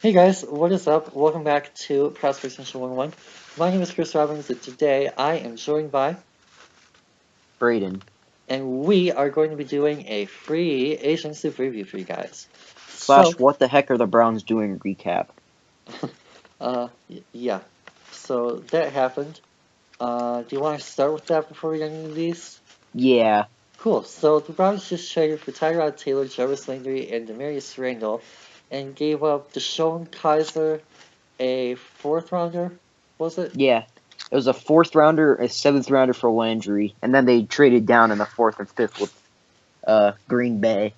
Hey guys, what is up? Welcome back to Prospect Central 101. My name is Chris Robbins, and today I am joined by, Braden. and we are going to be doing a free agency preview for you guys. Slash, So, what the heck are the Browns doing recap? yeah. So that happened. Do you want to start with that before we get into these? Yeah. Cool. So the Browns just traded for Tyrod Taylor, Jarvis Landry, and Demarius Randall, and gave up Deshaun Kaiser, a fourth rounder, was it? Yeah. It was a fourth rounder, a seventh rounder for Landry, and then they traded down in the fourth and fifth with Green Bay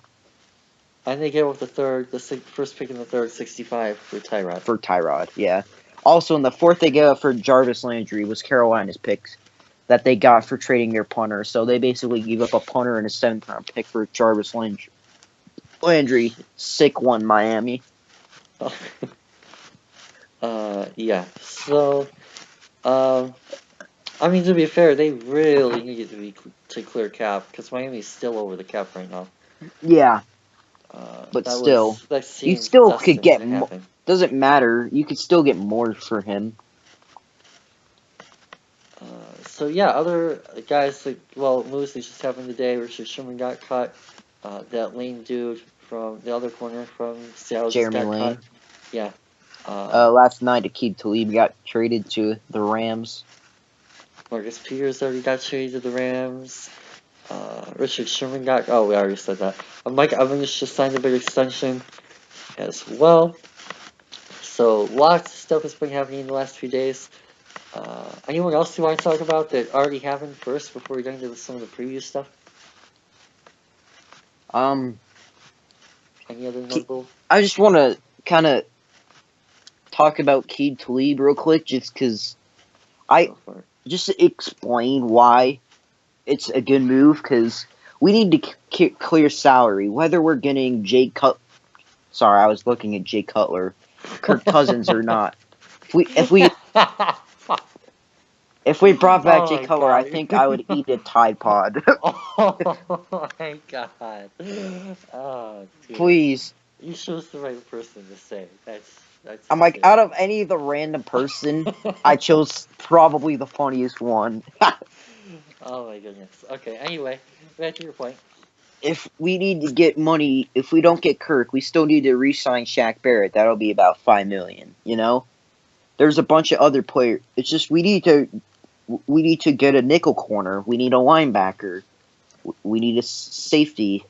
And they gave up first pick in the third, 65 for Tyrod. for Tyrod. Yeah. Also in the fourth they gave up for Jarvis Landry was Carolina's picks that they got for trading their punter. So they basically gave up a punter and a seventh round pick for Jarvis Landry. Sick one, Miami. Yeah. So, um, I mean, to be fair, they really needed to clear cap because Miami's still over the cap right now. Yeah, but still, That you seems still could destined get to happen. doesn't matter. You could still get more for him. So yeah, other guys like Moose just happened today. Richard Sherman got cut. That Lane dude from the other corner from Seattle just Jeremy got cut. Lane. Yeah. Last night, Akeem Talib got traded to the Rams. Marcus Peters already got traded to the Rams. Richard Sherman got. Oh, we already said that. Mike Evans just signed a big extension as well. So lots of stuff has been happening in the last few days. Anyone else you want to talk about that already happened first before we get into some of the previous stuff? Um, Any other notable? I just want to kind of talk about Akeem Talib real quick, just because I just to explain why it's a good move. Because we need to clear salary, whether we're getting Sorry, I was looking at Jay Cutler, Kirk Cousins or not. If we brought back Oh Jay my Cutler, I god. think I would eat a Tide Pod. Oh my god. Oh dude. Please. You chose the right person to say. That's I'm like, insane. out of any of the random person, I chose probably the funniest one. Oh my goodness. Okay, anyway, back to your point. If we need to get money, if we don't get Kirk, we still need to re-sign Shaq Barrett. That'll be about $5 million. You know, there's a bunch of other players. It's just we need to get a nickel corner. We need a linebacker. We need a safety.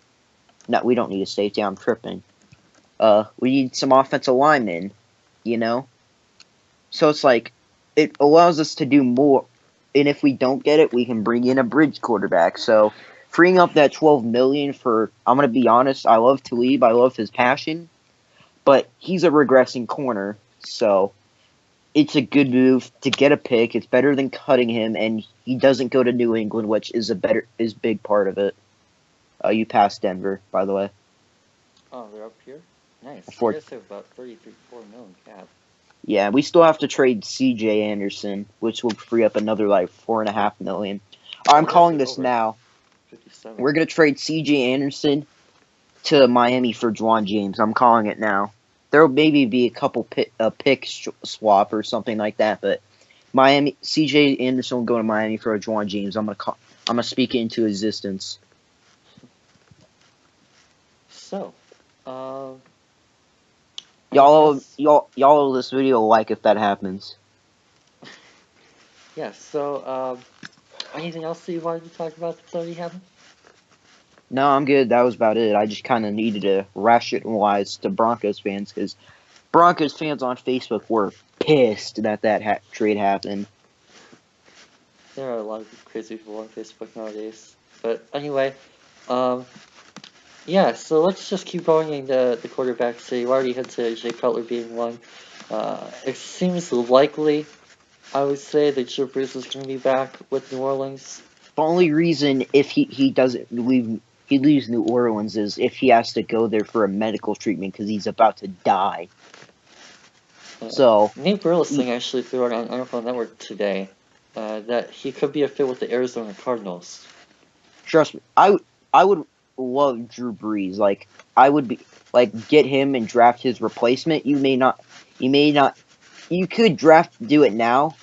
No, we don't need a safety. I'm tripping. We need some offensive linemen. You know, so it's like it allows us to do more. And if we don't get it, we can bring in a bridge quarterback. So freeing up that $12 million for, I'm gonna be honest, I love Talib, I love his passion, but he's a regressing corner, so it's a good move to get a pick. It's better than cutting him, and he doesn't go to New England, which is big part of it. You passed Denver, by the way. Oh, they're up here? Nice. You For guys have about 33, 4 million cap. Yeah, we still have to trade C.J. Anderson, which will free up another like $4.5 million. I'm calling this Over now. 57. We're gonna trade C.J. Anderson to Miami for Juwan James. I'm calling it now. There'll maybe be a couple pick swap or something like that, but Miami C.J. Anderson will go to Miami for a Juwan James. I'm gonna speak it into existence. So, um, Y'all this video like if that happens. yeah, so, anything else that you wanted to talk about that's already happened? No, I'm good. That was about it. I just kind of needed to rationalize to Broncos fans because Broncos fans on Facebook were pissed that trade happened. There are a lot of crazy people on Facebook nowadays. But anyway, um, yeah, so let's just keep going into the quarterback. So you already had to Jay Cutler being one. It seems likely, I would say, that Joe Bruce is going to be back with New Orleans. The only reason if he doesn't leaves New Orleans is if he has to go there for a medical treatment because he's about to die. So Nate Burleson actually threw out on NFL Network today that he could be a fit with the Arizona Cardinals. trust me, I would love Drew Brees. Like, I would be like get him and draft his replacement. You could do it now.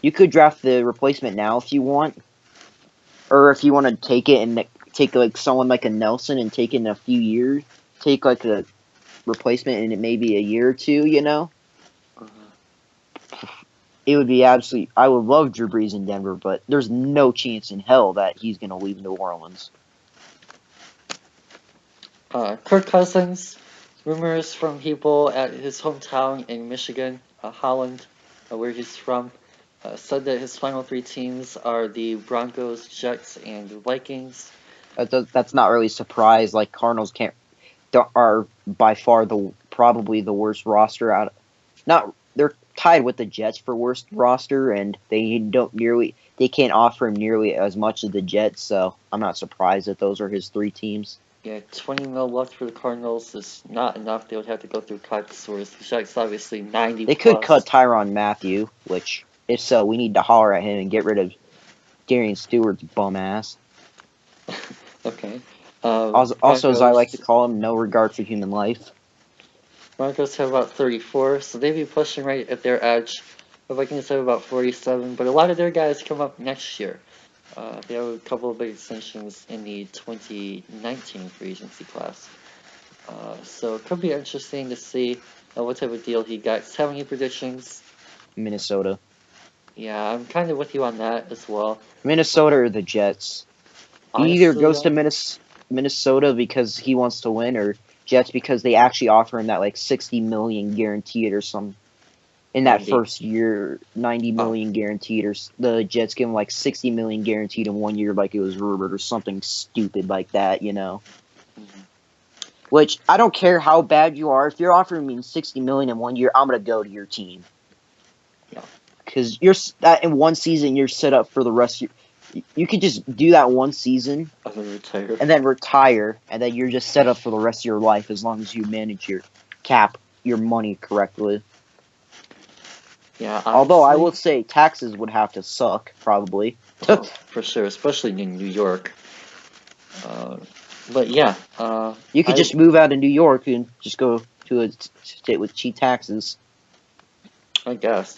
You could draft the replacement now if you want, or if you want to take it and take like someone like a Nelson and take it in a few years. Take like a replacement in maybe a year or two. You know, it would be absolutely. I would love Drew Brees in Denver, but there's no chance in hell that he's gonna leave New Orleans. Kirk Cousins, rumors from people at his hometown in Michigan, Holland, where he's from, said that his final 3 teams are the Broncos, Jets, and Vikings. That's not really a surprise. Like Cardinals are by far probably the worst roster out. They're tied with the Jets for worst roster, and they can't offer him nearly as much as the Jets. So I'm not surprised that those are his 3 teams. Yeah, 20 mil left for the Cardinals is not enough. They would have to go through cuts, whereas the Jets obviously 90 They could cut Tyrann Mathieu, which, if so, we need to holler at him and get rid of Darian Stewart's bum ass. Okay. Also, as I like to call him, no regard for human life. Broncos have about 34, so they'd be pushing right at their edge. The Vikings have about 47, but a lot of their guys come up next year. They have a couple of big extensions in the 2019 free agency class. So it could be interesting to see what type of deal he got. How many predictions? Minnesota. Yeah, I'm kind of with you on that as well. Minnesota or the Jets. He either goes to Minnesota because he wants to win, or Jets because they actually offer him that like $60 million guaranteed or some. In that 90. first year, $90 million guaranteed, or the Jets give him like $60 million guaranteed in 1 year, like it was rumored, or something stupid like that, you know. Mm-hmm. Which I don't care how bad you are. If you're offering me $60 million in 1 year, I'm gonna go to your team. Yeah. Because in one season you're set up for the rest. You could just do that one season and then retire, and then you're just set up for the rest of your life as long as you manage your money correctly. Yeah, honestly, although I will say taxes would have to suck, probably. Oh, for sure, especially in New York. But yeah. You could just move out of New York and just go to a state with cheap taxes. I guess.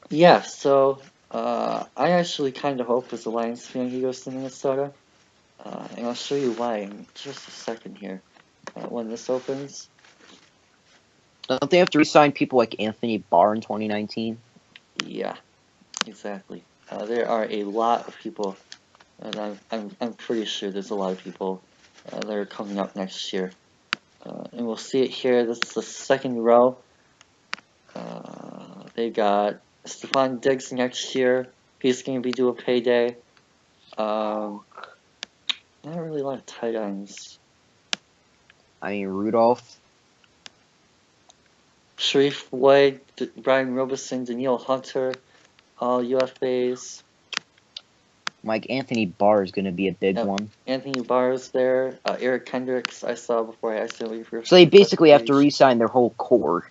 Yeah, so I actually kind of hope as a Lions fan he goes to Minnesota. And I'll show you why in just a second here when this opens. Don't they have to re-sign people like Anthony Barr in 2019? Yeah, exactly. There are a lot of people, and I'm pretty sure there's a lot of people that are coming up next year. And we'll see it here. This is the second row. They got Stephon Diggs next year. He's going to be due a payday. Not really a lot of tight ends. I mean, Rudolph. Sharif White, Brian Robeson, Danielle Hunter, all UFAs. Mike Anthony Barr is going to be a big one. Anthony Barr is there. Eric Kendricks, I saw before I accidentally. So they basically have to re-sign their whole core.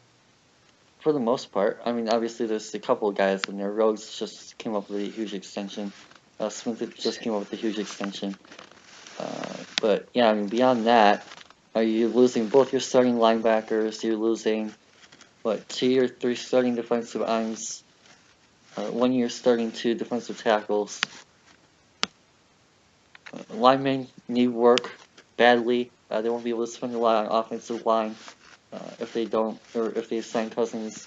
For the most part. I mean, obviously there's a couple of guys in there. Rhodes just came up with a huge extension. Smith just came up with a huge extension. But yeah, I mean, beyond that, are you losing both your starting linebackers? You're losing, 2 or 3 starting defensive ends. 1 year starting 2 defensive tackles. Linemen need work badly. They won't be able to spend a lot on offensive line if they don't, or if they sign Cousins.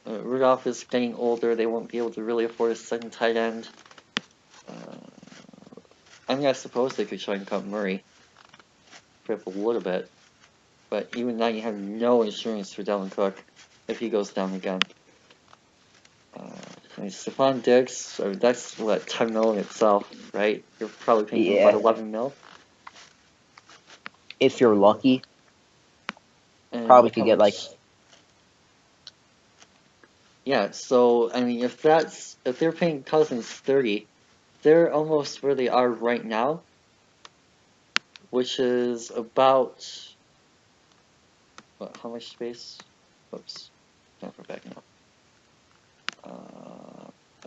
Rudolph is getting older. They won't be able to really afford a second tight end. I mean, I suppose they could try and cut Murray for a little bit, but even now you have no insurance for Dalvin Cook if he goes down again. Stephon Diggs, that's what, 10 mil in itself, right? You're probably paying him about 11 mil. If you're lucky. Probably could get like. Yeah, so I mean, if they're paying Cousins 30, they're almost where they are right now, which is about how much space? Oops, not for backing up.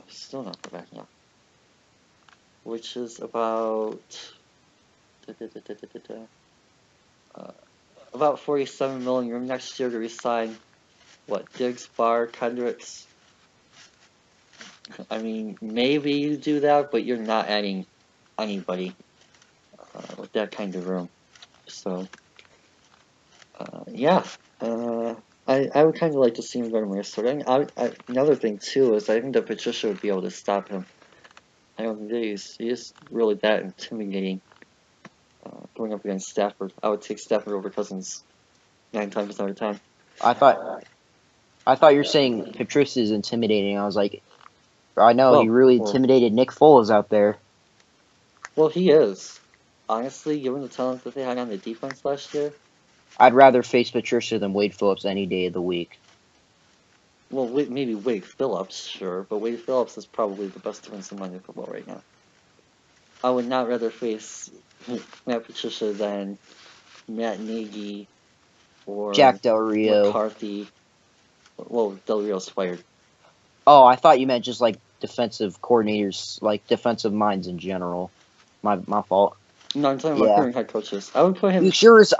Still not for backing up. which is about about 47 million room next year to resign Diggs, Barr, Kendricks. I mean, maybe you do that, but you're not adding anybody with that kind of room. So, yeah. I would kind of like to see him go to Minnesota. And another thing, too, is I think that Patricia would be able to stop him. I don't think he's really that intimidating going up against Stafford. I would take Stafford over Cousins 9 times out of 10. I thought you were saying Patricia is intimidating. I was like, I know he really intimidated Nick Foles out there. Well, he is. Honestly, given the talent that they had on the defense last year, I'd rather face Patricia than Wade Phillips any day of the week. Well, maybe Wade Phillips, sure, but Wade Phillips is probably the best defensive mind in football right now. I would not rather face Matt Patricia than Matt Nagy or Jack Del Rio. McCarthy. Well, Del Rio's fired. Oh, I thought you meant just like defensive coordinators, like defensive minds in general. My fault. No, I'm talking about current head coaches. I would put him. I sure as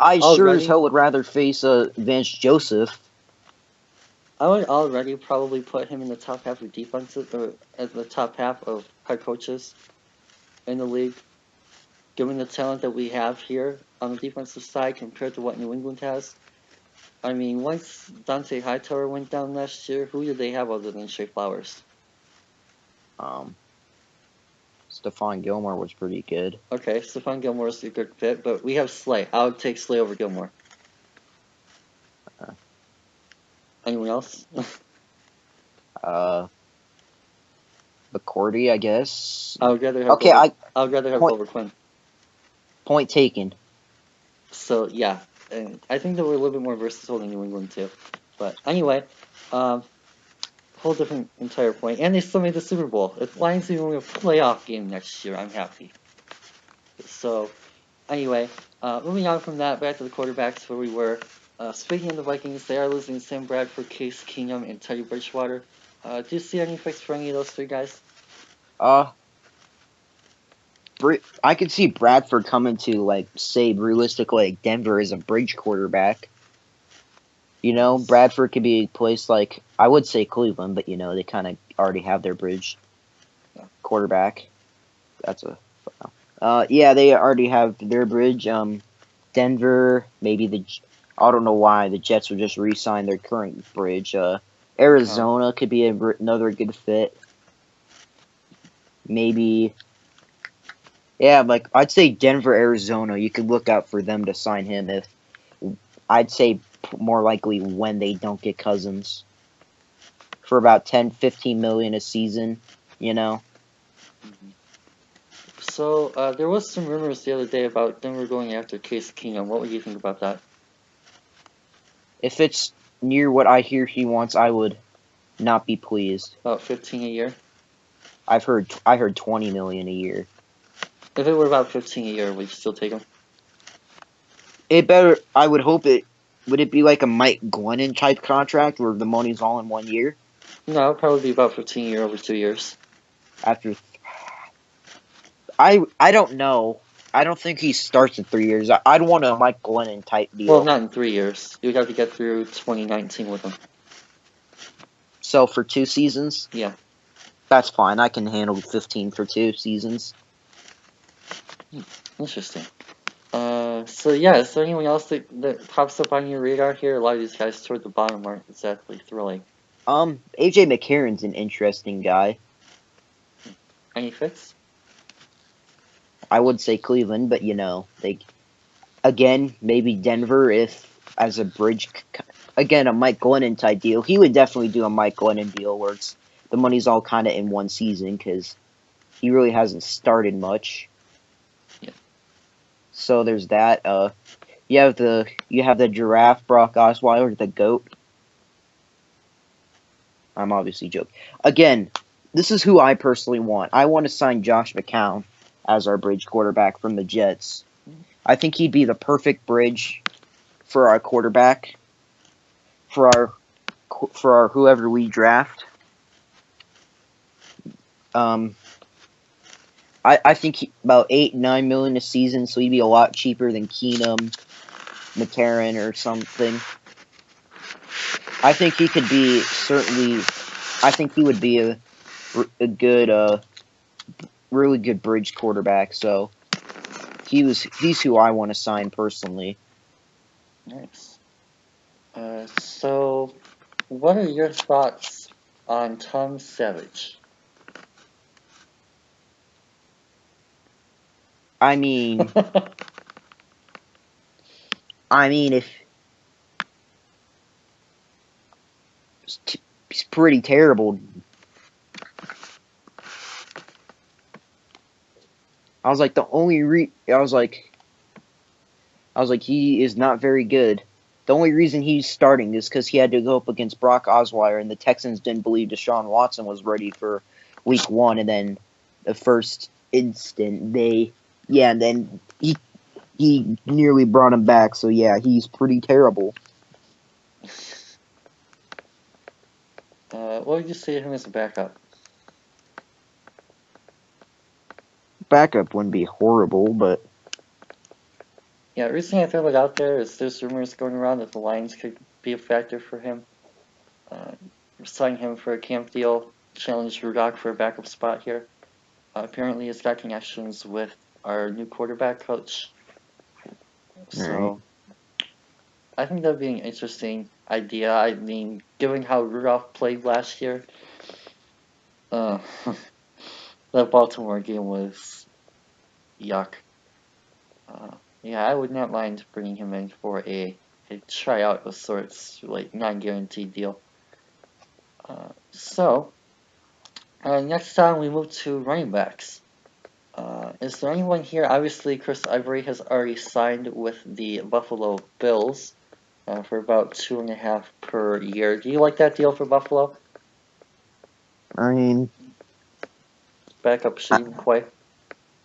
hell would rather face Vance Joseph. I would already probably put him in the top half of defenses, or at the top half of head coaches in the league, given the talent that we have here on the defensive side compared to what New England has. I mean, once Dante Hightower went down last year, who did they have other than Shea Flowers? Stephon Gilmore was pretty good. Okay, Stephon Gilmore is a good fit, but we have Slay. I would take Slay over Gilmore. Anyone else? McCourty, I guess. I would rather have I would rather have Oliver Quinn. Point taken. So yeah, and I think that we're a little bit more versatile than New England too. But anyway, whole different entire point. And they still made the Super Bowl. If Lions even win a playoff game next year, I'm happy. So anyway, moving on from that, back to the quarterbacks where we were. Speaking of the Vikings, they are losing Sam Bradford, Case Keenum, and Teddy Bridgewater. Do you see any fix for any of those three guys? I could see Bradford coming to, like, say, realistically, like Denver as a bridge quarterback. You know, Bradford could be placed like, I would say Cleveland, but, you know, they kind of already have their bridge quarterback. That's yeah, they already have their bridge. Denver, maybe I don't know why the Jets would just re-sign their current bridge. Arizona could be another good fit. Maybe, yeah, like I'd say Denver, Arizona. You could look out for them to sign him. If I'd say more likely when they don't get Cousins for about 10-15 million a season. You know. So there was some rumors the other day about Denver going after Case Keenum. What would you think about that? If it's near what I hear he wants, I would not be pleased. About 15 a year? I heard 20 million a year. If it were about 15 a year, would you still take him? I would hope it. Would it be like a Mike Glennon type contract where the money's all in 1 year? No, it would probably be about 15 a year over 2 years. I don't know. I don't think he starts in 3 years. I'd want a Mike Glennon type deal. Well, not in 3 years. You'd have to get through 2019 with him. So for 2 seasons? Yeah. That's fine. I can handle 15 for 2 seasons. Interesting. So yeah, is there anyone else that pops up on your radar here? A lot of these guys toward the bottom aren't exactly thrilling. AJ McCarron's an interesting guy. Any fits? I would say Cleveland, but you know, again, maybe Denver if as a bridge. Again, a Mike Glennon type deal. He would definitely do a Mike Glennon deal where the money's all kind of in 1 season because he really hasn't started much. Yeah. So there's that. You have the giraffe, Brock Osweiler, the GOAT. I'm obviously joking. Again, this is who I personally want. I want to sign Josh McCown as our bridge quarterback from the Jets. I think he'd be the perfect bridge for our quarterback, for our whoever we draft. I think about 8-9 million a season, so he'd be a lot cheaper than Keenum, McCarron, or something. I think he could be certainly. I think he would be a good, really good bridge quarterback. So he's who I want to sign personally. Nice. So, what are your thoughts on Tom Savage? I mean, if he's pretty terrible. I was like, he is not very good. The only reason he's starting is because he had to go up against Brock Osweiler, and the Texans didn't believe Deshaun Watson was ready for Week 1, and then the first instant and then he nearly brought him back. So yeah, he's pretty terrible. What would you say to him as a backup? Backup wouldn't be horrible, but Yeah, the reason I throw it out there is there's rumors going around that the Lions could be a factor for him. Signing him for a camp deal, challenge Rudolph for a backup spot here. Apparently, he's got connections with our new quarterback coach. So, I think that'd be an interesting idea. I mean, given how Rudolph played last year, that Baltimore game was yuck. Yeah, I would not mind bringing him in for a tryout of sorts, like non-guaranteed deal. Next time we move to running backs. Is there anyone here? Obviously, Chris Ivory has already signed with the Buffalo Bills for about $2.5 per year. Do you like that deal for Buffalo? I mean, Backup Shane McCoy.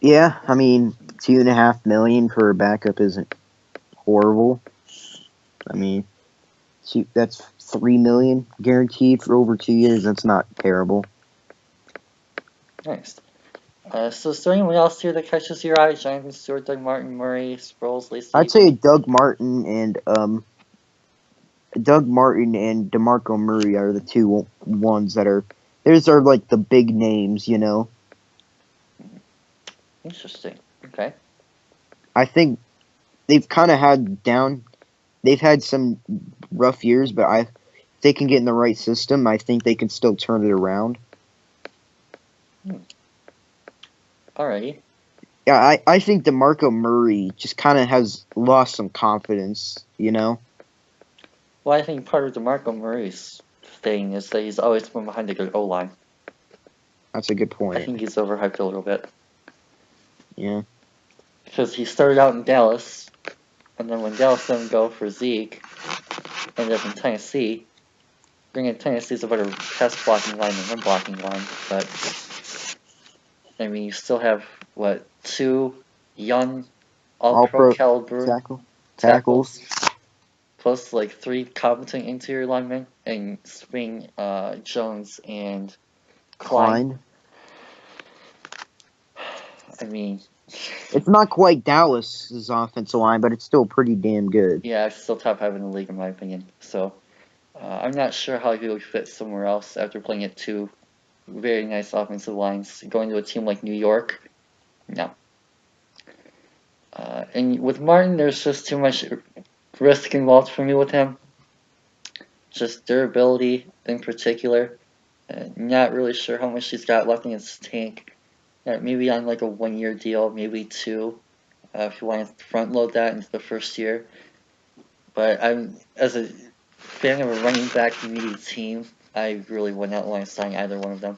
yeah, I mean, $2.5 million for a backup isn't horrible. I mean, that's $3 million guaranteed for over 2 years. That's not terrible. Nice. So is there anyone else here that catches your eye? Jonathan Stewart, Doug Martin, Murray, Sproles, Lacey? I'd say Doug Martin and DeMarco Murray are the two ones that are. Those are like the big names, you know. Interesting. Okay. I think they've kind of had They've had some rough years, but if they can get in the right system, I think they can still turn it around. Alrighty. Yeah, I think DeMarco Murray just kind of has lost some confidence, you know? Well, I think part of DeMarco Murray's thing is that he's always been behind a good O-line. That's a good point. I think he's overhyped a little bit. Yeah. Because he started out in Dallas, and then when Dallas let him go for Zeke, ended up in Tennessee. Granted, Tennessee's a better pass blocking line than run blocking line, but I mean, you still have, what, 2 young all-pro caliber tackles, plus like 3 competent interior linemen, and Swing, Jones, and Klein. I mean, it's not quite Dallas's offensive line, but it's still pretty damn good. Yeah, it's still top 5 in the league in my opinion. So, I'm not sure how he would fit somewhere else after playing at 2 very nice offensive lines. Going to a team like New York, no. And with Martin, there's just too much risk involved for me with him. Just durability in particular. Not really sure how much he's got left in his tank. Maybe on like a 1-year deal, maybe 2, if you want to front load that into the first year. But as a fan of a running back needy team, I really would not want to sign either one of them.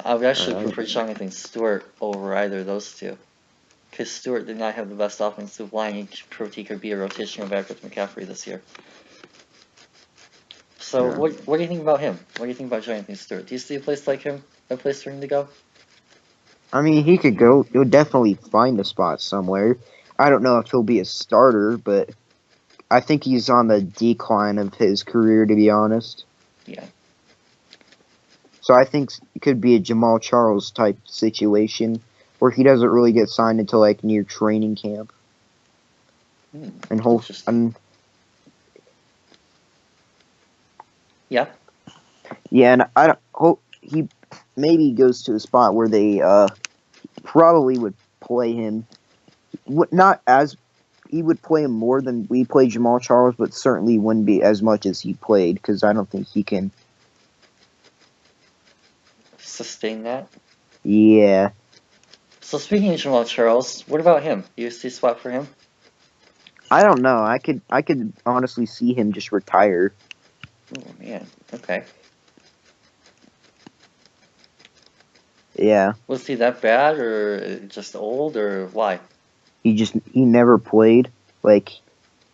I would actually prefer Jonathan Stewart over either of those two. Because Stewart did not have the best offensive line. He proved he could be a rotational back with McCaffrey this year. So, what do you think about him? What do you think about Jonathan Stewart? Do you see a place like him, a place for him to go? I mean, he could go. He'll definitely find a spot somewhere. I don't know if he'll be a starter, but I think he's on the decline of his career, to be honest. Yeah. So I think it could be a Jamal Charles type situation where he doesn't really get signed until like near training camp. Interesting. Yeah. Yeah, and I don't hope he maybe goes to a spot where they probably would play him. Not as he would play him more than we played Jamal Charles, but certainly wouldn't be as much as he played because I don't think he can sustain that. Yeah. So speaking of Jamal Charles, what about him? You see a spot for him? I don't know. I could honestly see him just retire. Oh man. Okay. Yeah. Was he that bad, or just old, or why? He never played. Like,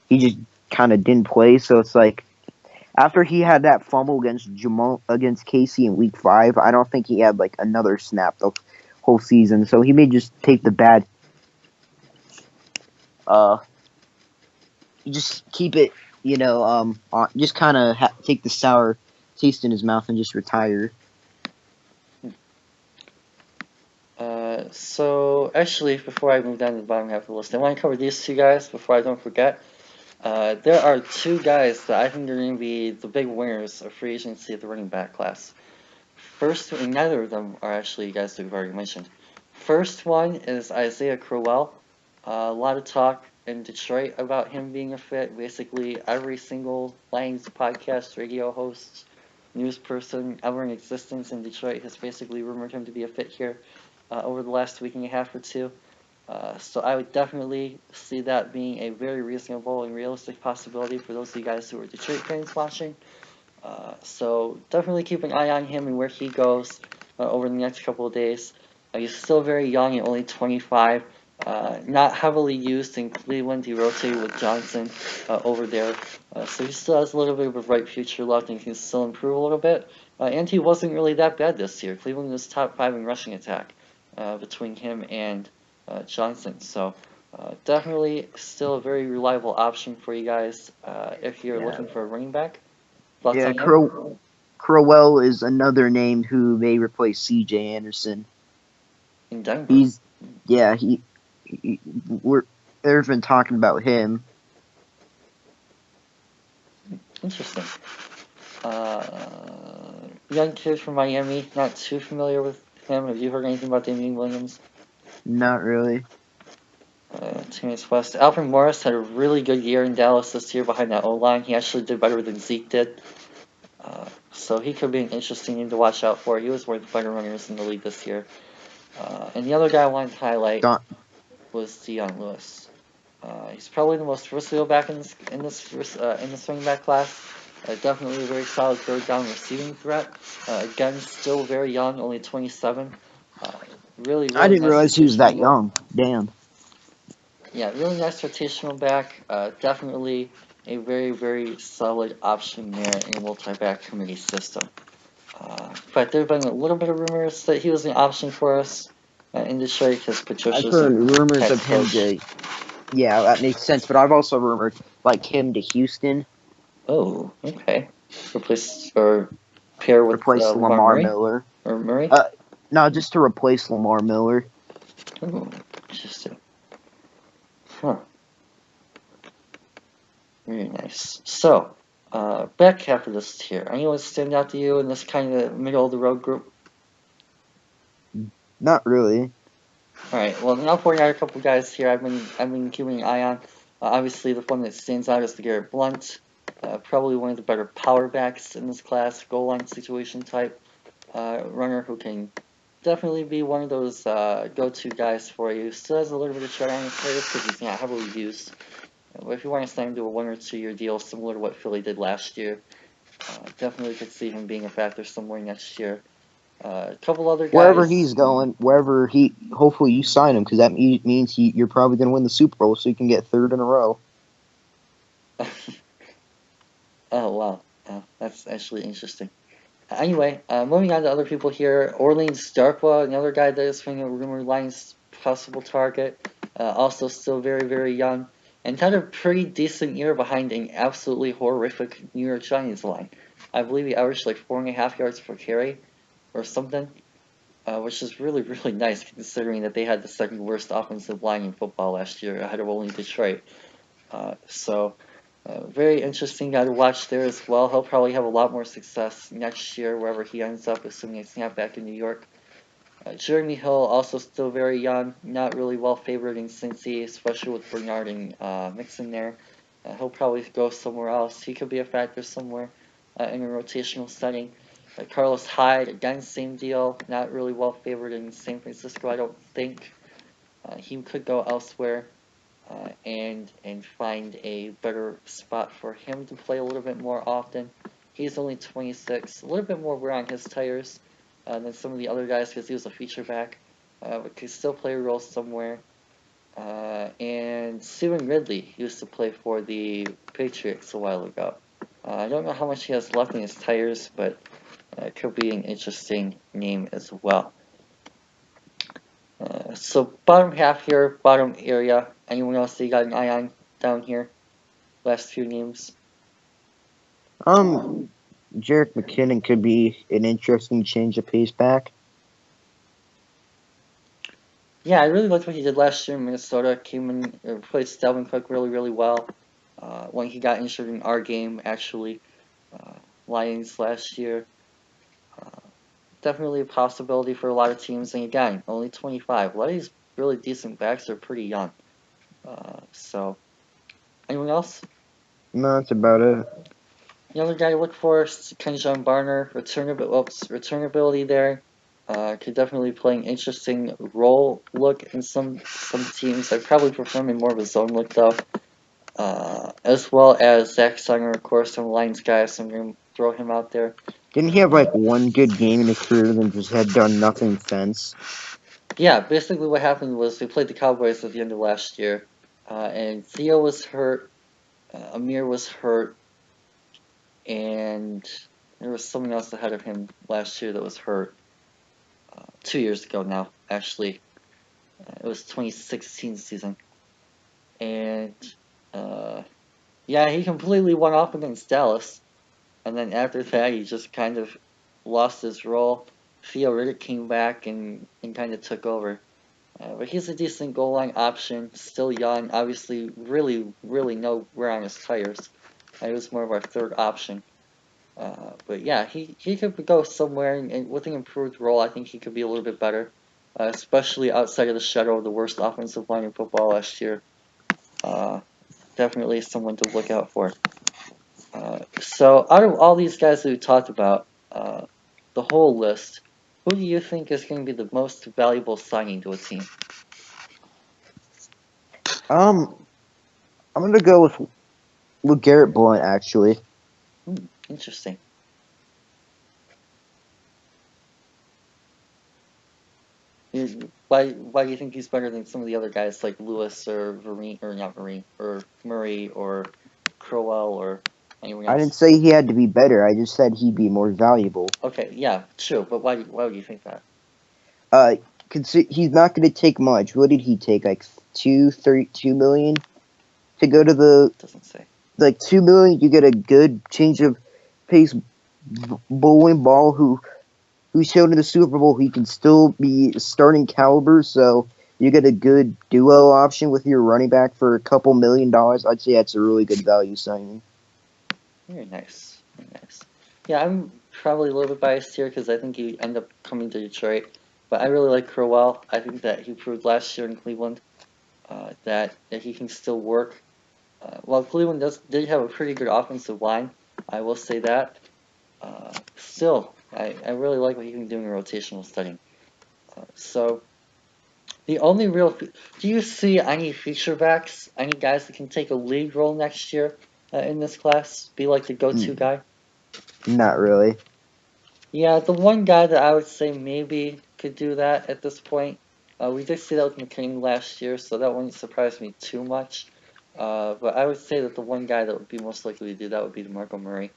he just kind of didn't play. So it's like, after he had that fumble against Casey in Week 5, I don't think he had like another snap the whole season. So he may just take the bad. Just keep it, just kind of take the sour taste in his mouth and just retire. So actually, before I move down to the bottom half of the list, I want to cover these two guys before I don't forget. There are two guys that I think are going to be the big winners of free agency of the running back class. First, and neither of them are actually guys that we've already mentioned. First one is Isaiah Crowell. A lot of talk in Detroit about him being a fit. Basically, every single Lions podcast, radio host, news person ever in existence in Detroit has basically rumored him to be a fit here over the last week and a half or two. So I would definitely see that being a very reasonable and realistic possibility for those of you guys who are Detroit fans watching. So definitely keep an eye on him and where he goes over the next couple of days. He's still very young and only 25. Not heavily used in Cleveland. He rotated with Johnson over there. So he still has a little bit of a bright future left and can still improve a little bit. And he wasn't really that bad this year. Cleveland was top 5 in rushing attack between him and Johnson. So definitely still a very reliable option for you guys if you're looking for a running back. Thoughts on him? Crowell is another name who may replace C.J. Anderson. In Denver. There's been talking about him. Interesting. Young kid from Miami. Not too familiar with him. Have you heard anything about Damian Williams? Not really. Terrence West. Alfred Morris had a really good year in Dallas this year behind that O-line. He actually did better than Zeke did. So he could be an interesting name to watch out for. He was one of the better runners in the league this year. And the other guy I wanted to highlight was Dion Lewis. He's probably the most versatile back in this running back class. Definitely a very solid third down receiving threat. Again, still very young, only 27. Really I didn't nice realize he was that young. Damn. Yeah, really nice rotational back. Definitely a very, very solid option there in a multi-back committee system. But there have been a little bit of rumors that he was an option for us in Detroit because Patricia's I've heard rumors of him to. Yeah, that makes sense. But I've also rumored like him to Houston. Oh, okay. Pair with Lamar Miller or Murray. No, just to replace Lamar Miller. Oh, interesting. Huh. Very nice. So, back half of this tier. Anyone stand out to you in this kind of middle of the road group? Not really. Alright, well, now pointing out a couple guys here I've been keeping an eye on. Obviously, the one that stands out is the Garrett Blount. Probably one of the better power backs in this class, goal line situation type runner who can definitely be one of those go-to guys for you. Still has a little bit of tread on his players because he's not heavily used. But if you want to sign him to a 1 or 2 year deal similar to what Philly did last year, definitely could see him being a factor somewhere next year. A couple other guys. Wherever he's going, hopefully you sign him because that means you're probably going to win the Super Bowl, so you can get third in a row. Oh wow, that's actually interesting. Anyway, moving on to other people here. Orleans Darkwa, another guy that is from a rumored Lions possible target. Also still very, very young. And had a pretty decent year behind an absolutely horrific New York Giants line. I believe he averaged like 4.5 yards per carry. or something, which is really, really nice considering that they had the second worst offensive line in football last year ahead of only Detroit. Very interesting guy to watch there as well. He'll probably have a lot more success next year wherever he ends up, assuming it's not back in New York. Jeremy Hill, also still very young, not really well favored in Cincy, especially with Bernard and Mixon there. He'll probably go somewhere else. He could be a factor somewhere in a rotational setting. Carlos Hyde, again, same deal, not really well favored in San Francisco, I don't think. He could go elsewhere and find a better spot for him to play a little bit more often. He's only 26, a little bit more wear on his tires than some of the other guys because he was a feature back, but could still play a role somewhere. And Steven Ridley used to play for the Patriots a while ago. I don't know how much he has left in his tires, but it could be an interesting name as well. So bottom half here, bottom area. Anyone else that you got an eye on down here? Last few names. Jerick McKinnon could be an interesting change of pace back. Yeah, I really liked what he did last year in Minnesota. Came in, replaced Dalvin Cook really, really well. When he got injured in our game, actually, Lions last year. Definitely a possibility for a lot of teams. And again, only 25. A lot of these really decent backs are pretty young. So, anyone else? No, that's about it. The other guy to look for is Kenjon Barner. Returnability there. Could definitely play an interesting role look in some teams. I probably prefer him in more of a zone look though. As well as Zach Sanger, of course, some Lions guys. So I'm going to throw him out there. Didn't he have like one good game in his career and just had done nothing since? Yeah, basically what happened was we played the Cowboys at the end of last year, and Theo was hurt, Amir was hurt, and there was someone else ahead of him last year that was hurt. 2 years ago now, actually. It was 2016 season. And, yeah, he completely went off against Dallas. And then after that, he just kind of lost his role. Theo Riddick came back and kind of took over. But he's a decent goal line option, still young, obviously really, really no wear on his tires. He was more of our third option. But yeah, he could go somewhere, and with an improved role, I think he could be a little bit better, especially outside of the shadow of the worst offensive line in football last year. Definitely someone to look out for. So out of all these guys that we talked about, the whole list, who do you think is going to be the most valuable signing to a team? I'm gonna go with Garrett Blunt actually. Interesting. Why do you think he's better than some of the other guys like Lewis or Murray or Crowell or anyone else? I didn't say he had to be better. I just said he'd be more valuable. Okay, yeah, true. But why would you think that? He's not going to take much. What did he take? Like $2 million to go to the. Doesn't say. Like $2 million, you get a good change of pace bowling ball who showed in the Super Bowl he can still be starting caliber. So you get a good duo option with your running back for a couple $1 million. I'd say that's a really good value signing. Very nice. Very nice. Yeah, I'm probably a little bit biased here because I think he ended up coming to Detroit. But I really like Crowell. I think that he proved last year in Cleveland that he can still work. While Cleveland did have a pretty good offensive line, I will say that. Still, I really like what he can do in rotational setting. So, the only real... Do you see any feature backs, any guys that can take a lead role next year in this class? Be like the go-to guy? Not really. Yeah, the one guy that I would say maybe could do that at this point. We did see that with McKinney last year, so that wouldn't surprise me too much. But I would say that the one guy that would be most likely to do that would be DeMarco Murray.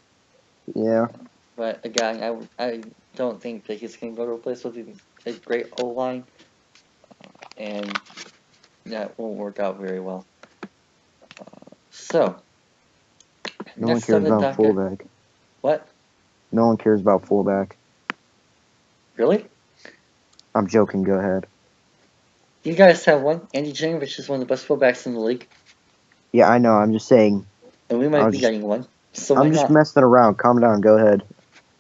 Yeah. But again, I don't think that he's going to go to a place with a great O-line. And that won't work out very well. So, no one cares about fullback. What? No one cares about fullback. Really? I'm joking. Go ahead. You guys have one. Andy Janovich is one of the best fullbacks in the league. Yeah, I know. I'm just saying. And we might be getting one. So why I'm just not? messing around. Calm down. Go ahead.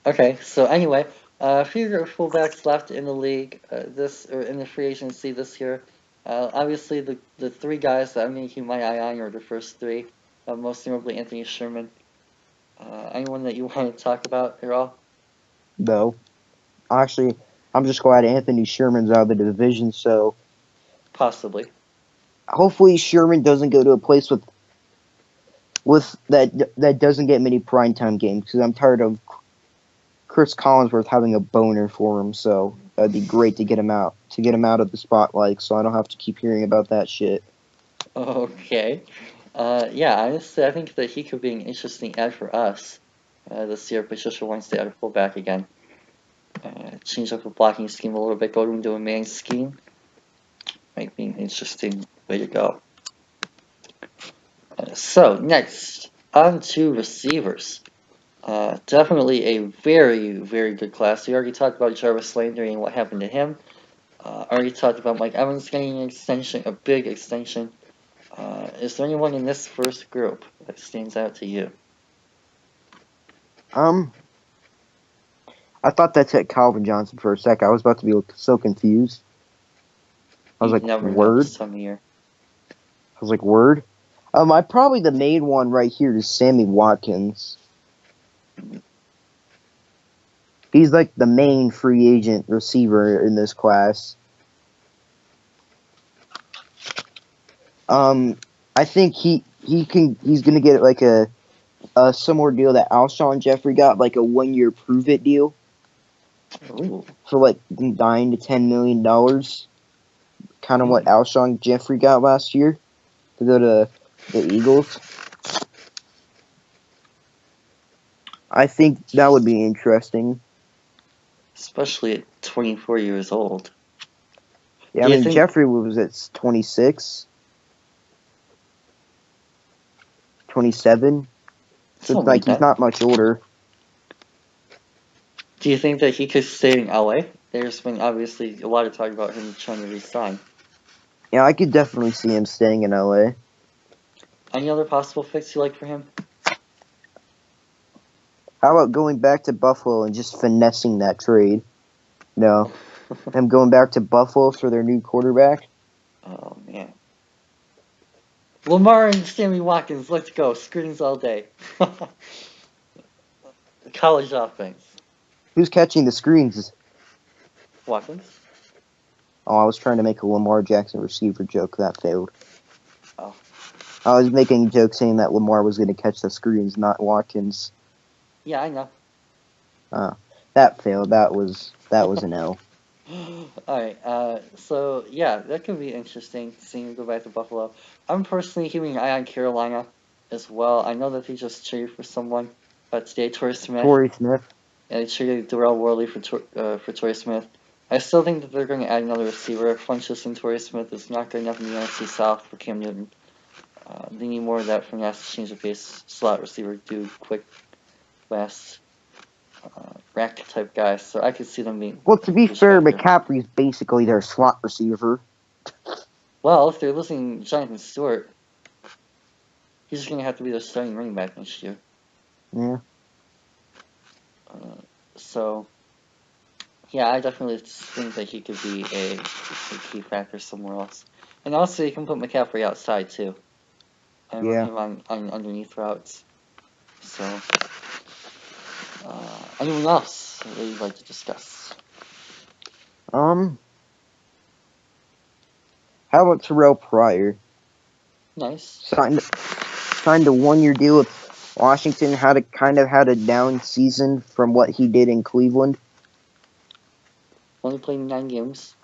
Okay, so anyway, a few fullbacks left in the league in the free agency this year. Obviously, the three guys that I'm going to keep my eye on are the first three, most notably Anthony Sherman. Anyone that you want to talk about at all? No. Actually, I'm just glad Anthony Sherman's out of the division, so Possibly. hopefully Sherman doesn't go to a place with that doesn't get many primetime games, because I'm tired of Chris Collinsworth having a boner for him, so that'd be great to get him out of the spotlight, so I don't have to keep hearing about that shit. Okay. Yeah, honestly, I think that he could be an interesting ad for us this year, Patricia wants to add a fullback again. Change up the blocking scheme a little bit, go into a man scheme. Might be an interesting way to go. So, next, on to receivers. Definitely a very, very good class. We already talked about Jarvis Landry and what happened to him. Already talked about Mike Evans getting an extension, a big extension. Is there anyone in this first group that stands out to you? I thought that said Calvin Johnson for a sec. I was about to be so confused. I was like, word? This time of year. I was like, word? Probably the main one right here is Sammy Watkins. He's like the main free agent receiver in this class. I think he's gonna get like a similar deal that Alshon Jeffrey got, like a 1 year prove it deal. Ooh. For like $9 to $10 million. Kind of what Alshon Jeffrey got last year to go to the Eagles. I think that would be interesting. Especially at 24 years old. Yeah, I mean, Jeffrey was at 26, 27. So it's like he's not much older. Do you think that he could stay in LA? There's been obviously a lot of talk about him trying to resign. Yeah, I could definitely see him staying in LA. Any other possible fix you like for him? How about going back to Buffalo and just finessing that trade? No. Them going back to Buffalo for their new quarterback? Oh, man. Lamar and Sammy Watkins, let's go. Screens all day. College offense. Who's catching the screens? Watkins. Oh, I was trying to make a Lamar Jackson receiver joke. That failed. Oh. I was making a joke saying that Lamar was going to catch the screens, not Watkins. Yeah, I know. That failed. That was an L. Alright, so yeah, that could be interesting, seeing him go back to Buffalo. I'm personally keeping an eye on Carolina as well. I know that they just traded for someone, but today, Torrey Smith. Yeah, they traded Darrell Worley for Torrey Smith. I still think that they're going to add another receiver. Funchess and Torrey Smith is not good enough in the NFC South for Cam Newton. They need more of that from the change of pace slot receiver, do quick, fast, rack type guys. So I could see them being. Well, to be fair, McCaffrey's basically their slot receiver. Well, if they're losing Jonathan Stewart, he's just going to have to be their starting running back next year. Yeah. So, yeah, I definitely think that he could be a key factor somewhere else. And also, you can put McCaffrey outside, too. And run him on underneath routes. So, anyone else that you'd like to discuss? How about Terrell Pryor? Nice. Signed a 1 year deal with Washington. Had a down season from what he did in Cleveland. Only played 9 games.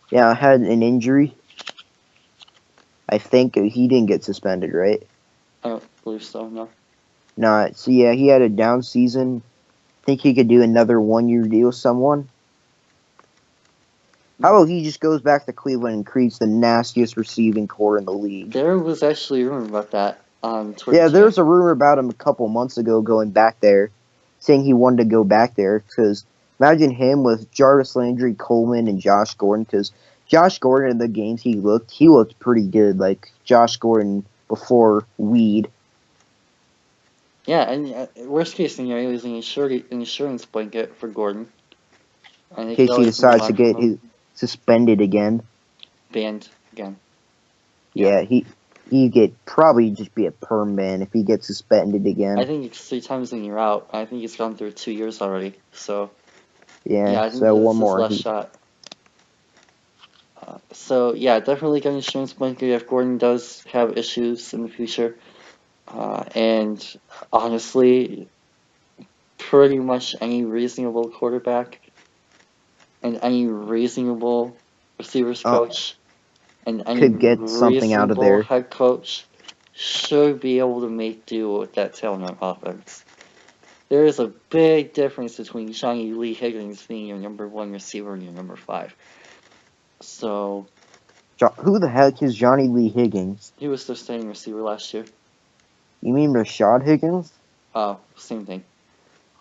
Yeah, had an injury. I think he didn't get suspended, right? I don't believe so, no. No, so yeah, he had a down season. Think he could do another 1 year deal with someone? How about he just goes back to Cleveland and creates the nastiest receiving core in the league? There was actually a rumor about that on Twitter. Yeah, there was a rumor about him a couple months ago going back there, saying he wanted to go back there because Imagine him with Jarvis Landry, Coleman, and Josh Gordon. Because Josh Gordon in the games he looked pretty good. Like Josh Gordon before weed. Yeah, and worst case scenario is an insurance blanket for Gordon. And In they could case he always move decides to on from get him. his suspended again. Banned again. Yeah, he get probably just be a perm ban if he gets suspended I again. think it's 3 times and you're out. I think he's gone through 2 years already. So Yeah, yeah, I think so this one is his more. last shot. So yeah, definitely get an insurance blanket if Gordon does have issues in the future. And honestly, pretty much any reasonable quarterback and any reasonable receivers coach and any Could get something out of reasonable there. head coach should be able to make do with that tailend offense. There is a big difference between Johnny Lee Higgins being your number 1 receiver and your number 5. So Who the heck is Johnny Lee Higgins? he was their starting receiver last year. You mean Rashad Higgins? Oh, same thing.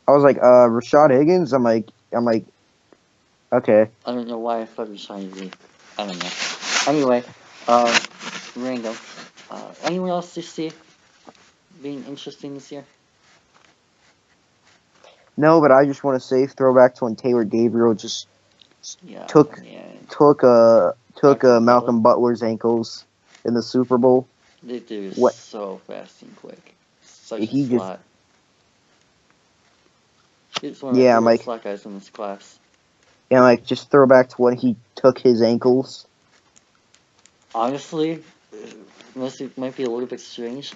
I was like, Rashad Higgins? I'm like, okay. I don't know why I thought it was Johnny Lee. I don't know. Anyway, random. Anyone else you see being interesting this year? No, but I just want to say, throwback to when Taylor Gabriel just Yeah, took man. Malcolm Butler's ankles in the Super Bowl. They do What so fast and quick. Such a he just slot. He's one of my yeah, I'm favorite like slot guys in this class. yeah, like just throwback to when he took his ankles. Honestly, unless it might be a little bit strange,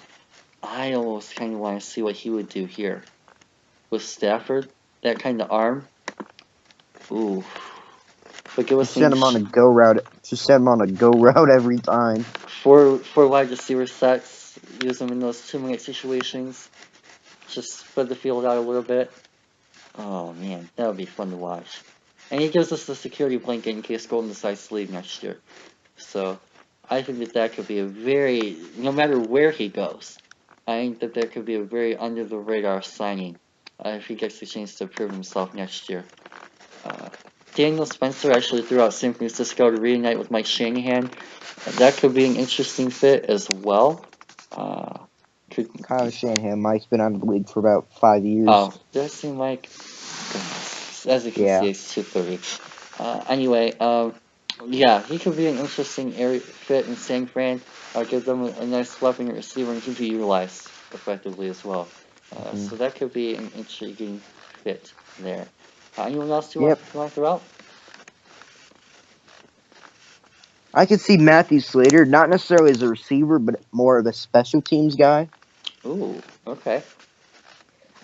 I almost kind of want to see what he would do here. With Stafford, that kind of arm. Ooh. But give us Just send him on a go route. Just send him on a go route every time. four wide receiver sets. Use them in those 2-minute situations. Just spread the field out a little bit. Oh man, that would be fun to watch. And he gives us the security blanket in case Golden decides to leave next year. So I think that could be a very, no matter where he goes, I think that could be a very under the radar signing if he gets the chance to prove himself next year. Daniel Spencer actually threw out San Francisco to reunite with Mike Shanahan. That could be an interesting fit as well. Kyle Shanahan, Mike's been out of the league for about 5 years. Oh, did I say Mike? Goodness. As you can see, it's 2:30. Anyway, yeah, he could be an interesting area fit in San Fran. Give them a nice weapon at receiver and he could be utilized effectively as well. So that could be an intriguing fit there. Anyone else you want to throw out? I could see Matthew Slater, not necessarily as a receiver, but more of a special teams guy. Ooh, okay.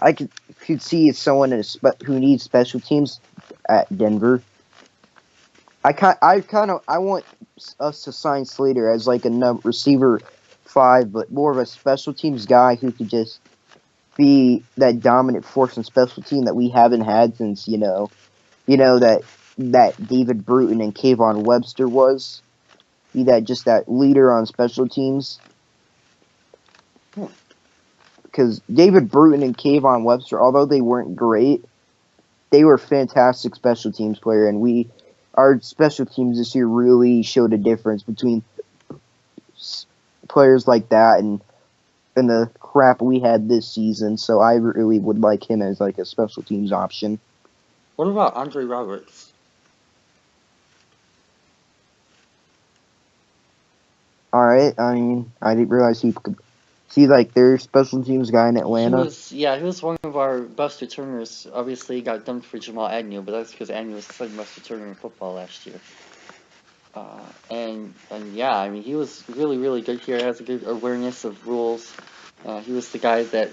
I could see as someone who needs special teams at Denver. I want us to sign Slater as like a receiver 5, but more of a special teams guy who could just be that dominant force in special team that we haven't had since that David Bruton and Kayvon Webster was. Be that leader on special teams. Because David Bruton and Kayvon Webster, although they weren't great, they were fantastic special teams player, and our special teams this year really showed a difference between players like that and the crap we had this season. So I really would like him as like a special teams option. What about Andre Roberts? All right. I mean, I didn't realize he could. See, like their special teams guy in Atlanta. He was one of our best returners. Obviously, he got dumped for Jamal Agnew, but that's because Agnew was the second best returner in football last year. And yeah, I mean, he was really, really good here. He has a good awareness of rules. He was the guy that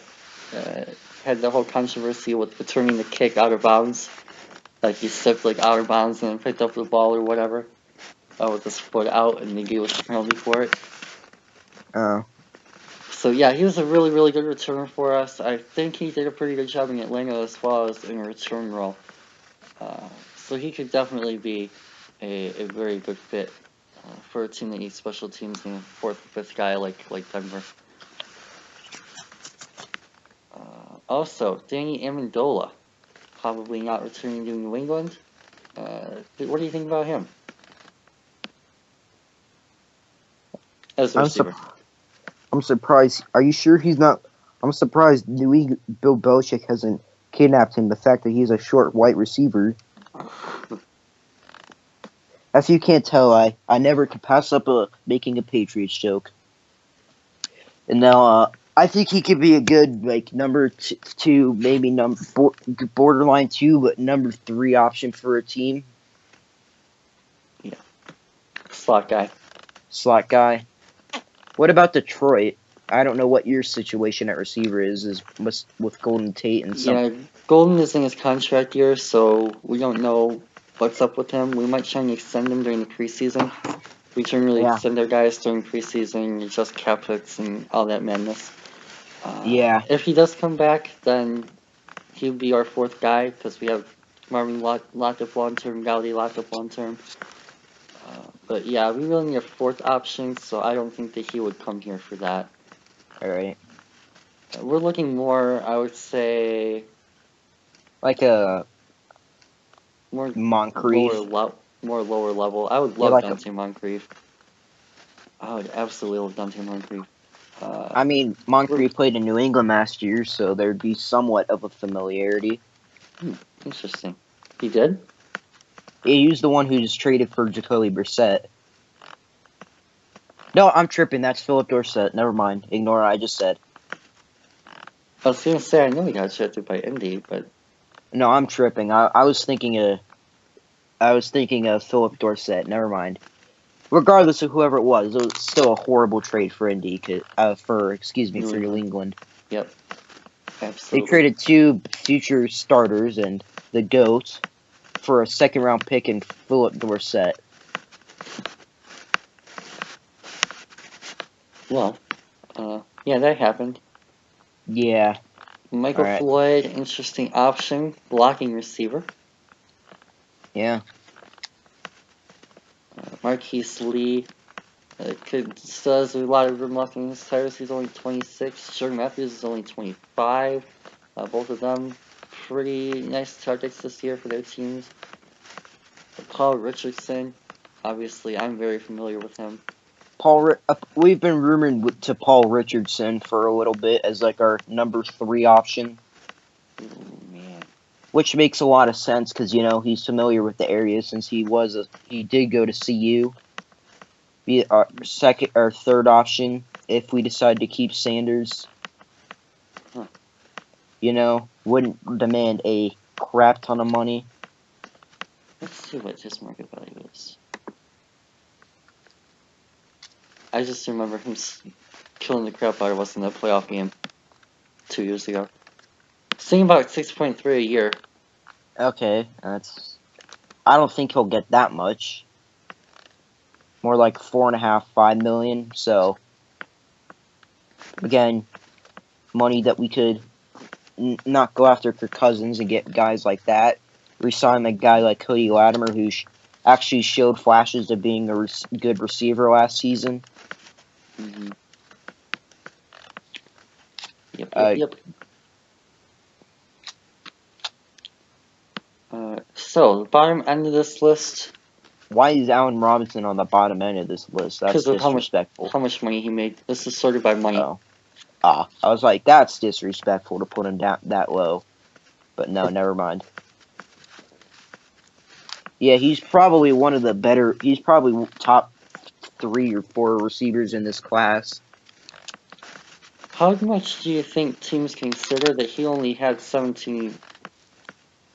had the whole controversy with returning the kick out of bounds. Like he stepped like out of bounds and then picked up the ball or whatever with his foot out, and they gave us a penalty for it. Oh. So yeah, he was a really, really good returner for us. I think he did a pretty good job in Atlanta as well as in a return role. So he could definitely be a very good fit for a team that needs special teams and a 4th or 5th guy like Denver. Also, Danny Amendola. probably not returning to New England. What do you think about him as a receiver? I'm surprised. Are you sure he's not? I'm surprised Bill Belichick hasn't kidnapped him. The fact that he's a short white receiver. As you can't tell, I never could pass up making a Patriots joke. And now, I think he could be a good number two, maybe borderline 2, but number 3 option for a team. Yeah, slot guy. What about Detroit? I don't know what your situation at receiver is with Golden Tate and some. Yeah, Golden is in his contract year, so we don't know what's up with him. We might try and extend him during the preseason. We shouldn't really extend our guys during preseason, just cap hits and all that madness. If he does come back, then he'll be our 4th guy, because we have Marvin locked up long-term, Gaudy locked up long-term. But yeah, we really need a 4th option, so I don't think that he would come here for that. Alright. We're looking more, I would say, like a more Moncrief. More lower level. I would love Dante Moncrief. I would absolutely love Dante Moncrief. I mean, Moncrief played in New England last year, so there'd be somewhat of a familiarity. Interesting. He did? Yeah, he was the one who just traded for Jacoby Brissett. No, I'm tripping. That's Philip Dorsett. Never mind. Ignore what I just said. I was going to say, I know he got drafted by Indy, but... No, I'm tripping. I was thinking of Philip Dorsett. Never mind. Regardless of whoever it was still a horrible trade for Indy. For New England. Yep. Absolutely. They traded 2 future starters and the GOAT for a 2nd-round pick in Philip Dorsett. Well, yeah, that happened. Yeah. Michael Floyd, interesting option, blocking receiver. Yeah. Marquise Lee still has a lot of room left in his tires. He's only 26. Jordan Matthews is only 25. Both of them pretty nice targets this year for their teams. Paul Richardson, obviously, I'm very familiar with him. We've been rumored to Paul Richardson for a little bit as our number 3 option. Oh, man. Which makes a lot of sense because he's familiar with the area since he did go to CU. Be our 2nd or 3rd option if we decide to keep Sanders. Wouldn't demand a crap ton of money. Let's see what his market value is. I just remember him killing the crap out of us in that playoff game 2 years ago. Seeing about 6.3 a year. Okay, I don't think he'll get that much. More like 4.5, 5 million. So again, money that we could not go after Kirk Cousins and get guys like that. Resign a guy like Cody Latimer who actually showed flashes of being a good receiver last season. Mm-hmm. Yep. So, the bottom end of this list. Why is Allen Robinson on the bottom end of this list? That's disrespectful. How much money he made. This is sorted by money. I was like, that's disrespectful to put him down that low. But no, never mind. Yeah, he's probably one of the better. He's probably top 3 or 4 receivers in this class. How much do you think teams consider that he only had 17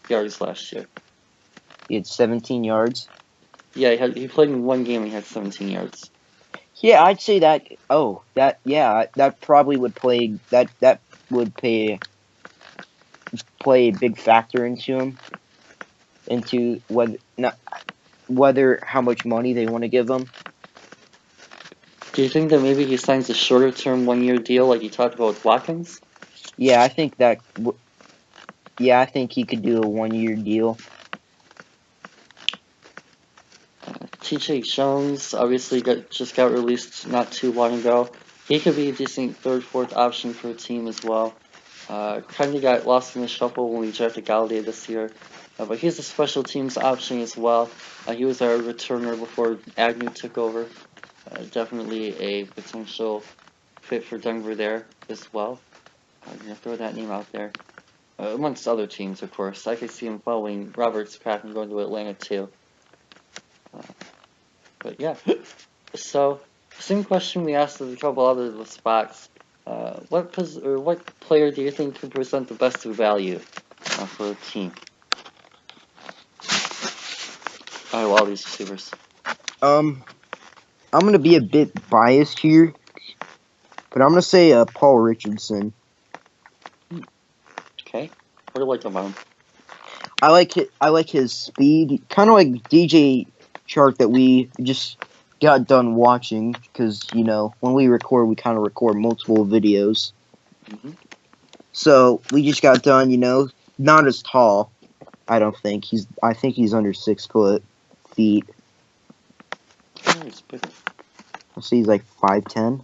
yards last year? He had 17 yards? Yeah, he played in 1 game and he had 17 yards. Yeah, I'd say that. That probably would play. That would play a big factor into whether how much money they want to give him. Do you think that maybe he signs a shorter term 1-year deal like you talked about with Watkins? Yeah, I think that. Yeah, I think he could do a 1-year deal. TJ Jones obviously just got released not too long ago. He could be a decent 3rd, 4th option for a team as well. Kind of got lost in the shuffle when we drafted Galladay this year. But he's a special teams option as well. He was our returner before Agnew took over. Definitely a potential fit for Denver there as well. I'm going to throw that name out there. Amongst other teams, of course. I could see him following Robert's path and going to Atlanta too. But yeah. So, same question we asked at a couple other spots. What player do you think can present the best value for a team? Out of all these receivers. I'm gonna be a bit biased here, but I'm gonna say Paul Richardson. Okay. What do you like about him? I like his speed, kind of like DJ Shark that we just got done watching, because when we record, we kind of record multiple videos. Mm-hmm. So we just got done, not as tall. I don't think I think he's under 6 feet. Oh, he's big. I'll see he's like 5'10".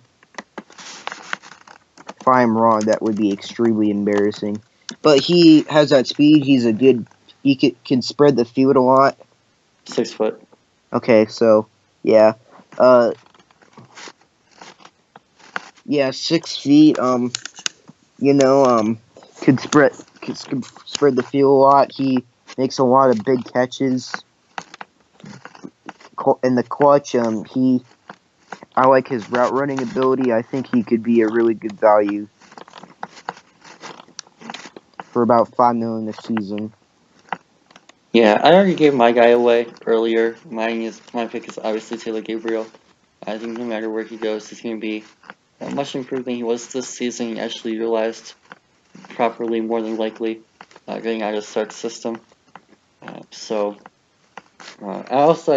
If I'm wrong, that would be extremely embarrassing. But he has that speed. He can spread the field a lot. 6 foot. Okay, so yeah, 6 feet. Could spread the field a lot. He makes a lot of big catches. In the clutch, I like his route running ability. I think he could be a really good value for about $5 million this season. Yeah, I already gave my guy away earlier. My pick is obviously Taylor Gabriel. I think no matter where he goes, he's going to be much improved than he was this season. He actually utilized properly, more than likely, getting out of the start system. I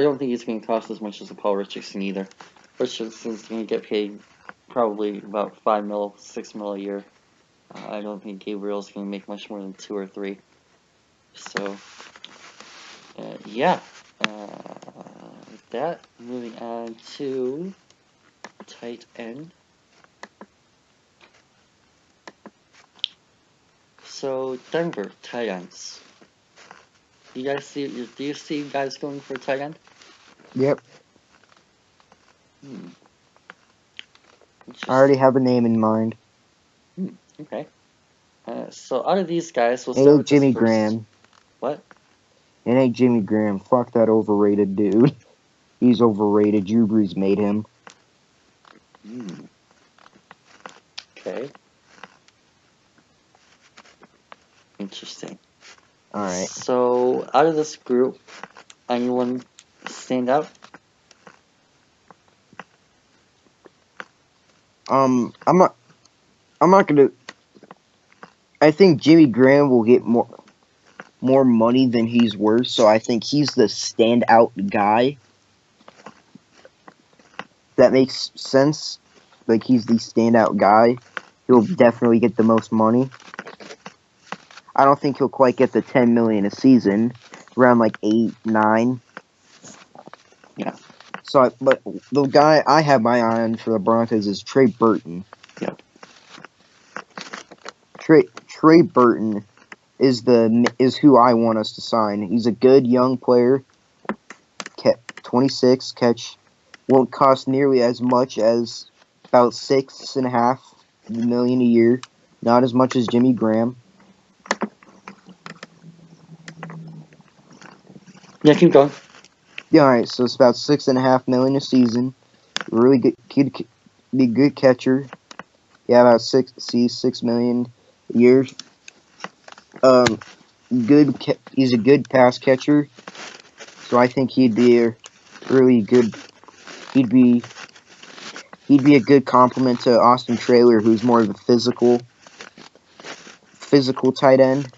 don't think he's going to cost as much as a Paul Richardson either. Richardson's going to get paid probably about 5 mil, 6 mil a year. I don't think Gabriel's going to make much more than 2 or 3. So, yeah. With that, moving on to tight end. So, Denver, tight ends. Do you see guys going for tight end? Yep. I I already have a name in mind. Okay. So out of these guys, we'll It start ain't with this Jimmy first. Graham. What? It ain't Jimmy Graham. Fuck that overrated dude. He's overrated. Drew Brees made him. Okay. Interesting. Alright. So out of this group, anyone stand out? I'm not gonna. I think Jimmy Graham will get more money than he's worth, so I think he's the standout guy. That makes sense. Like, he's the standout guy. He'll definitely get the most money. I don't think he'll quite get the $10 million a season. Around like 8, 9. Yeah. So, but the guy I have my eye on for the Broncos is Trey Burton. Yep. Trey Burton is who I want us to sign. He's a good young player. 26 won't cost nearly as much as about $6.5 million a year. Not as much as Jimmy Graham. Yeah, keep going. Yeah, all right. So it's about $6.5 million a season. Really good kid, be a good catcher. Yeah, about $6 million a year. He's a good pass catcher. So I think he'd be a really good. He'd be a good complement to Austin Traylor, who's more of a physical tight end.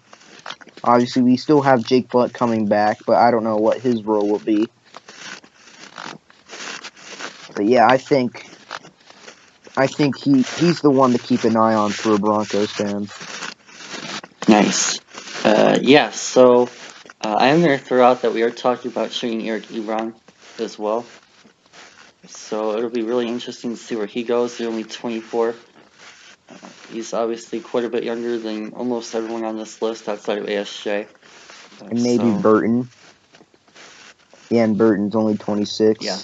Obviously, we still have Jake Butt coming back, but I don't know what his role will be. But yeah, I think he's the one to keep an eye on for a Broncos fan. Nice. Yeah, so I am going to throw out that we are talking about showing Eric Ebron as well. So it'll be really interesting to see where he goes. He's only 24. He's obviously quite a bit younger than almost everyone on this list outside of ASJ. And maybe Burton. Yeah, and Burton's only 26. Yeah.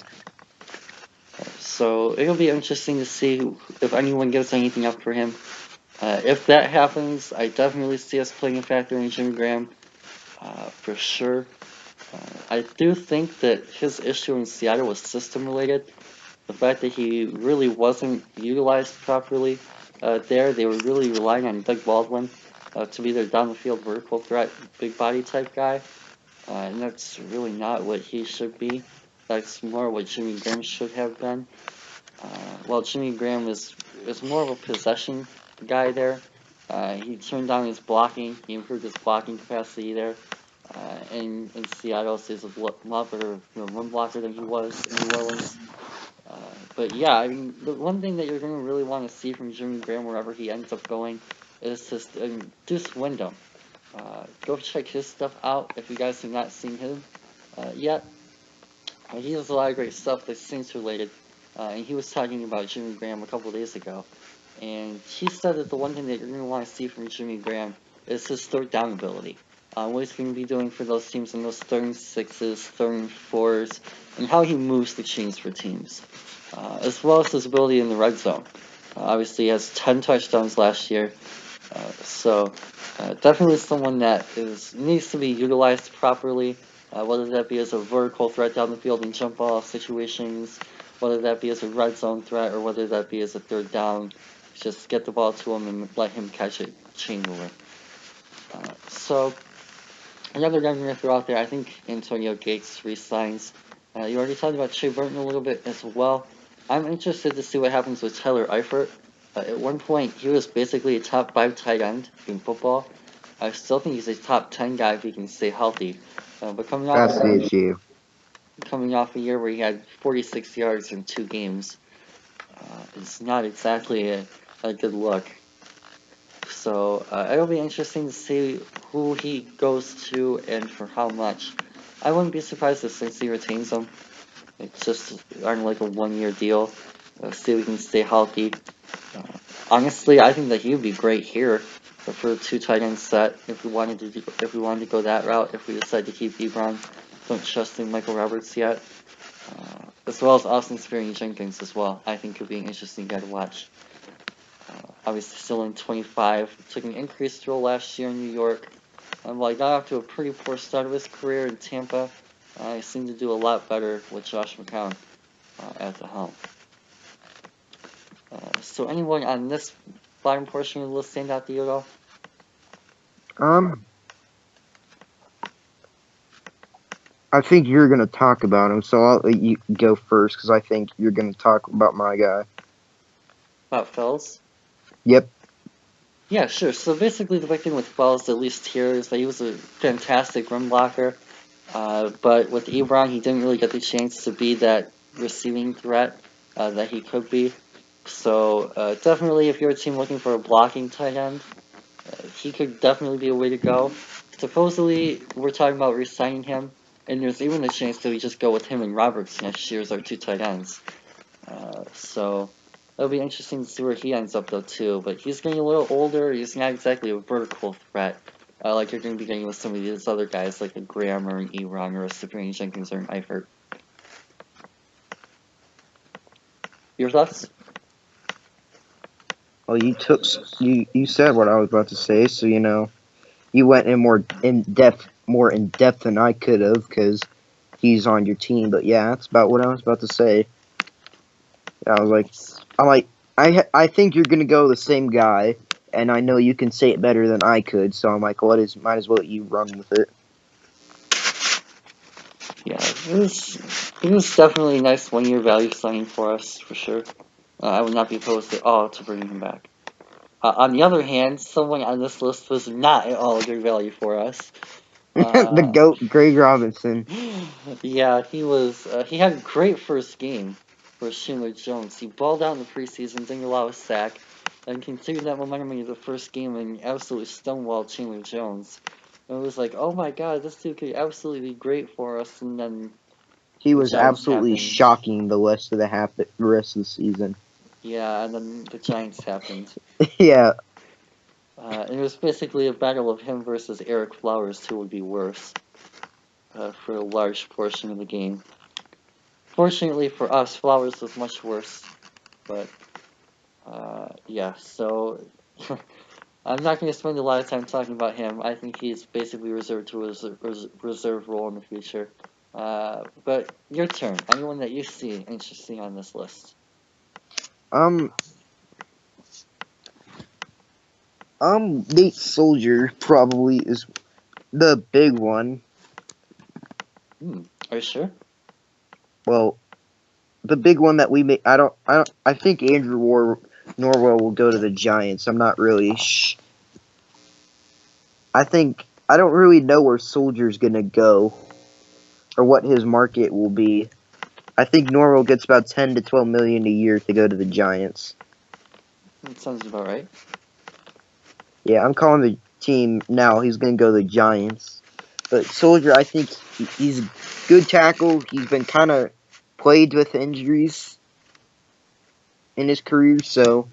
So it'll be interesting to see if anyone gives anything up for him. If that happens, I definitely see us playing a factor in Jimmy Graham, for sure. I do think that his issue in Seattle was system related. The fact that he really wasn't utilized properly there, they were really relying on Doug Baldwin to be their down the field vertical threat, big body type guy. And that's really not what he should be. That's more what Jimmy Graham should have been. Well, Jimmy Graham is more of a possession guy there. He turned down his blocking. He improved his blocking capacity there. In Seattle, so he's a lot better run blocker than he was in New Orleans. But yeah, I mean, the one thing that you're going to really want to see from Jimmy Graham wherever he ends up going is just Deuce Wyndham. Go check his stuff out if you guys have not seen him yet. He has a lot of great stuff that's Saints related. And he was talking about Jimmy Graham a couple days ago. And he said that the one thing that you're going to want to see from Jimmy Graham is his third down ability. What he's going to be doing for those teams in those third and sixes, third and fours, and how he moves the chains for teams. As well as his ability in the red zone. Obviously, he has 10 touchdowns last year. So definitely someone that needs to be utilized properly, whether that be as a vertical threat down the field in jump ball situations, whether that be as a red zone threat, or whether that be as a third down. Just get the ball to him and let him catch it, chain mover. So another guy I'm going to throw out there, I think Antonio Gates resigns. You already talked about Shea Burton a little bit as well. I'm interested to see what happens with Tyler Eifert. At one point, he was basically a top 5 tight end in football. I still think he's a top 10 guy if he can stay healthy. But coming off That's the issue. Coming off a year where he had 46 yards in 2 games, it's not exactly a good look. So it'll be interesting to see who he goes to and for how much. I wouldn't be surprised if Cincy retains him. It's just on like a 1-year deal. See if he can stay healthy. Honestly, I think that he would be great here for a 2 tight end set if we wanted to go that route. If we decide to keep Ebron, don't trust in Michael Roberts yet. As well as Austin Sperry-Jenkins as well. I think could be an interesting guy to watch. Obviously still in 25, took an increased role last year in New York. While he got off to a pretty poor start of his career in Tampa, he seemed to do a lot better with Josh McCown at the helm. So anyone on this bottom portion of the list stand out to you at all? I think you're going to talk about him, so I'll let you go first, because I think you're going to talk about my guy. About Fells? Yep. Yeah, sure. So basically the big thing with Fells, at least here, is that he was a fantastic run blocker. But with Ebron, he didn't really get the chance to be that receiving threat that he could be. So definitely if you're a team looking for a blocking tight end, he could definitely be a way to go. Supposedly, we're talking about re-signing him, and there's even a chance that we just go with him and Roberts next year as our 2 tight ends. So it'll be interesting to see where he ends up though too. But he's getting a little older. He's not exactly a vertical threat like you're going to be getting with some of these other guys like a Graham or an Ebron or a Sperry-Jenkins or an Eifert. Your thoughts? Well, you said what I was about to say, so you went in more in depth than I could have, because he's on your team. But yeah, that's about what I was about to say. I think you're gonna go the same guy, and I know you can say it better than I could. So I'm like, might as well let you run with it. Yeah, it was definitely a nice 1-year value signing for us for sure. I would not be opposed at all to bringing him back. On the other hand, someone on this list was not at all a good value for us. The GOAT, Greg Robinson. Yeah, he had a great first game for Chandler Jones. He balled out in the preseason, didn't allow a sack, and continued that momentum into the first game and absolutely stonewalled Chandler Jones. And it was like, oh my god, this dude could absolutely be great for us, and then he was absolutely shocking the rest of the season. Yeah, and then the Giants happened. Yeah. And it was basically a battle of him versus Eric Flowers, who would be worse for a large portion of the game. Fortunately for us, Flowers was much worse, but yeah, so I'm not going to spend a lot of time talking about him. I think he's basically reserved to a reserve role in the future. But your turn. Anyone that you see interesting on this list? Um. Nate Soldier probably is the big one. Are you sure? Well, the big one that we make. I think Andrew Norwell will go to the Giants. I'm not really. I don't really know where Soldier's gonna go or what his market will be. I think Norwell gets about 10 to 12 million a year to go to the Giants. That sounds about right. Yeah, I'm calling the team now. He's gonna go to the Giants. But Soldier, I think he's a good tackle. He's been kind of plagued with injuries in his career, so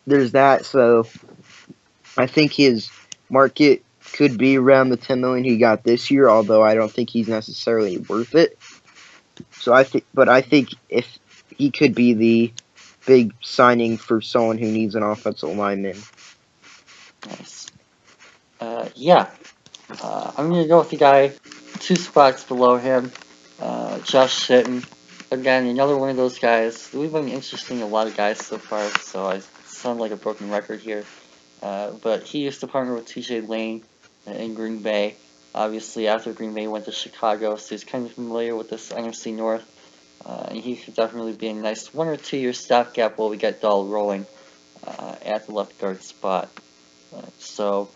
there's that. So I think his market could be around the 10 million he got this year, although I don't think he's necessarily worth it. So I think if he could be the big signing for someone who needs an offensive lineman. Nice. Yeah. I'm gonna go with the guy 2 spots below him, Josh Sitton. Again, another one of those guys. We've been interesting a lot of guys so far, so I sound like a broken record here. But he used to partner with T.J. Lane in Green Bay. Obviously, after Green Bay went to Chicago, so he's kind of familiar with this NFC North. And he could definitely be a nice 1 or 2 year stopgap while we get Dahl rolling at the left guard spot. So,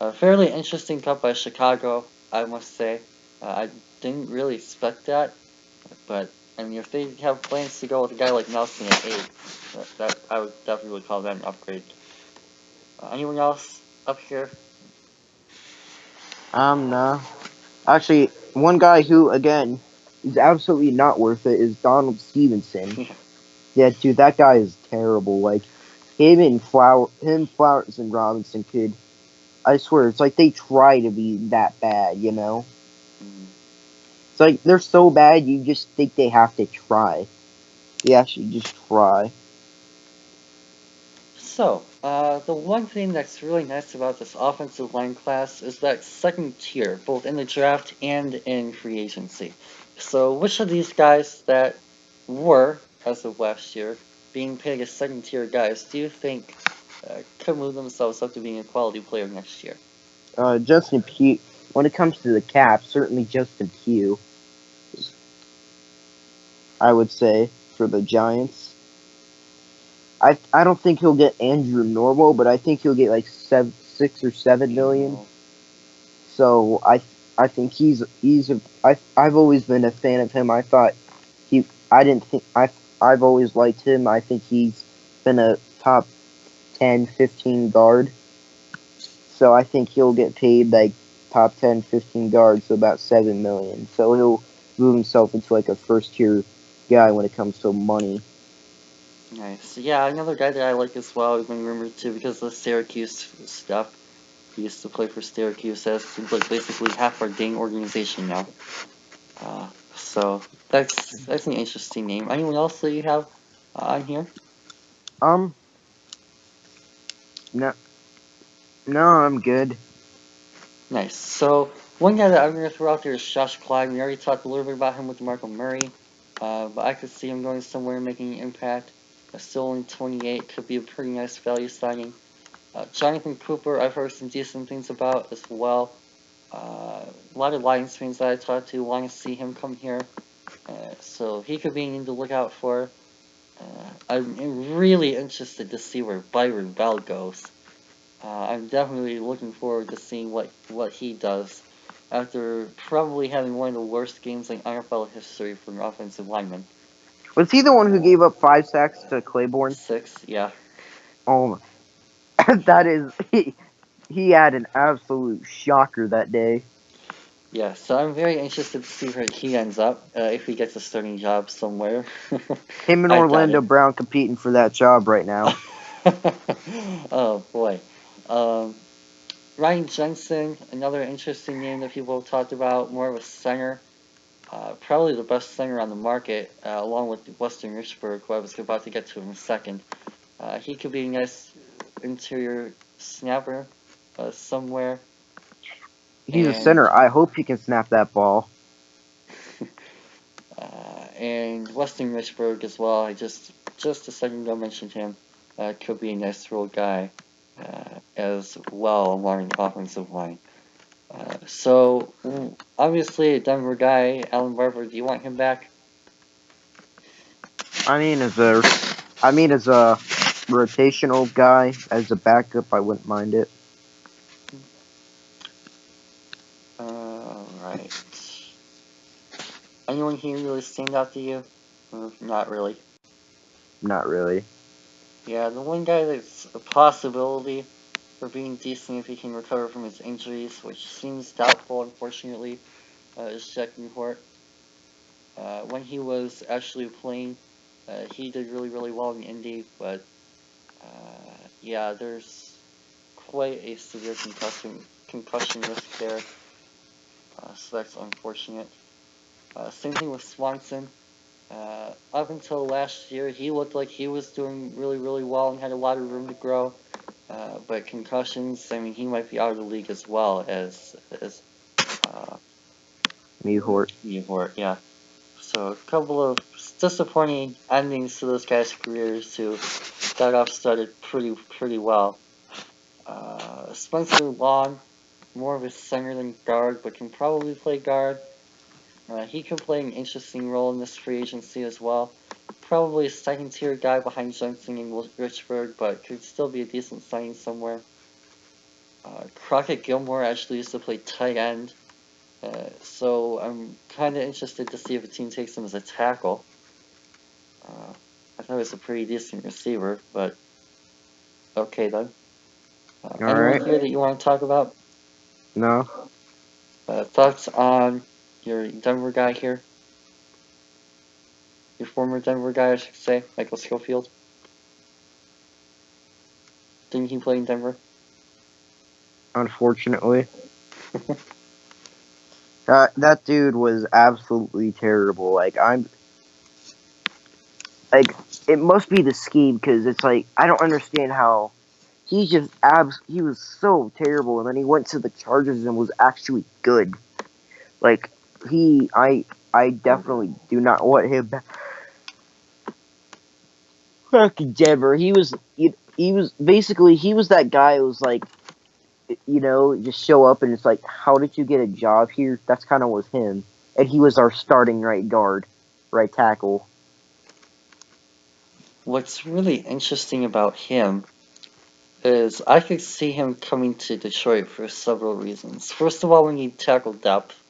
a fairly interesting cut by Chicago, I must say. I didn't really expect that, but I mean, if they have plans to go with a guy like Nelson at 8, that I would definitely call that an upgrade. Anyone else up here? No. Actually, one guy who, again, is absolutely not worth it is Donald Stevenson. Yeah, dude, that guy is terrible. Like, Flowers, and Robinson could. I swear, it's like they try to be that bad, you know? It's like they're so bad, you just think they have to try. They actually just try. So, the one thing that's really nice about this offensive line class is that second tier, both in the draft and in free agency. So, which of these guys that were, as of last year, being paid as second tier guys, do you think could move themselves up to being a quality player next year? Justin Pugh, when it comes to the cap, certainly Justin Pugh, I would say, for the Giants. I don't think he'll get Andrew Norwell, but I think he'll get like 6 or 7 million. So I think I've always been a fan of him. I've always liked him. I think he's been a top 10, 15 guard. So I think he'll get paid like top 10, 15 guard, so about 7 million. So he'll move himself into like a first tier guy when it comes to money. Nice. Yeah, another guy that I like as well, we've been rumored to because of the Syracuse stuff. He used to play for Syracuse as like basically half our dang organization now. So that's an interesting name. Anyone else that you have on here? Um, no, no, I'm good. Nice. So one guy that I'm gonna throw out there is Josh Clyde. We already talked a little bit about him with DeMarco Murray, but I could see him going somewhere and making an impact. Still only 28, could be a pretty nice value signing. Jonathan Cooper, I've heard some decent things about as well. A lot of Lions fans that I talked to want to see him come here, so he could be a name to look out for. I'm really interested to see where Byron Bell goes. I'm definitely looking forward to seeing what he does after probably having one of the worst games in NFL history for an offensive lineman. Was he the one who gave up 5 sacks to Claiborne? 6, yeah. Oh, that is he had an absolute shocker that day. Yeah, so I'm very interested to see where he ends up, if he gets a starting job somewhere. Him and I doubt Orlando it. Brown competing for that job right now. Oh boy. Um, Ryan Jensen, another interesting name that people have talked about, more of a center. Probably the best center on the market, along with Weston Richburg, who I was about to get to in a second. He could be a nice interior snapper somewhere. He's a And center. I hope he can snap that ball. and Weston Richburg as well. I just a second ago mentioned him. Could be a nice role guy as well along the offensive line. So obviously a Denver guy, Alan Barber. Do you want him back? I mean, as a rotational guy, as a backup, I wouldn't mind it. Right. Anyone here really stand out to you? Not really. Not really. Yeah, the one guy that's a possibility for being decent if he can recover from his injuries, which seems doubtful, unfortunately, is Jack Newhart. When he was actually playing, he did really, really well in Indy, but yeah, there's quite a severe concussion risk there, so that's unfortunate. Same thing with Swanson. Up until last year, he looked like he was doing really, really well and had a lot of room to grow. But concussions, I mean, he might be out of the league as well as Newhart. Newhart, yeah. So a couple of disappointing endings to those guys' careers who started pretty well. Spencer Long, more of a center than guard, but can probably play guard. He could play an interesting role in this free agency as well. Probably a second tier guy behind Jensen and Richburg, but could still be a decent signing somewhere. Crockett Gilmore actually used to play tight end, so I'm kind of interested to see if a team takes him as a tackle. I thought he was a pretty decent receiver, but okay then. Anyone Alright. here that you want to talk about? No. Thoughts on your Denver guy here? Your former Denver guy, I should say, Michael Schofield. Didn't he play in Denver? Unfortunately. That dude was absolutely terrible. Like, it must be the scheme, because it's like, I don't understand how he was so terrible, and then he went to the Chargers and was actually good. Like, I definitely do not want him back. Fucking Denver. He was basically, he was that guy who was like, just show up and it's like, how did you get a job here? That's kind of was him. And he was our starting right guard, right tackle. What's really interesting about him is I could see him coming to Detroit for several reasons. First of all, we need tackle depth.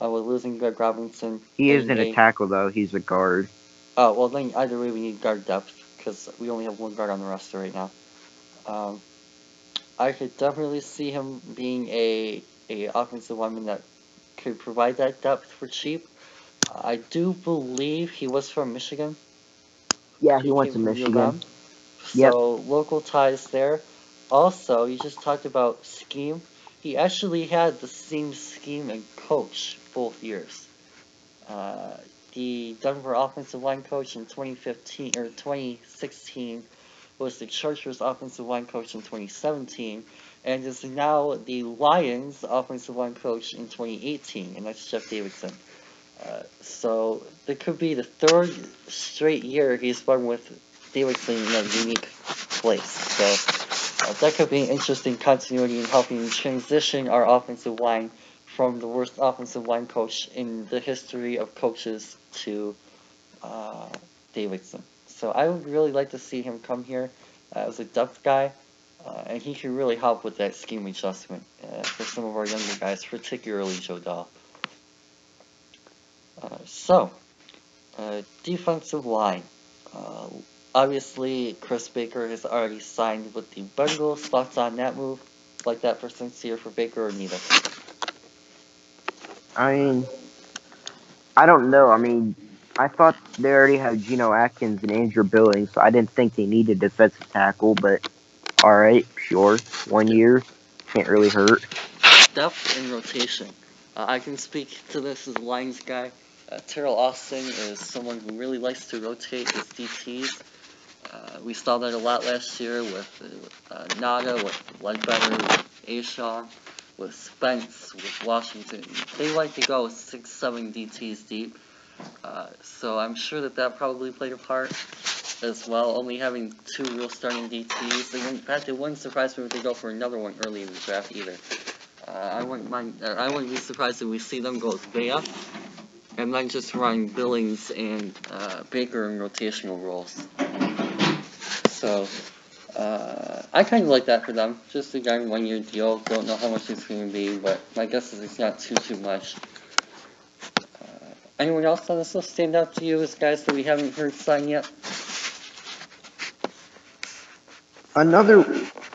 With losing Greg Robinson, He getting isn't a tackle, though. He's a guard. Oh, well, then either way, we need guard depth because we only have one guard on the roster right now. I could definitely see him being a offensive lineman that could provide that depth for cheap. I do believe he was from Michigan. Yeah, he He went came to from U of Michigan. M. Yep. So local ties there. Also, you just talked about scheme. He actually had the same scheme and coach both years. The Denver offensive line coach in 2015 or 2016 was the Chargers offensive line coach in 2017, and is now the Lions offensive line coach in 2018, and that's Jeff Davidson. So it could be the third straight year he's been with Davidson in a unique place. So that could be an interesting continuity in helping transition our offensive line from the worst offensive line coach in the history of coaches to Davidson. So I would really like to see him come here as a depth guy, and he can really help with that scheme adjustment for some of our younger guys, particularly Joe Dahl. Defensive line. Uh, Obviously, Chris Baker has already signed with the Bengals. Thoughts on that move? Like that for sincere for Baker or neither? I mean, I don't know. I mean, I thought they already had Geno Atkins and Andrew Billings, so I didn't think they needed defensive tackle. But all right, sure, 1 year can't really hurt. Depth and rotation. I can speak to this as a Lions guy. Terrell Austin is someone who really likes to rotate his DTs. We saw that a lot last year with Naga, with Ledbetter, with Ashawn, with Spence, with Washington. They like to go 6-7 DTs deep. So I'm sure that probably played a part as well. Only having 2 real starting DTs. In fact, it wouldn't surprise me if they go for another one early in the draft either. I wouldn't be surprised if we see them go with Vea, and then just run Billings and Baker in rotational roles. So I kind of like that for them. Just again, 1-year deal. Don't know how much it's going to be, but my guess is it's not too much. Anyone else on this list stand out to you as guys that we haven't heard sign yet? Another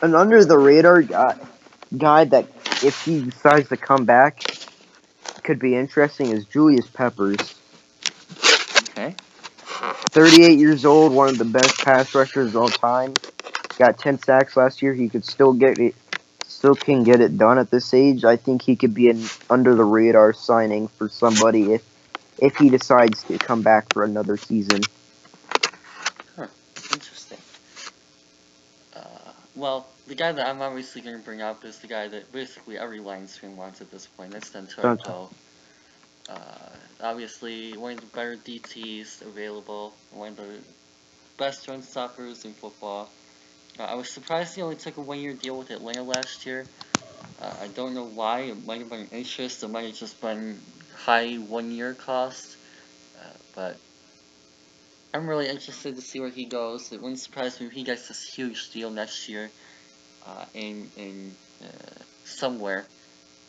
an under the radar guy that if he decides to come back could be interesting is Julius Peppers. Okay. 38 years old, one of the best pass rushers of all time. Got 10 sacks last year. He could still can get it done at this age. I think he could be an under the radar signing for somebody if he decides to come back for another season. Huh. Interesting. Well, the guy that I'm obviously going to bring up is the guy that basically every Lions fan wants at this point. That's Dontarie Poe. Obviously, one of the better DTs available, one of the best run stoppers in football. I was surprised he only took a 1-year deal with Atlanta last year. I don't know why. It might have been interest. It might have just been high 1-year cost. But I'm really interested to see where he goes. It wouldn't surprise me if he gets this huge deal next year in somewhere.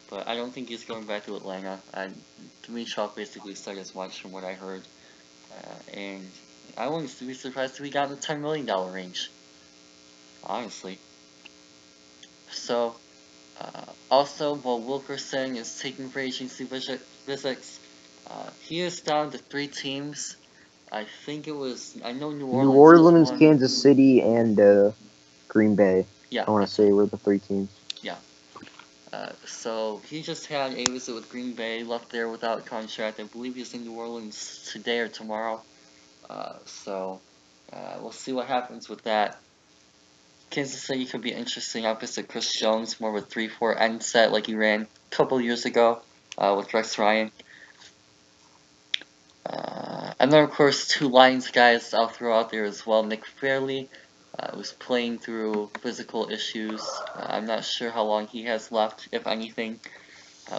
But I don't think he's going back to Atlanta. Dimitrov basically said as much from what I heard. And I wouldn't be surprised if we got in the $10 million range. Honestly. So, also, while Wilkerson is taking free agency visits, he is down to 3 teams. I know New New Orleans was Orleans, one. Kansas City, and Green Bay. Yeah. I want to say were the 3 teams. Yeah. So he just had a visit with Green Bay, left there without contract. I believe he's in New Orleans today or tomorrow. So we'll see what happens with that. Kansas City could be interesting opposite Chris Jones, more of a 3-4 end set like he ran a couple years ago with Rex Ryan. And then, of course, 2 Lions guys I'll throw out there as well. Nick Fairley was playing through physical issues. I'm not sure how long he has left, if anything,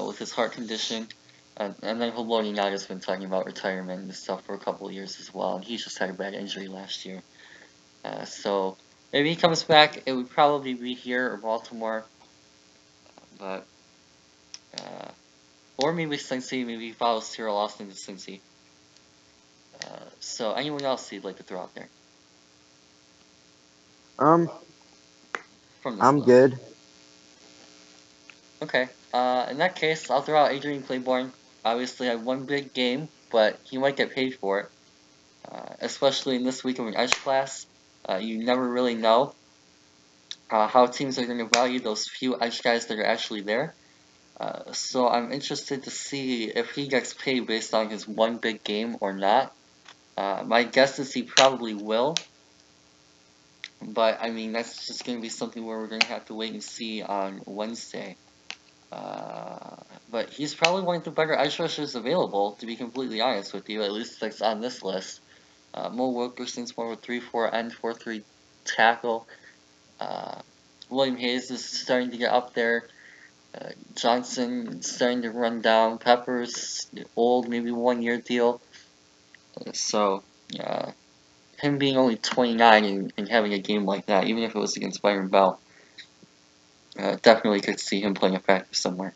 with his heart condition. And then Haloti Naga's been talking about retirement and stuff for a couple of years as well. And he just had a bad injury last year. So maybe he comes back. It would probably be here or Baltimore. But or maybe Cincy. Maybe he follows Terrell Austin to Cincy. So anyone else you'd like to throw out there? From this I'm list? good. Okay. In that case, I'll throw out Adrian Claiborne. Obviously, had 1 big game, but he might get paid for it. Especially in this week of an edge class. You never really know how teams are going to value those few edge guys that are actually there. So I'm interested to see if he gets paid based on his 1 big game or not. My guess is he probably will. But, I mean, that's just going to be something where we're going to have to wait and see on Wednesday. But he's probably one of the better edge rushers available, to be completely honest with you, at least that's on this list. Mo Wilkerson's more of a 3-4 end, 4-3 tackle. William Hayes is starting to get up there. Johnson starting to run down. Peppers, old, maybe 1-year deal. So, him being only 29 and having a game like that, even if it was against Byron Bell, definitely could see him playing a factor somewhere.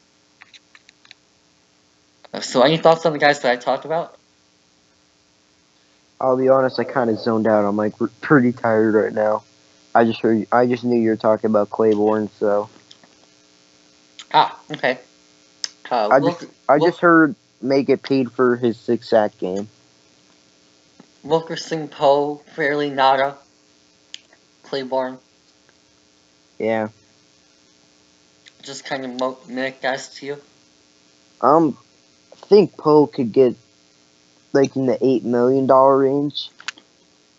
So any thoughts on the guys that I talked about? I'll be honest, I kind of zoned out. I'm like pretty tired right now. I just knew you were talking about Claiborne, so. Okay. I just heard may get paid for his 6-sack game. Wilkerson, Poe, Fairley, Nada, Claiborne. Yeah. Just kind of mimic guys to you. I think Poe could get like in the $8 million range.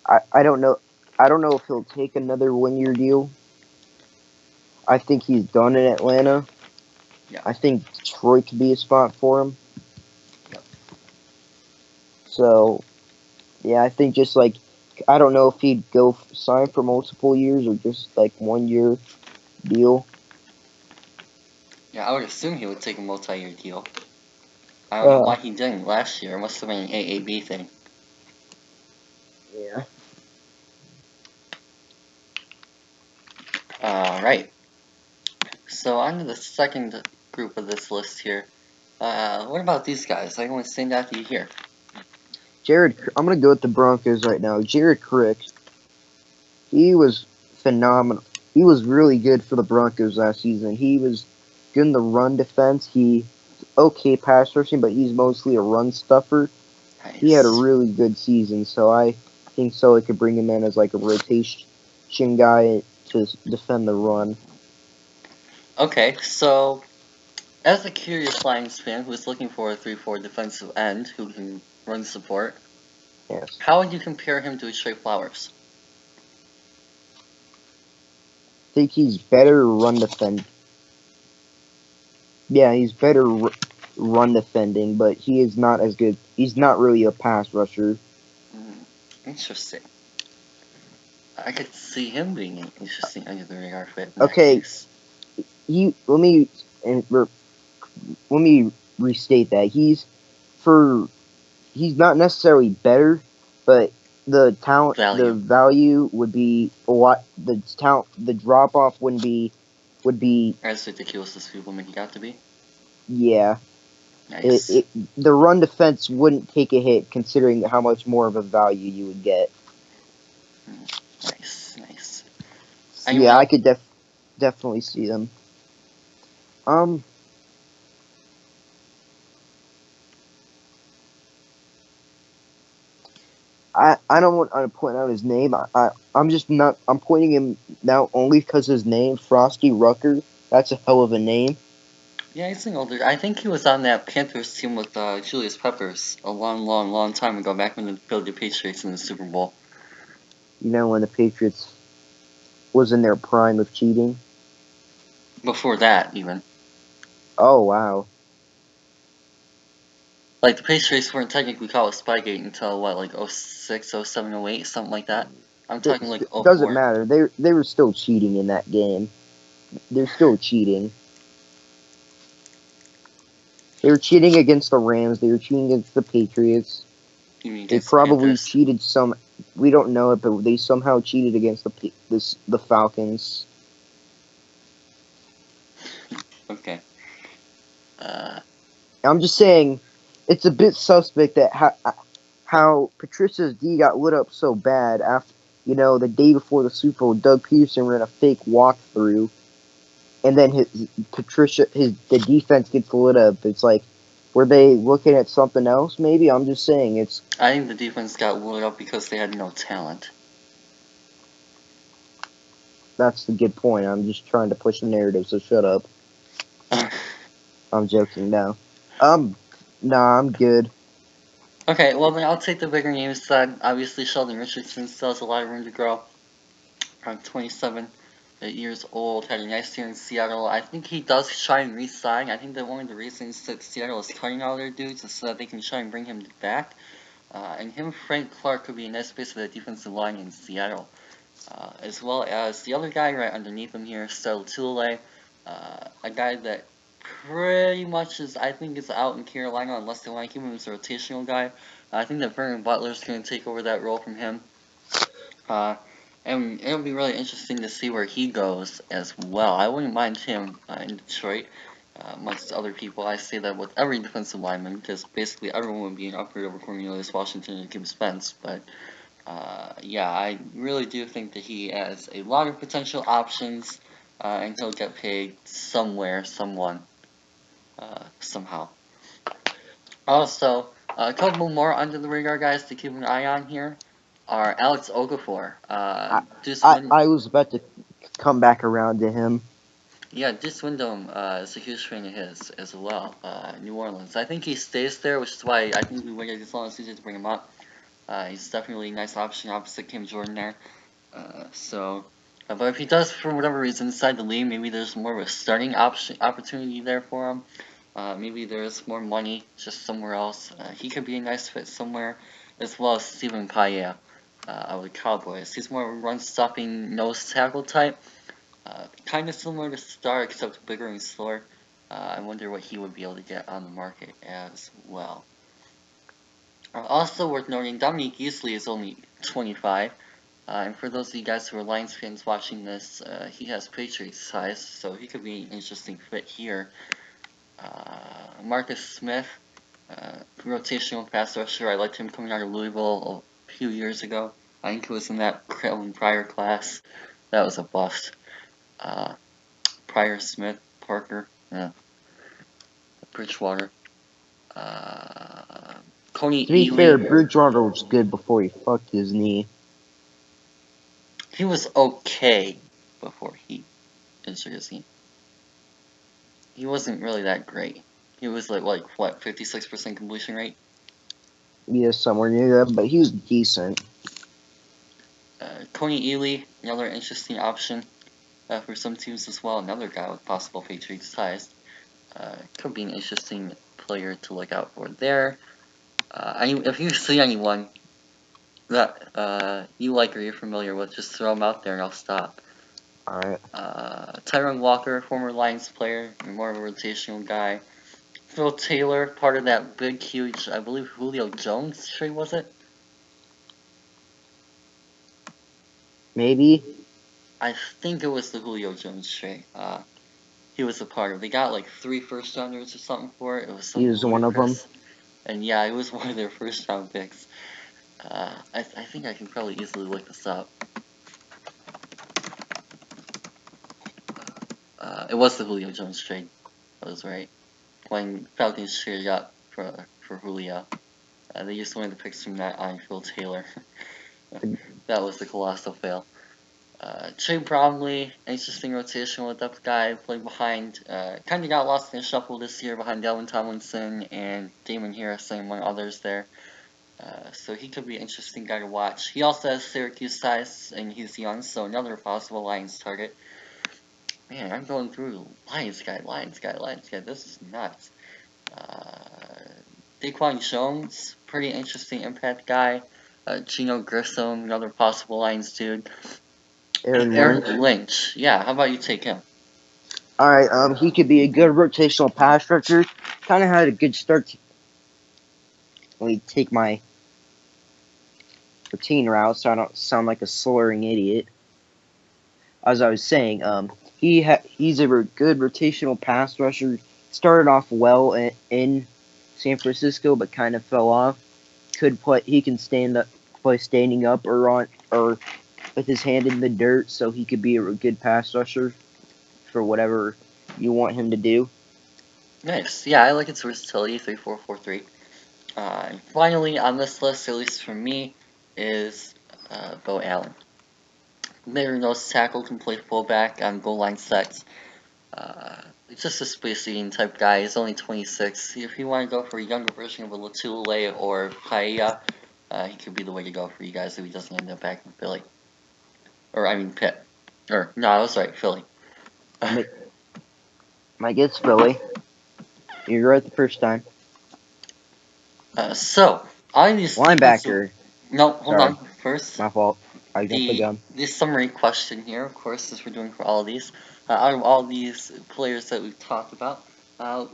I don't know. I don't know if he'll take another 1-year deal. I think he's done in Atlanta. Yeah. I think Detroit could be a spot for him. Yep. So, yeah, I think just like, I don't know if he'd go sign for multiple years or just like 1-year deal. Yeah, I would assume he would take a multi-year deal. I don't know why he didn't last year. It must have been an AAB thing. Yeah. Alright. So on to the second group of this list here. What about these guys? I want to stand out to you here. I'm going to go with the Broncos right now. Jared Crick. He was phenomenal. He was really good for the Broncos last season. He was good in the run defense. Okay pass rushing, but he's mostly a run stuffer. Nice. He had a really good season, so I think Sully could bring him in as like a rotation guy to defend the run. Okay, so as a curious Lions fan who is looking for a 3-4 defensive end who can run support, yes, how would you compare him to Trey Flowers? I think he's better run defend. Yeah, he's better run defending, but he is not as good. He's not really a pass rusher. Interesting. I could see him being an interesting under the radar fit. Okay, let me restate that he's not necessarily better, but the value would be a lot. The drop off would be as ridiculous as people make it out to be. Yeah. Nice. The run defense wouldn't take a hit considering how much more of a value you would get. Nice. Yeah, I could definitely see them. I don't want to point out his name. I'm pointing him now only because his name, Frosty Rucker. That's a hell of a name. Yeah, he's an older. I think he was on that Panthers team with Julius Peppers a long time ago, back when they played the Patriots in the Super Bowl. You know, when the Patriots was in their prime of cheating? Before that, even. Oh, wow. Like, the Patriots weren't technically called Spygate until, what, like 06, 07, 08, something like that? I'm talking like 04. Doesn't matter. They were still cheating in that game. They're still cheating. They were cheating against the Rams. They were cheating against the Patriots. They probably cheated some. We don't know it, but they somehow cheated against the Falcons. Okay. I'm just saying, it's a bit suspect that how Patricia's D got lit up so bad after, the day before the Super Bowl, Doug Peterson ran a fake walkthrough, and then the defense gets lit up. It's like, were they looking at something else? Maybe. I'm just saying I think the defense got lit up because they had no talent. That's the good point. I'm just trying to push the narrative, so shut up. I'm joking now. Nah, I'm good. Okay, well then I'll take the bigger names side. Obviously, Sheldon Richardson still has a lot of room to grow. 27 years old, had a nice year in Seattle. I think he does try and re-sign. I think that one of the reasons that Seattle is cutting all their dudes is so that they can try and bring him back. And him, Frank Clark, could be a nice piece for the defensive line in Seattle. As well as the other guy right underneath him here, Tule, a guy that pretty much is out in Carolina unless they want to keep him as a rotational guy. I think that Vernon Butler's going to take over that role from him. And it'll be really interesting to see where he goes as well. I wouldn't mind him in Detroit. Amongst other people, I say that with every defensive lineman, because basically everyone would be an upgrade over Cornelius Washington and Kim Spence. But yeah, I really do think that he has a lot of potential options, and he'll get paid somewhere, someone. somehow. Also, a couple more under the radar guys to keep an eye on here are Alex Okafor. I, Just I win. I was about to come back around to him. Yeah, Juice Wyndham is a huge fan of his as well. New Orleans. I think he stays there, which is why I think we waited as long as we did to bring him up. He's definitely a nice option opposite Kim Jordan there. But if he does, for whatever reason, decide to leave, maybe there's more of a starting opportunity there for him. Maybe there's more money just somewhere else. He could be a nice fit somewhere, as well as Stephen Paella of the Cowboys. He's more of a run-stopping nose tackle type. Kind of similar to Star, except bigger and slower. I wonder what he would be able to get on the market as well. Also worth noting, Dominique Easley is only 25. And for those of you guys who are Lions fans watching this, he has Patriots size, so he could be an interesting fit here. Marcus Smith, rotational pass rusher. I liked him coming out of Louisville a few years ago. I think it was in that Kelvin Pryor class. That was a bust. Pryor, Smith, Parker, Bridgewater. Coney To be Ely. fair, Bridgewater was good before he fucked his knee. He was okay before he injured his knee. He wasn't really that great. He was like what, 56% completion rate? Yeah, somewhere near that, but he was decent. Coney Ely, another interesting option for some teams as well. Another guy with possible Patriots ties. Could be an interesting player to look out for there. If you see anyone that you like or you're familiar with, just throw them out there and I'll stop. Alright. Tyrone Walker, former Lions player, more of a rotational guy. Phil Taylor, part of that big, huge, I believe Julio Jones trade, was it? Maybe. I think it was the Julio Jones trade. He was a part of. They got like 3 first-rounders or something for it. It was He was one of them. And yeah, it was one of their first-round picks. I think I can probably easily look this up. It was the Julio Jones trade. I was right. When Falcons traded up for Julio, they used one of the picks from that on Phil Taylor. That was the colossal fail. Trey Bromley, interesting rotational depth guy, played behind, kind of got lost in the shuffle this year behind Delvin Tomlinson and Damon Harrison, among others there. So he could be an interesting guy to watch. He also has Syracuse size, and he's young, so another possible Lions target. Man, I'm going through Lions guy. This is nuts. Daquan Jones, pretty interesting impact guy. Gino Grissom, another possible Lions dude. Aaron Lynch. Yeah, how about you take him? Alright, he could be a good rotational pass rusher. Kind of had a good start. Let me take my routine route so I don't sound like a slurring idiot. As I was saying, he's a good rotational pass rusher. Started off well in San Francisco, but kind of fell off. He can play standing up or with his hand in the dirt, so he could be a good pass rusher for whatever you want him to do. Nice. Yeah, I like its versatility, 3-4-4-3. And finally on this list, at least for me, is Bo Allen. Bigger nose tackle, can play fullback on goal line sets. He's just a space eating type guy. He's only 26. If you want to go for a younger version of a Latule or Paella, he could be the way to go for you guys if he doesn't end up back in Philly. Or, I mean, Pitt. Or, no, I was right, Philly. My guess, Philly. You're right the first time. So, on these linebacker. No, hold on. First, my fault. I jumped the gun. The summary question here, of course, as we're doing for all of these. Out of all these players that we've talked about,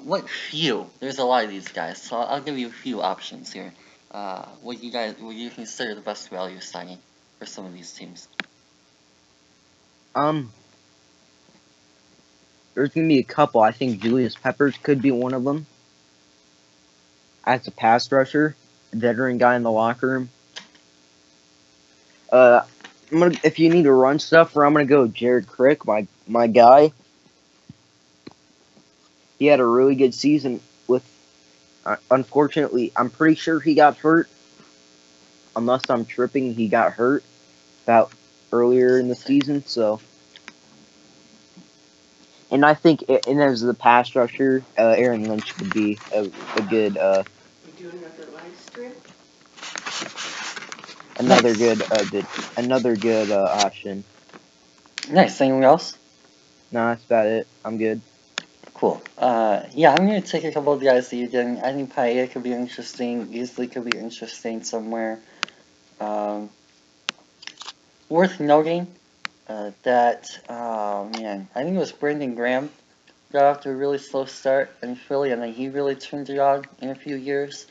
what few? There's a lot of these guys, so I'll give you a few options here. What do you consider the best value signing for some of these teams? There's gonna be a couple. I think Julius Peppers could be one of them. As a pass rusher, veteran guy in the locker room. If you need to run stuff, I'm gonna go Jared Crick, my guy. he had a really good season with. Unfortunately, I'm pretty sure he got hurt. Unless I'm tripping, he got hurt about earlier in the season. So, and I think, and as the pass rusher, Aaron Lynch would be a good, You doing another live stream? another good option. Nice. Anyone else? No, that's about it. I'm good. Cool. Yeah, I'm gonna take a couple of the guys that you didn't. I think Paella could be interesting. Easily could be interesting somewhere. Worth noting that, oh man, I think it was Brandon Graham got off to a really slow start in Philly, and then he really turned it on in a few years.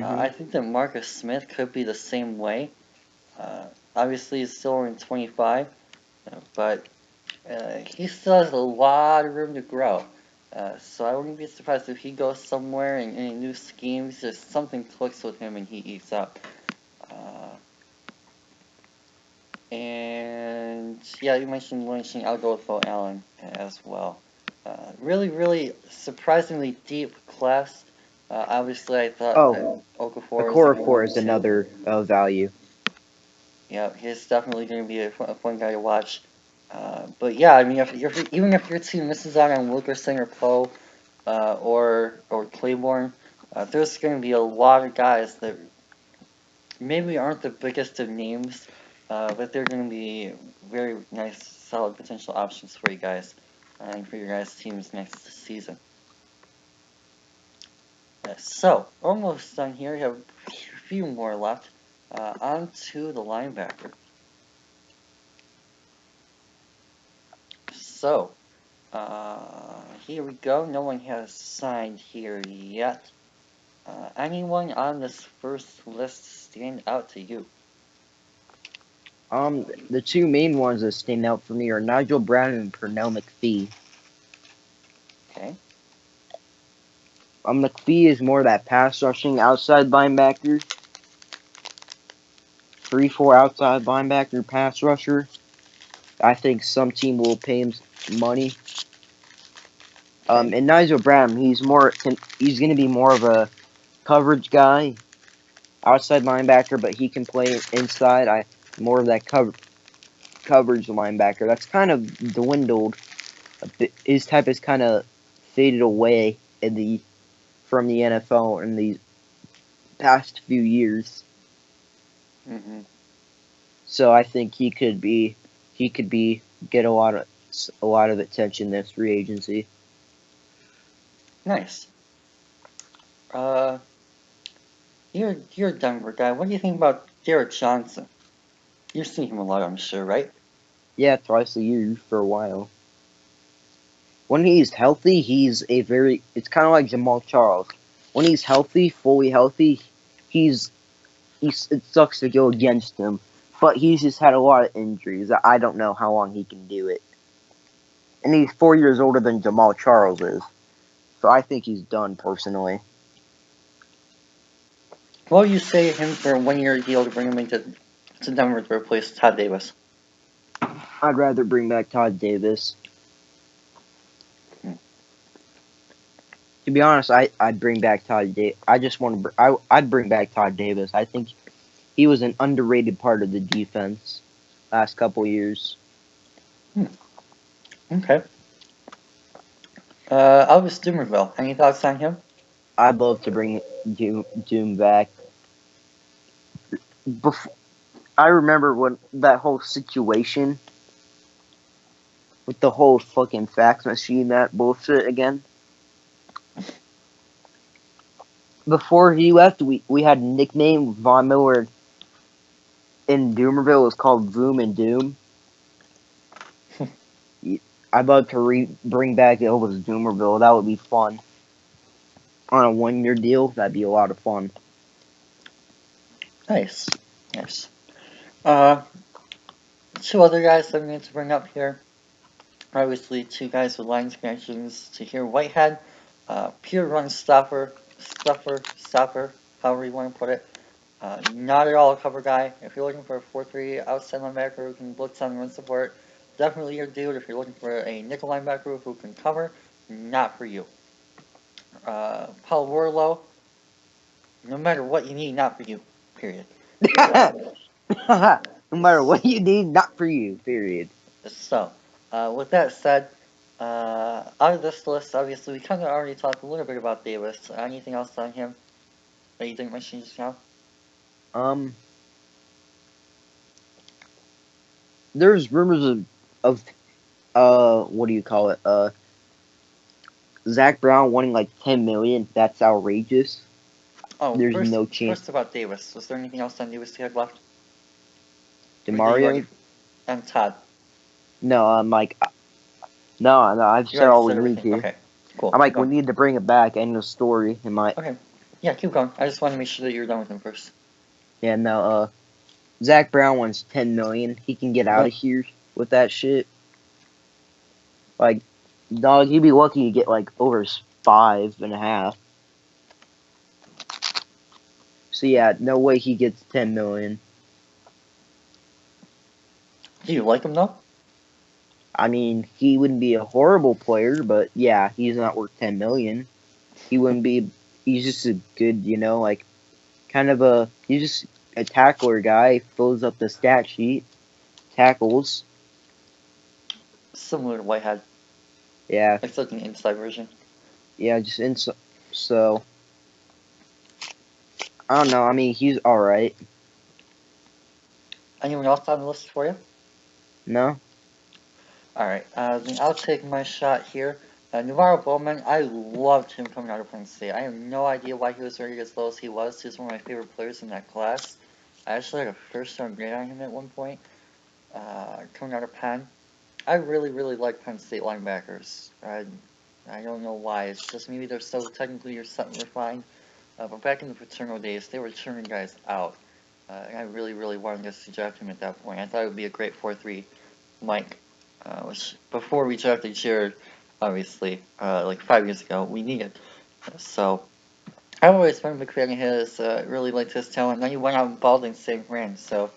I think that Marcus Smith could be the same way. Obviously, he's still only 25, but he still has a lot of room to grow. So I wouldn't be surprised if he goes somewhere in any new schemes, just something clicks with him and he eats up. And yeah, you mentioned Lynching. I'll go with Bo Allen as well. Really, really surprisingly deep class. Obviously, I thought Okorafor is another value. Yeah, he's definitely going to be a fun guy to watch. But yeah, I mean, even if your team misses out on Wilkerson or Poe or Claiborne, there's going to be a lot of guys that maybe aren't the biggest of names, but they're going to be very nice, solid potential options for you guys and for your guys' teams next season. So, almost done here. We have a few more left. On to the linebacker. So, here we go. No one has signed here yet. Anyone on this first list stand out to you? The two main ones that stand out for me are Nigel Brown and Pernell McPhee. Okay. McPhee is more that pass rushing outside linebacker. 3-4 outside linebacker pass rusher. I think some team will pay him money. And Nigel Brown, he's going to be more of a coverage guy, outside linebacker, but he can play inside. More of that coverage linebacker. That's kind of dwindled a bit. His type has kind of faded away from the NFL in these past few years. Mm-hmm. So I think he could get a lot of attention this free agency. Nice. You're a Denver guy. What do you think about Derek Johnson? You've seen him a lot, I'm sure, right? Yeah, twice a year for a while. When he's healthy, it's kind of like Jamal Charles. When he's healthy, fully healthy, it sucks to go against him. But he's just had a lot of injuries. I don't know how long he can do it. And he's 4 years older than Jamal Charles is. So I think he's done, personally. What would you say to him for a 1-year deal to bring him into Denver to replace Todd Davis? I'd rather bring back Todd Davis. To be honest, I'd bring back Todd Davis. I'd bring back Todd Davis. I think he was an underrated part of the defense last couple years. Okay. Elvis Dumerville. Any thoughts on him? I'd love to bring Doom back. I remember when that whole situation with the whole fucking fax machine, that bullshit again. Before he left, we had a nickname. Von Miller in Doomerville was called Voom and Doom. I'd love to bring back Elvis Doomerville. That would be fun. On a 1-year deal, that'd be a lot of fun. Nice. Two other guys I'm going to bring up here. Obviously, two guys with line connections to here. Whitehead, pure run stopper, however you want to put it. Not at all a cover guy. If you're looking for a 4-3 outside linebacker who can blitz on run support, definitely your dude. If you're looking for a nickel linebacker who can cover, not for you. Paul Warlow, no matter what you need, not for you. Period. No matter what you need, not for you. Period. So, with that said, out of this list, obviously, we kind of already talked a little bit about Davis. Anything else on him that you didn't mention just now? There's rumors of what do you call it? Zach Brown wanting like 10 million. That's outrageous. Oh, There's no chance. First about Davis. Was there anything else on Davis you had left? Demario? And Todd. No, I'm like, no, I've You said all we said need everything. here. Okay, cool. I'm like, we need to bring it back. End of story. Okay. Yeah, keep going. I just want to make sure that you're done with him first. Yeah, no, Zach Brown wants 10 million. He can get out of here with that shit. Like, dog, he'd be lucky to get like over 5.5. So yeah, no way he gets 10 million. Do you like him though? I mean, he wouldn't be a horrible player, but yeah, he's not worth 10 million. He wouldn't be. He's just a good, like, kind of he's just a tackler guy. Fills up the stat sheet, tackles. Similar to Whitehead. Yeah. Except an inside version. Yeah, just so. I don't know. I mean, he's all right. Anyone else on the list for you? No. Alright, then I'll take my shot here. Navarro Bowman, I loved him coming out of Penn State. I have no idea why he was rated as low as he was. He was one of my favorite players in that class. I actually had a first-round grade on him at one point, coming out of Penn. I really, really like Penn State linebackers. I don't know why. It's just maybe they're so technically refined. But back in the Paterno days, they were churning guys out. And I really, really wanted us to draft him at that point. I thought it would be a great 4-3 Mike. Which, before we drafted Jared, obviously, like 5 years ago, we needed. So, I've always been a big fan of his, really liked his talent. Now he went out and balled in St. Rand, so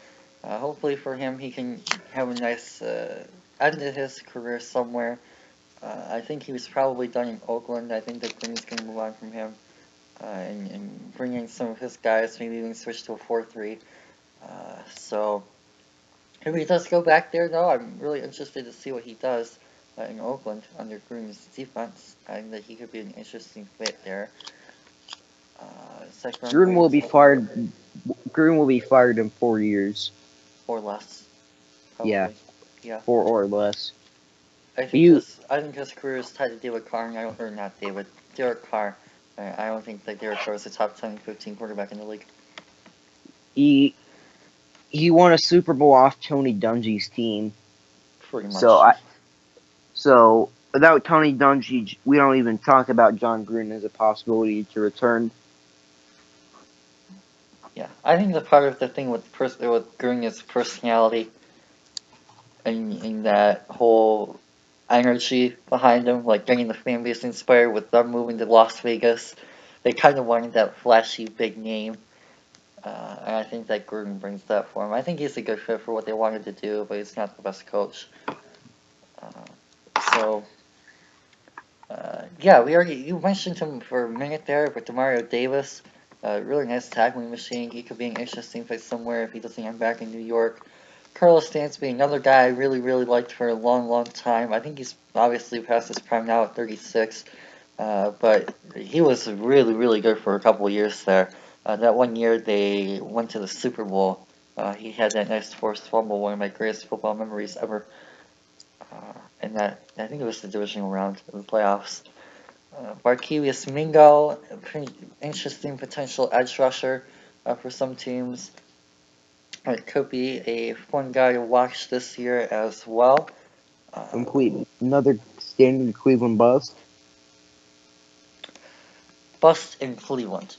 hopefully for him he can have a nice end to his career somewhere. I think he was probably done in Oakland. I think that Green's going to move on from him and bring in some of his guys, maybe even switch to a 4-3. So, if he does go back there, though, I'm really interested to see what he does in Oakland under Green's defense. I think that he could be an interesting fit there. Green will be fired. Green will be fired in 4 years. Or less. Probably. Yeah. 4 or less. I think his career is tied to David Carr, and Derek Carr. I don't think that Derek Carr is a top 10, 15 quarterback in the league. He won a Super Bowl off Tony Dungy's team. Pretty much. So without Tony Dungy, we don't even talk about John Gruden as a possibility to return. Yeah, I think the part of the thing with Gruden is personality, and that whole energy behind him, like getting the fan base inspired with them moving to Las Vegas. They kind of wanted that flashy big name. And I think that Gruden brings that for him. I think he's a good fit for what they wanted to do, but he's not the best coach. Yeah, you mentioned him for a minute there, but Demario Davis, really nice tackling machine. He could be an interesting fit somewhere if he doesn't end back in New York. Carlos Dansby, another guy I really, really liked for a long, long time. I think he's obviously past his prime now at 36, but he was really, really good for a couple of years there. That one year they went to the Super Bowl. He had that nice forced fumble, one of my greatest football memories ever. And I think it was the divisional round of the playoffs. Barkevius Mingo, a pretty interesting potential edge rusher for some teams. It could be a fun guy to watch this year as well. Another standard Cleveland bust. Bust in Cleveland.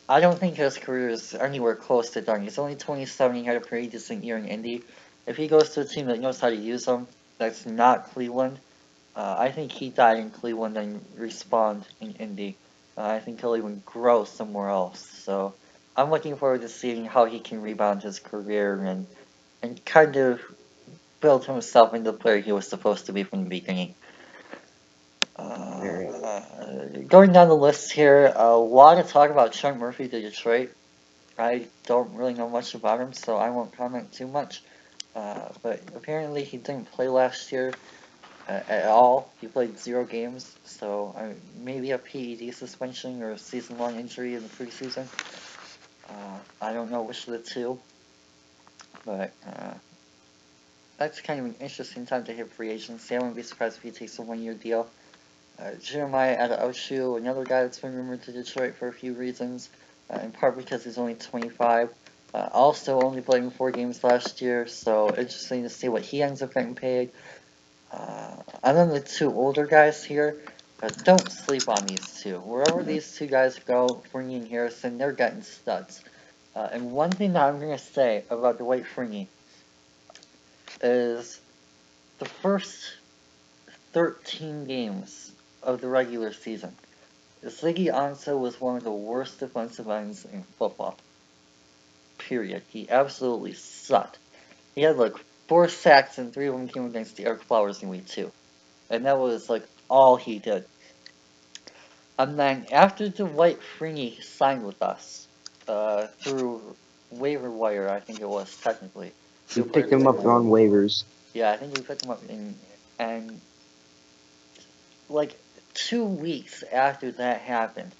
I don't think his career is anywhere close to done. He's only 27. He had a pretty decent year in Indy. If he goes to a team that knows how to use him, that's not Cleveland, I think he died in Cleveland and respawned in Indy. I think he'll even grow somewhere else. So I'm looking forward to seeing how he can rebound his career and kind of build himself into the player he was supposed to be from the beginning. Going down the list here, a lot of talk about Trent Murphy to Detroit. I don't really know much about him, so I won't comment too much. But apparently he didn't play last year at all. He played 0 games, so maybe a PED suspension or a season-long injury in the preseason. I don't know which of the two, but that's kind of an interesting time to hit free agency. I wouldn't be surprised if he takes a 1-year deal. Jeremiah Adeochu, another guy that's been rumored to Detroit for a few reasons, in part because he's only 25. Also only played in 4 games last year, so interesting to see what he ends up getting paid. And then the 2 older guys here, don't sleep on these 2. Wherever these 2 guys go, Freeney and Harrison, they're getting studs. And one thing that I'm going to say about Dwight Freeney is the first 13 games of the regular season, Ziggy Ansah was one of the worst defensive ends in football. Period. He absolutely sucked. He had like 4 sacks and 3 of them came against Eric Flowers in week 2. And that was like all he did. And then after Dwight Freeney signed with us, through waiver wire, I think it was technically. We picked him up on waivers. Yeah, I think we picked him up and like 2 weeks after that happened,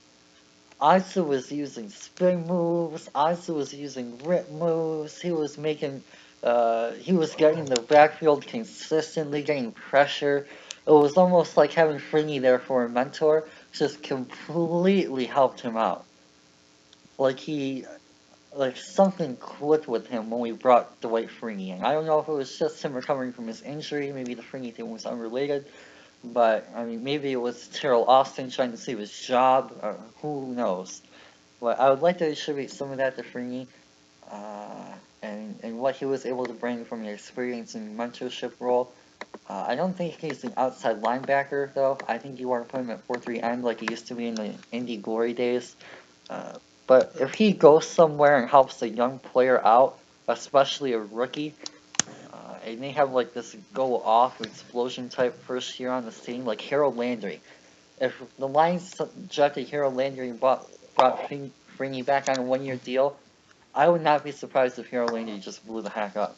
Ansah was using spin moves, Ansah was using rip moves, he was getting the backfield consistently, getting pressure. It was almost like having Freeney there for a mentor, just completely helped him out. Like something clicked with him when we brought Dwight Freeney in. I don't know if it was just him recovering from his injury, maybe the Freeney thing was unrelated, but, I mean, maybe it was Terrell Austin trying to save his job, who knows. But I would like to attribute some of that to Freeney, and what he was able to bring from the experience and mentorship role. I don't think he's an outside linebacker, though. I think you want to put him at 4-3 end like he used to be in the Indy Glory days. But if he goes somewhere and helps a young player out, especially a rookie, and they have like this go off explosion type first year on the scene, like Harold Landry. If the Lions drafted Harold Landry and brought Freeney back on a 1-year deal, I would not be surprised if Harold Landry just blew the heck up.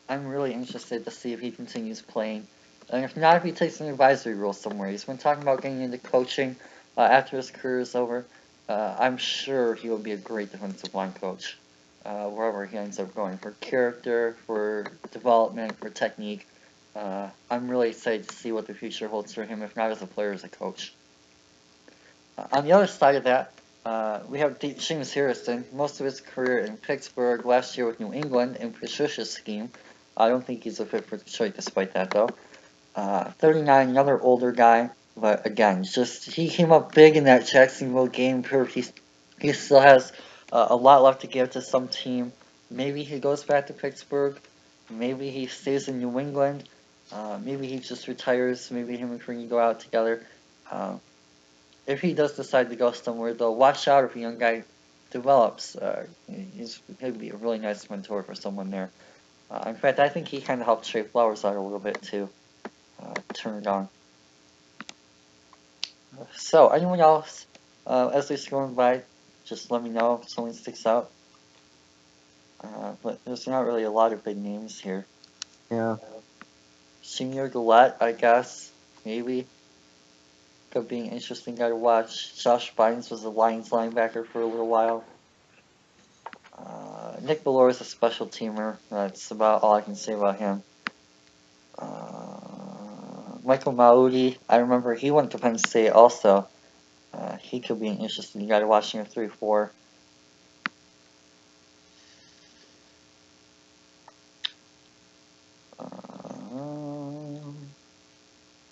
I'm really interested to see if he continues playing, and if not, if he takes an advisory role somewhere. He's been talking about getting into coaching after his career is over. I'm sure he will be a great defensive line coach. Wherever he ends up going, for character, for development, for technique. I'm really excited to see what the future holds for him, if not as a player, as a coach. On the other side of that, we have Seamus Harrison. Most of his career in Pittsburgh, last year with New England in Patricia's scheme. I don't think he's a fit for Detroit despite that, though. 39, another older guy, but again, he came up big in that Jacksonville game. He still has a lot left to give to some team. Maybe he goes back to Pittsburgh. Maybe he stays in New England. Maybe he just retires. Maybe him and Freeney go out together. If he does decide to go somewhere, though, watch out if a young guy develops. He's going to be a really nice mentor for someone there. In fact, I think he kind of helped Trey Flowers out a little bit, too. Turn it on. So, anyone else, as they're scrolling by, just let me know if someone sticks out. But there's not really a lot of big names here. Yeah. Senior Gillette, I guess. Maybe. Could be an interesting guy to watch. Josh Bynes was a Lions linebacker for a little while. Nick Bellore is a special teamer. That's about all I can say about him. Michael Maudi, I remember he went to Penn State also. He could be an interesting guy to watch in a 3-4.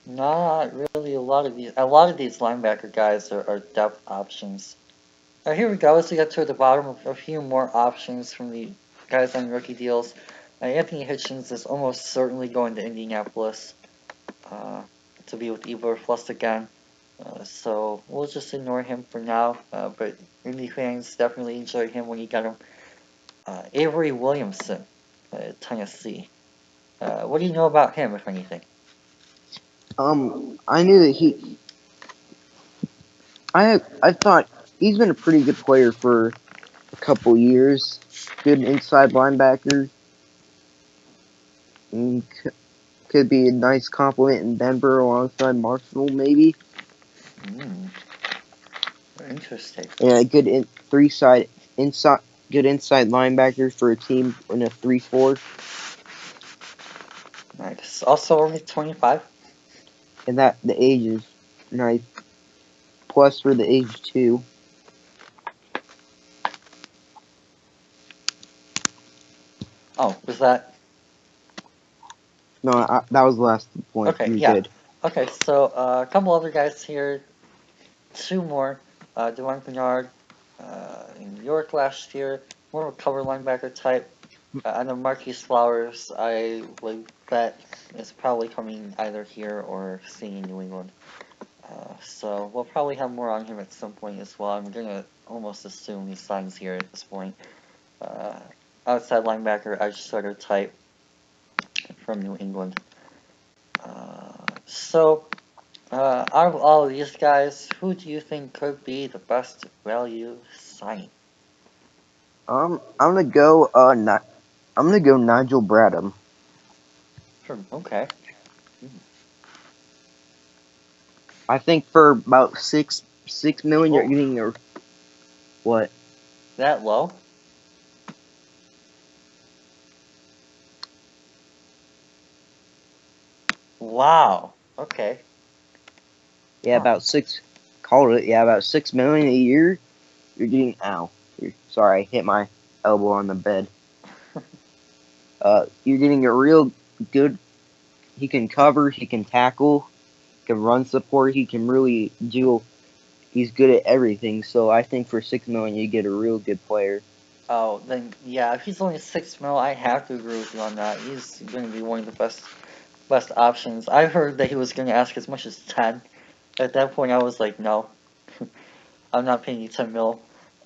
Not really a lot of these linebacker guys are depth options. Here we go. As we get toward the bottom, a few more options from the guys on rookie deals. Anthony Hitchens is almost certainly going to Indianapolis to be with Eber Plus again. So we'll just ignore him for now. But Indy fans definitely enjoyed him when you got him. Avery Williamson, Tennessee. What do you know about him, if anything? I knew that I thought he's been a pretty good player for a couple years. Good inside linebacker. And could be a nice compliment in Denver alongside Marshall, maybe. Hmm. Interesting. And a good inside good inside linebacker for a team in a 3-4. Nice. Also only 25. And that the age is nice. Plus for the age too. Oh, was that? No, that was the last point. Okay, You're yeah. good. Okay, so a couple other guys here. Two more. Devon Bernard in New York last year. More of a cover linebacker type. I know Marquise Flowers, I would bet, is probably coming either here or staying in New England. So we'll probably have more on him at some point as well. I'm going to almost assume he signs here at this point. Outside linebacker, edge starter type from New England. Out of all of these guys, who do you think could be the best value signing? I'm gonna go. I'm gonna go Nigel Bradham. Sure, okay. I think for about 6 million, you're Whoa, getting a what? that low? Wow. Okay. Yeah, Huh. about six. Called it. Yeah, about 6 million a year. You're getting. Ow. Sorry, I hit my elbow on the bed. You're getting a real good. He can cover. He can tackle. He can run support. He can really do. He's good at everything. So I think for 6 million, you get a real good player. Oh, then yeah, if he's only 6 mil, I have to agree with you on that. He's going to be one of the best options. I heard that he was going to ask as much as 10. At that point, I was like, no, I'm not paying you 10 mil.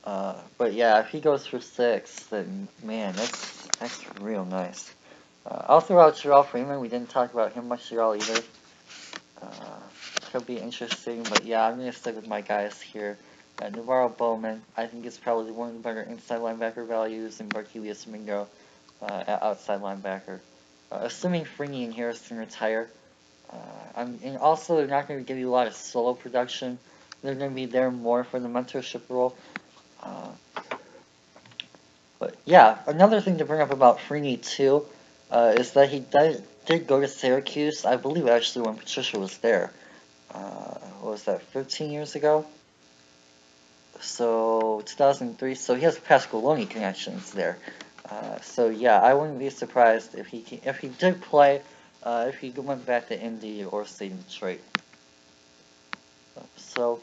But yeah, if he goes for 6, then man, that's real nice. I'll throw out Jarrell Freeman. We didn't talk about him much at all either. Uh, Could be interesting, but yeah, I'm gonna stick with my guys here. Navarro Bowman, I think is probably one of the better inside linebacker values, and Barkevius Mingo at outside linebacker. Assuming Freeney and Harrison retire, and also they're not going to give you a lot of solo production. They're going to be there more for the mentorship role. Uh, but yeah, another thing to bring up about Freeney too is that he did go to Syracuse. I believe actually when Patricia was there. What was that, 15 years ago? So 2003. So he has Pasqualoni connections there. So yeah, I wouldn't be surprised if he did play, if he went back to Indy or stayed in Detroit. So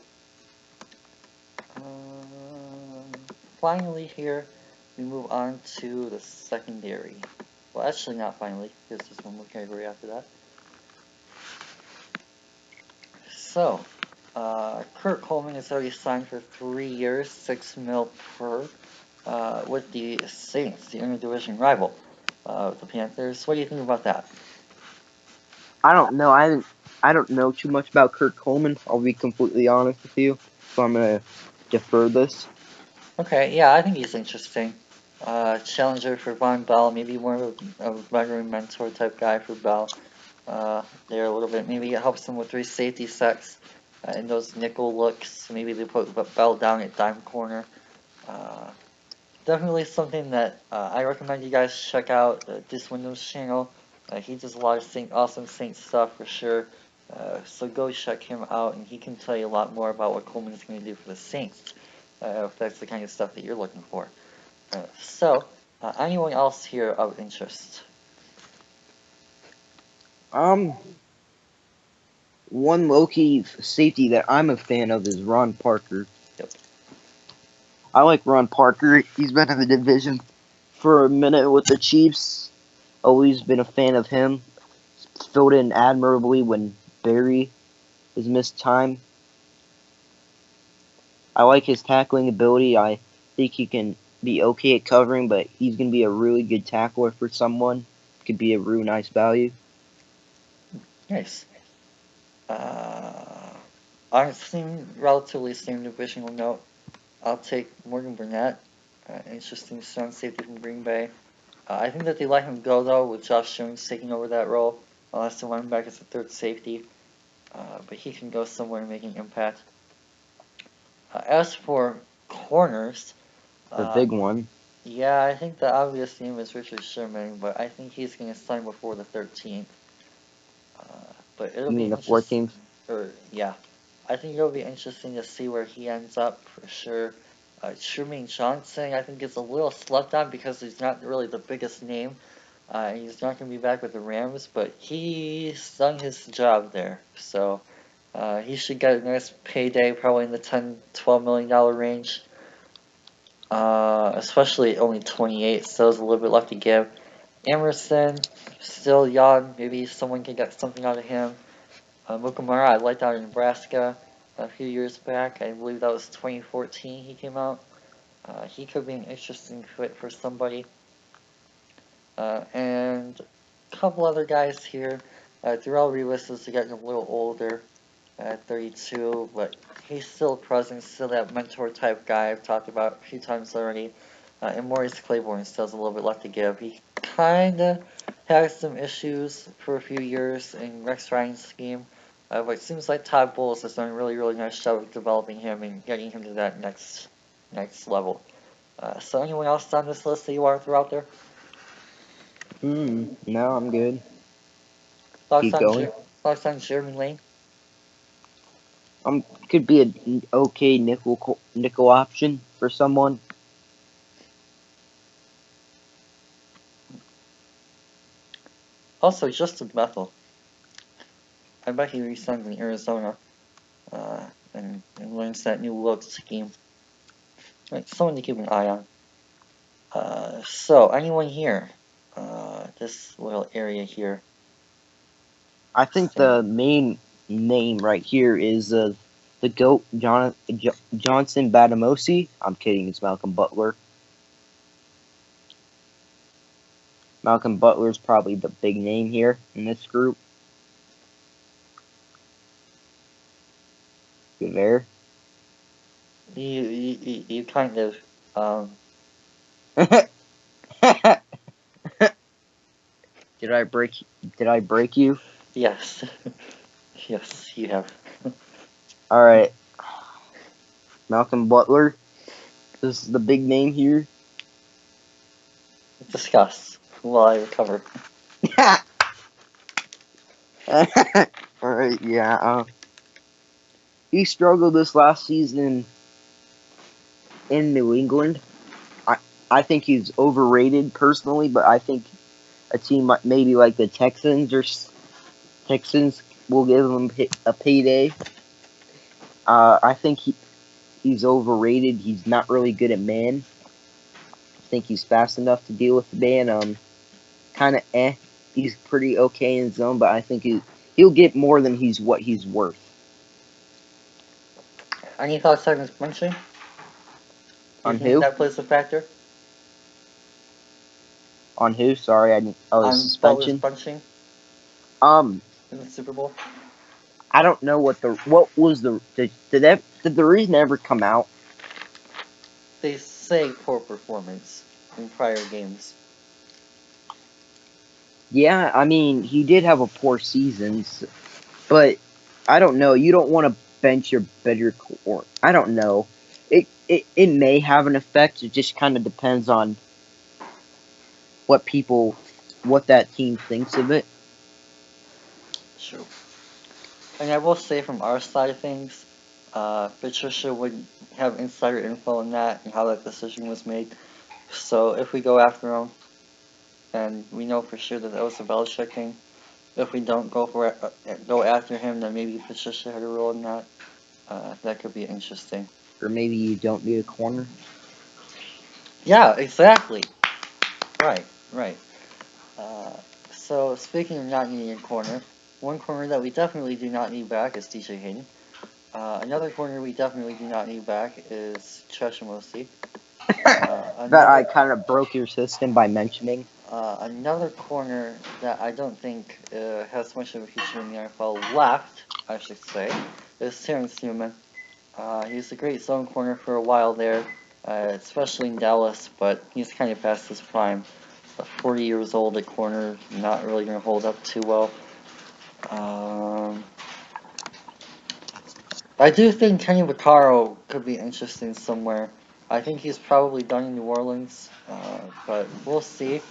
finally here, we move on to the secondary. Well, actually not finally, because there's one more category after that. So, Kurt Coleman is already signed for 3 years, 6 mil per, with the Saints, the interdivision rival of the Panthers. What do you think about that? I don't know. I don't know too much about Kurt Coleman. I'll be completely honest with you. So I'm gonna defer this. Okay, yeah, I think he's interesting. Challenger for Von Bell, maybe more of a veteran mentor type guy for Bell. There a little bit. Maybe it helps them with 3 safety sets and those nickel looks. Maybe they put Bell down at dime corner. Uh, Definitely something that I recommend you guys check out. This Windows channel. He does a lot of awesome Saint stuff for sure. So go check him out, and he can tell you a lot more about what Coleman's going to do for the Saints, if that's the kind of stuff that you're looking for. Anyone else here of interest? Um, One low-key safety that I'm a fan of is Ron Parker. Yep. I like Ron Parker. He's been in the division for a minute with the Chiefs. Always been a fan of him. Filled in admirably when Barry has missed time. I like his tackling ability. I think he can be okay at covering, but he's going to be a really good tackler for someone. Could be a real nice value. Nice. On a relatively same divisional note, I'll take Morgan Burnett. Interesting strong safety from Green Bay. I think that they let him go, though, with Josh Jones taking over that role, unless they want him back as a third safety. But he can go somewhere and make an impact. As for corners, The big one. yeah, I think the obvious name is Richard Sherman, but I think he's going to sign before the 13th. But it'll You be mean the interesting. 14th? Yeah, I think it'll be interesting to see where he ends up for sure. Truman Johnson, I think, is a little slept on because he's not really the biggest name. He's not going to be back with the Rams, but he's done his job there. So he should get a nice payday, probably in the $10-12 million range. Especially only 28, so there's a little bit left to give. Emerson, still young. Maybe someone can get something out of him. Mukamara, I liked out in Nebraska a few years back. I believe that was 2014 he came out. He could be an interesting fit for somebody. And a couple other guys here. Darrell Revis is getting a little older at 32, but he's still present, still that mentor type guy I've talked about a few times already. And Maurice Claiborne still has a little bit left to give. He kind of had some issues for a few years in Rex Ryan's scheme, but it seems like Todd Bowles has done a really, really nice job of developing him and getting him to that next level. So anyone else on this list that you want to throw out there? No, I'm good. Thoughts on Jeremy Lane? Could be an okay nickel option for someone. Also, Justin Bethel. I bet he re-signs in Arizona and learns that new look scheme. Like someone to keep an eye on. So, anyone here? This little area here. I think the main name right here is the GOAT, Johnson Batamosi. I'm kidding, it's Malcolm Butler. Malcolm Butler's probably the big name here in this group. Good there. You kind of Did I break you? yes. Yes, you have. Alright. Malcolm Butler. This is the big name here. Discuss while I recover. Alright, yeah. He struggled this last season in New England. I think he's overrated personally, but I think a team maybe like the Texans will give him a payday. I think he's overrated. He's not really good at man. I think he's fast enough to deal with the man. Kind of He's pretty okay in zone, but I think he'll get more than what he's worth. Any thoughts on his punching? On who? That plays a factor? On who? Sorry, I didn't. Oh, the suspension. Punching. In the Super Bowl. I don't know what was the did the reason ever come out? They say poor performance in prior games. Yeah, I mean he did have a poor season, but I don't know. You don't want to bench your better core. I don't know. It may have an effect. It just kind of depends on what that team thinks of it. True. And I will say from our side of things, Patricia would have insider info on that and how that decision was made. So if we go after him, and we know for sure that was a Belichick thing. If we don't go after him, then maybe Patricia had a role in that. That could be interesting. Or maybe you don't need a corner. Yeah, exactly. Right. So speaking of not needing a corner, one corner that we definitely do not need back is DJ Hayden. Another corner we definitely do not need back is Cheshimosi. That I kind of broke your system by mentioning. Another corner that I don't think has much of a future in the NFL left I should say, is Terrence Newman. He was a great zone corner for a while there, especially in Dallas, but he's kind of past his prime. 40 years old at corner, not really going to hold up too well. I do think Kenny Vaccaro could be interesting somewhere. I think he's probably done in New Orleans, but we'll see.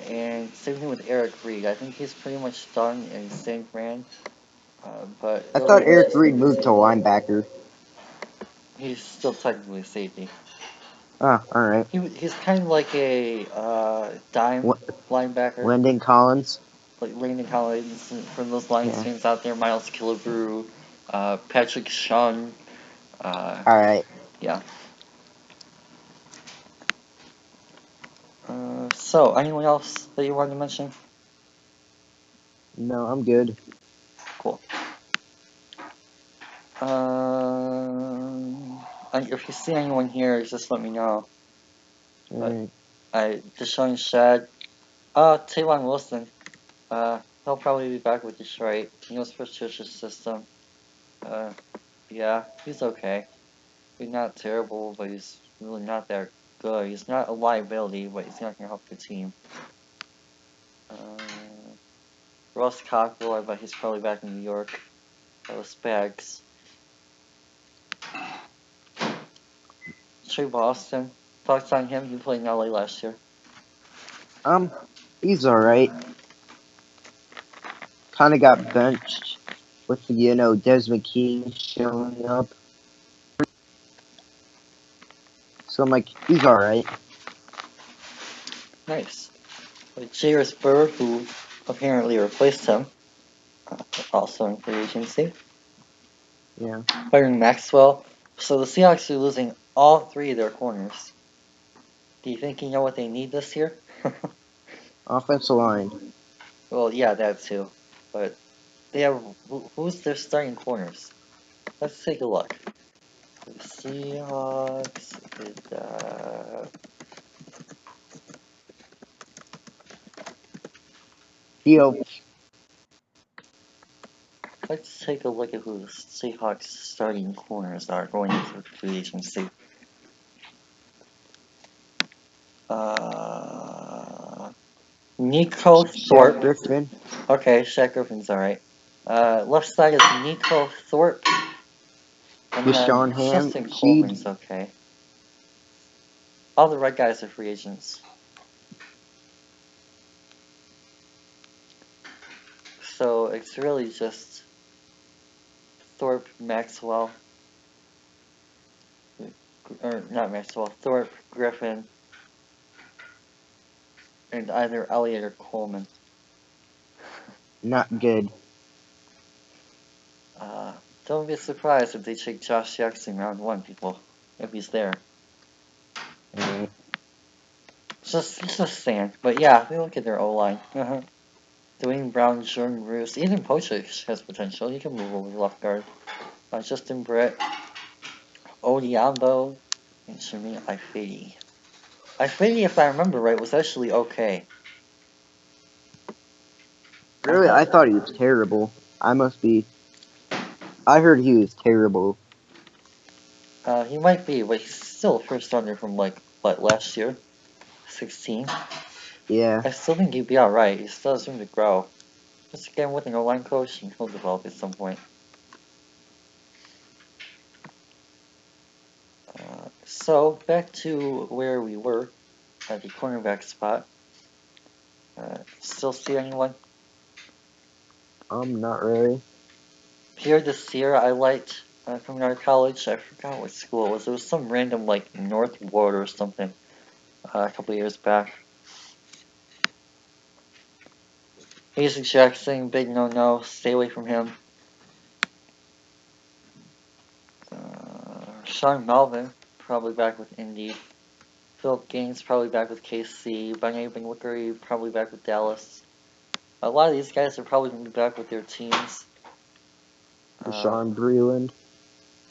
And same thing with Eric Reed. I think he's pretty much done in San Fran. But I thought Eric Reed moved to linebacker. He's still technically a safety. Ah, alright. He's kind of like a dime linebacker. Landon Collins. Like Landon Collins, for those Lions fans out there, Miles Killebrew, Patrick Chung. Alright. Yeah. So, anyone else that you wanted to mention? No, I'm good. Cool. If you see anyone here, just let me know. Alright. Deshaun Shad. Tavon Wilson. He'll probably be back with Detroit. He was for Church's system. Yeah, he's okay. He's not terrible, but he's really not that good. He's not a liability, but he's not going to help the team. Ross Cockrell, I bet he's probably back in New York. That was Spags. Trey Boston. Thoughts on him? He played in LA last year. He's alright. Kinda got benched with, Desmond King showing up. So I'm like, he's alright. Nice. But Jairus Byrd, who apparently replaced him, also in free agency. Yeah. Byron Maxwell. So the Seahawks are losing all three of their corners. Do you think you know what they need this year? Offensive line. Well, yeah, that too. But they have who's their starting corners? Let's take a look. The Seahawks. Let's take a look at who the Seahawks starting corners are going into free agency. Nico Thorpe. Shaq Griffin. Okay, Shaq Griffin's alright. Left side is Nico Thorpe. And Deshaun Justin Coleman's okay. All the red guys are free agents. So it's really just Thorpe, Maxwell, or not Maxwell, Thorpe, Griffin, and either Elliott or Coleman. Not good. Don't be surprised if they take Josh Jackson round 1, people, if he's there. Alright. Just saying. But yeah, we look at their O-line. Dwayne Brown, Jordan Roos, even Pochich has potential. He can move over left guard. Justin Britt, Odiambo, and Shamim Ifedi. Ifedi, if I remember right, was actually okay. Really? I thought he was terrible. I heard he was terrible. He might be, but he's still a first rounder from last year? 16? Yeah. I still think he'd be alright. He still has room to grow. Just again with an O-line coach, and he'll develop at some point. So, back to where we were, at the cornerback spot. Still see anyone? Not really. Pierre Desir, I liked coming out of college. I forgot what school it was. It was some random, North Ward or something a couple of years back. Hayes Jackson, big no-no. Stay away from him. Sean Melvin, probably back with Indy. Philip Gaines, probably back with KC. Bunny Wickery, probably back with Dallas. A lot of these guys are probably going to be back with their teams. Deshaun Breeland.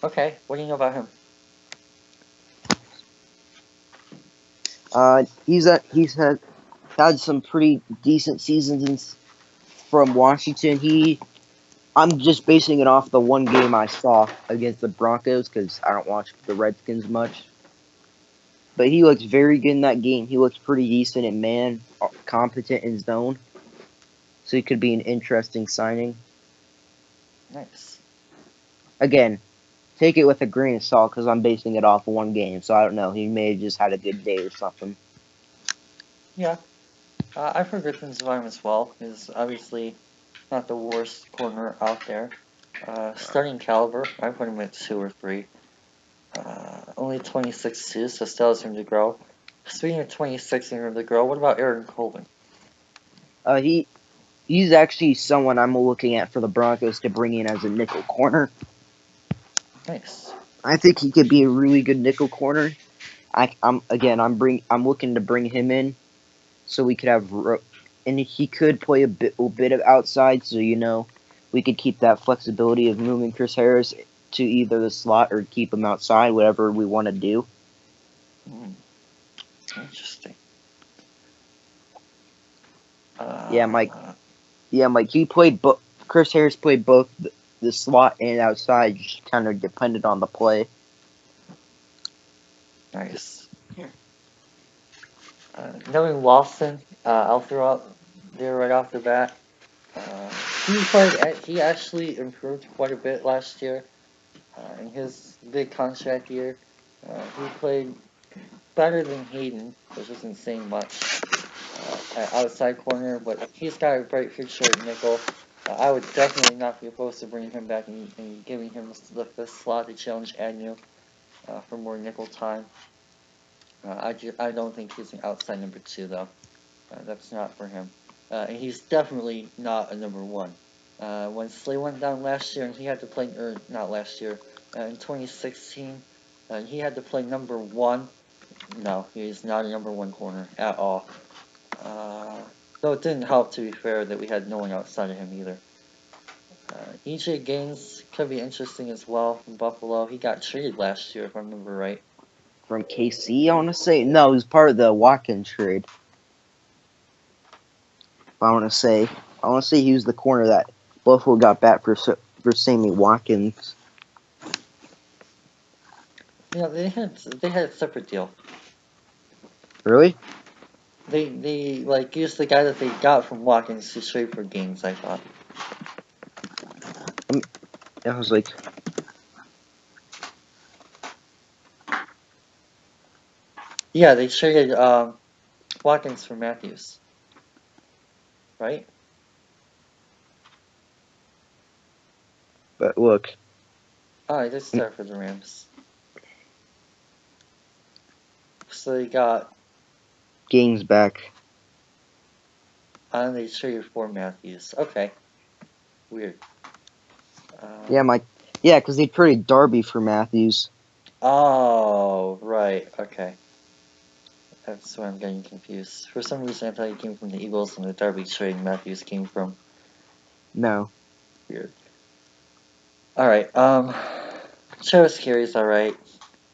Okay, what do you know about him? He's had some pretty decent seasons from Washington. He I'm just basing it off the one game I saw against the Broncos because I don't watch the Redskins much. But he looks very good in that game. He looks pretty decent in man, competent in zone. So he could be an interesting signing. Nice. Again, take it with a grain of salt because I'm basing it off one game. So I don't know. He may have just had a good day or something. Yeah. I've heard good things about him as well. He's obviously not the worst corner out there. Starting caliber, I put him at 2 or 3. Only 26 too, so still has room to grow. Speaking of 26 and room to grow, what about Aaron Colvin? He's actually someone I'm looking at for the Broncos to bring in as a nickel corner. Nice. I think he could be a really good nickel corner. I'm looking to bring him in so we could have and he could play a bit of outside, so we could keep that flexibility of moving Chris Harris to either the slot or keep him outside, whatever we want to do. Interesting. Yeah, Mike. He played. Chris Harris played both the slot and outside, just kind of depended on the play. Nice. Knowing Lawson, I'll throw out there right off the bat. He actually improved quite a bit last year. In his big contract year, he played better than Hayden, which isn't saying much, at outside corner, but he's got a bright future at nickel. I would definitely not be opposed to bringing him back and giving him the slot to challenge Agnew for more nickel time. I don't think he's an outside number 2, though. That's not for him. And he's definitely not a number 1. When Slay went down last year and he had to play, or not last year, in 2016, he had to play number 1. No, he's not a number 1 corner at all. Though it didn't help, to be fair, that we had no one outside of him either. EJ Gaines could be interesting as well from Buffalo. He got traded last year, if I remember right. From KC, I want to say. No, he was part of the Watkins trade. I want to say he was the corner that Buffalo got back for Sammy Watkins. Yeah, they had a separate deal. Really? They used the guy that they got from Watkins to trade for Gaines, I thought. I was like, yeah, they traded Watkins for Matthews, right? but look, Oh, I did start for the Rams. So they got Gaines back. and they traded for Matthews. Okay, weird. Yeah, because they traded Darby for Matthews. Oh, right. Okay. That's where I'm getting confused. For some reason, I thought he came from the Eagles and the Darby trade Matthews came from. No. Weird. Alright, Travis Carey's alright.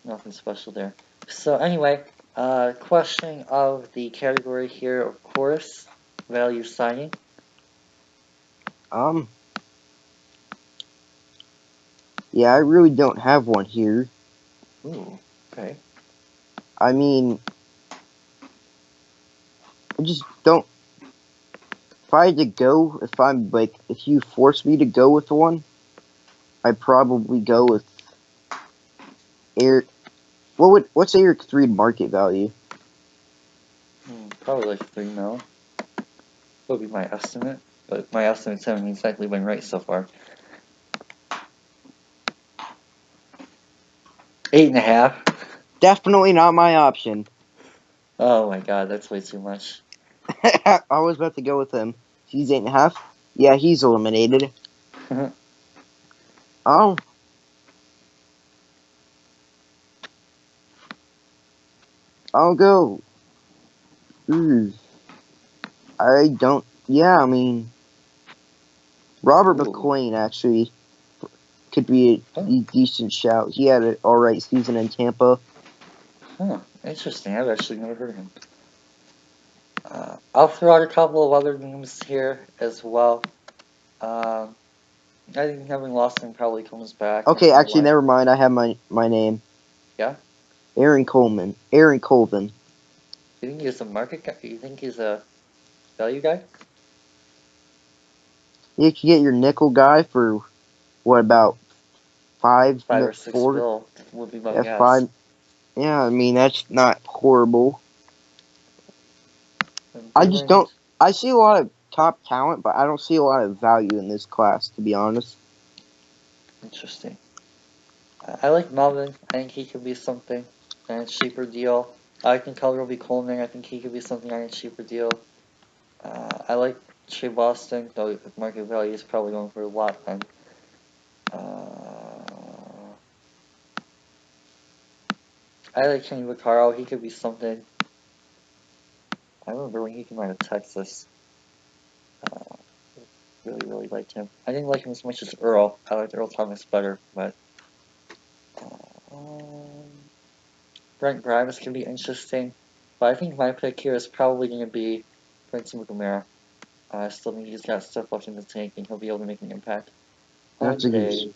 Nothing special there. So anyway, question of the category here, of course, value signing. Yeah, I really don't have one here. Ooh, okay. I mean, I just don't. If I had to go, if you force me to go with one, I'd probably go with Eric. What's Eric Reid market value? Probably like 3 mil. Would be my estimate, but my estimates haven't exactly been right so far. 8.5. Definitely not my option. Oh my god, that's way too much. I was about to go with him. He's 8.5. Yeah, he's eliminated. Oh. I'll go. I don't. Yeah, I mean, Robert McClain actually could be a decent shout. He had an alright season in Tampa. Huh, interesting. I've actually never heard of him. I'll throw out a couple of other names here as well. I think Kevin Lawson probably comes back. Okay, actually, never mind. I have my name. Yeah? Aaron Coleman. Aaron Colvin. You think he's a market guy? You think he's a value guy? You can get your nickel guy for, what, about 5 or 6 4? mil would be my Yeah, guess. 5. Yeah, I mean, that's not horrible. I just don't. I see a lot of top talent, but I don't see a lot of value in this class, to be honest. Interesting. I like Melvin. I think he could be something on a cheaper deal. I think Color will be Coleman. I think he could be something on a cheaper deal. I like Trey Boston, though market value is probably going for a lot then. I like Kenny Vaccaro. He could be something. I remember when he came out of Texas. Really liked him. I didn't like him as much as Earl. I liked Earl Thomas better, but Brent Grimes can be interesting. But I think my pick here is probably going to be Brenton McNamara. I still think he's got stuff left in the tank and he'll be able to make an impact. That's a good.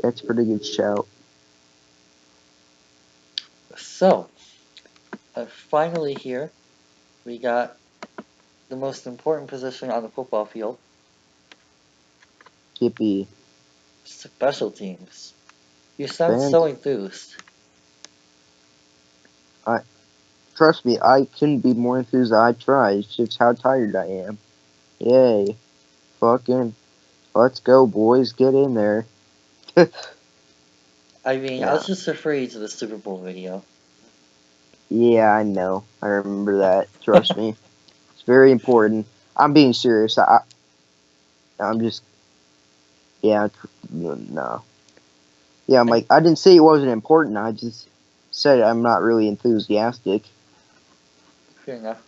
That's a pretty good shout. So, finally here, we got the most important position on the football field. Yippee. Special teams. You sound so enthused. Trust me, I couldn't be more enthused. I tried. It's just how tired I am. Yay. Fucking. Let's go, boys. Get in there. I mean, Yeah. I was just referring to the Super Bowl video. Yeah, I know. I remember that. Trust me. It's very important. I'm being serious. I'm just. Yeah. No. Yeah, I'm like, I didn't say it wasn't important. I just said I'm not really enthusiastic. Fair enough.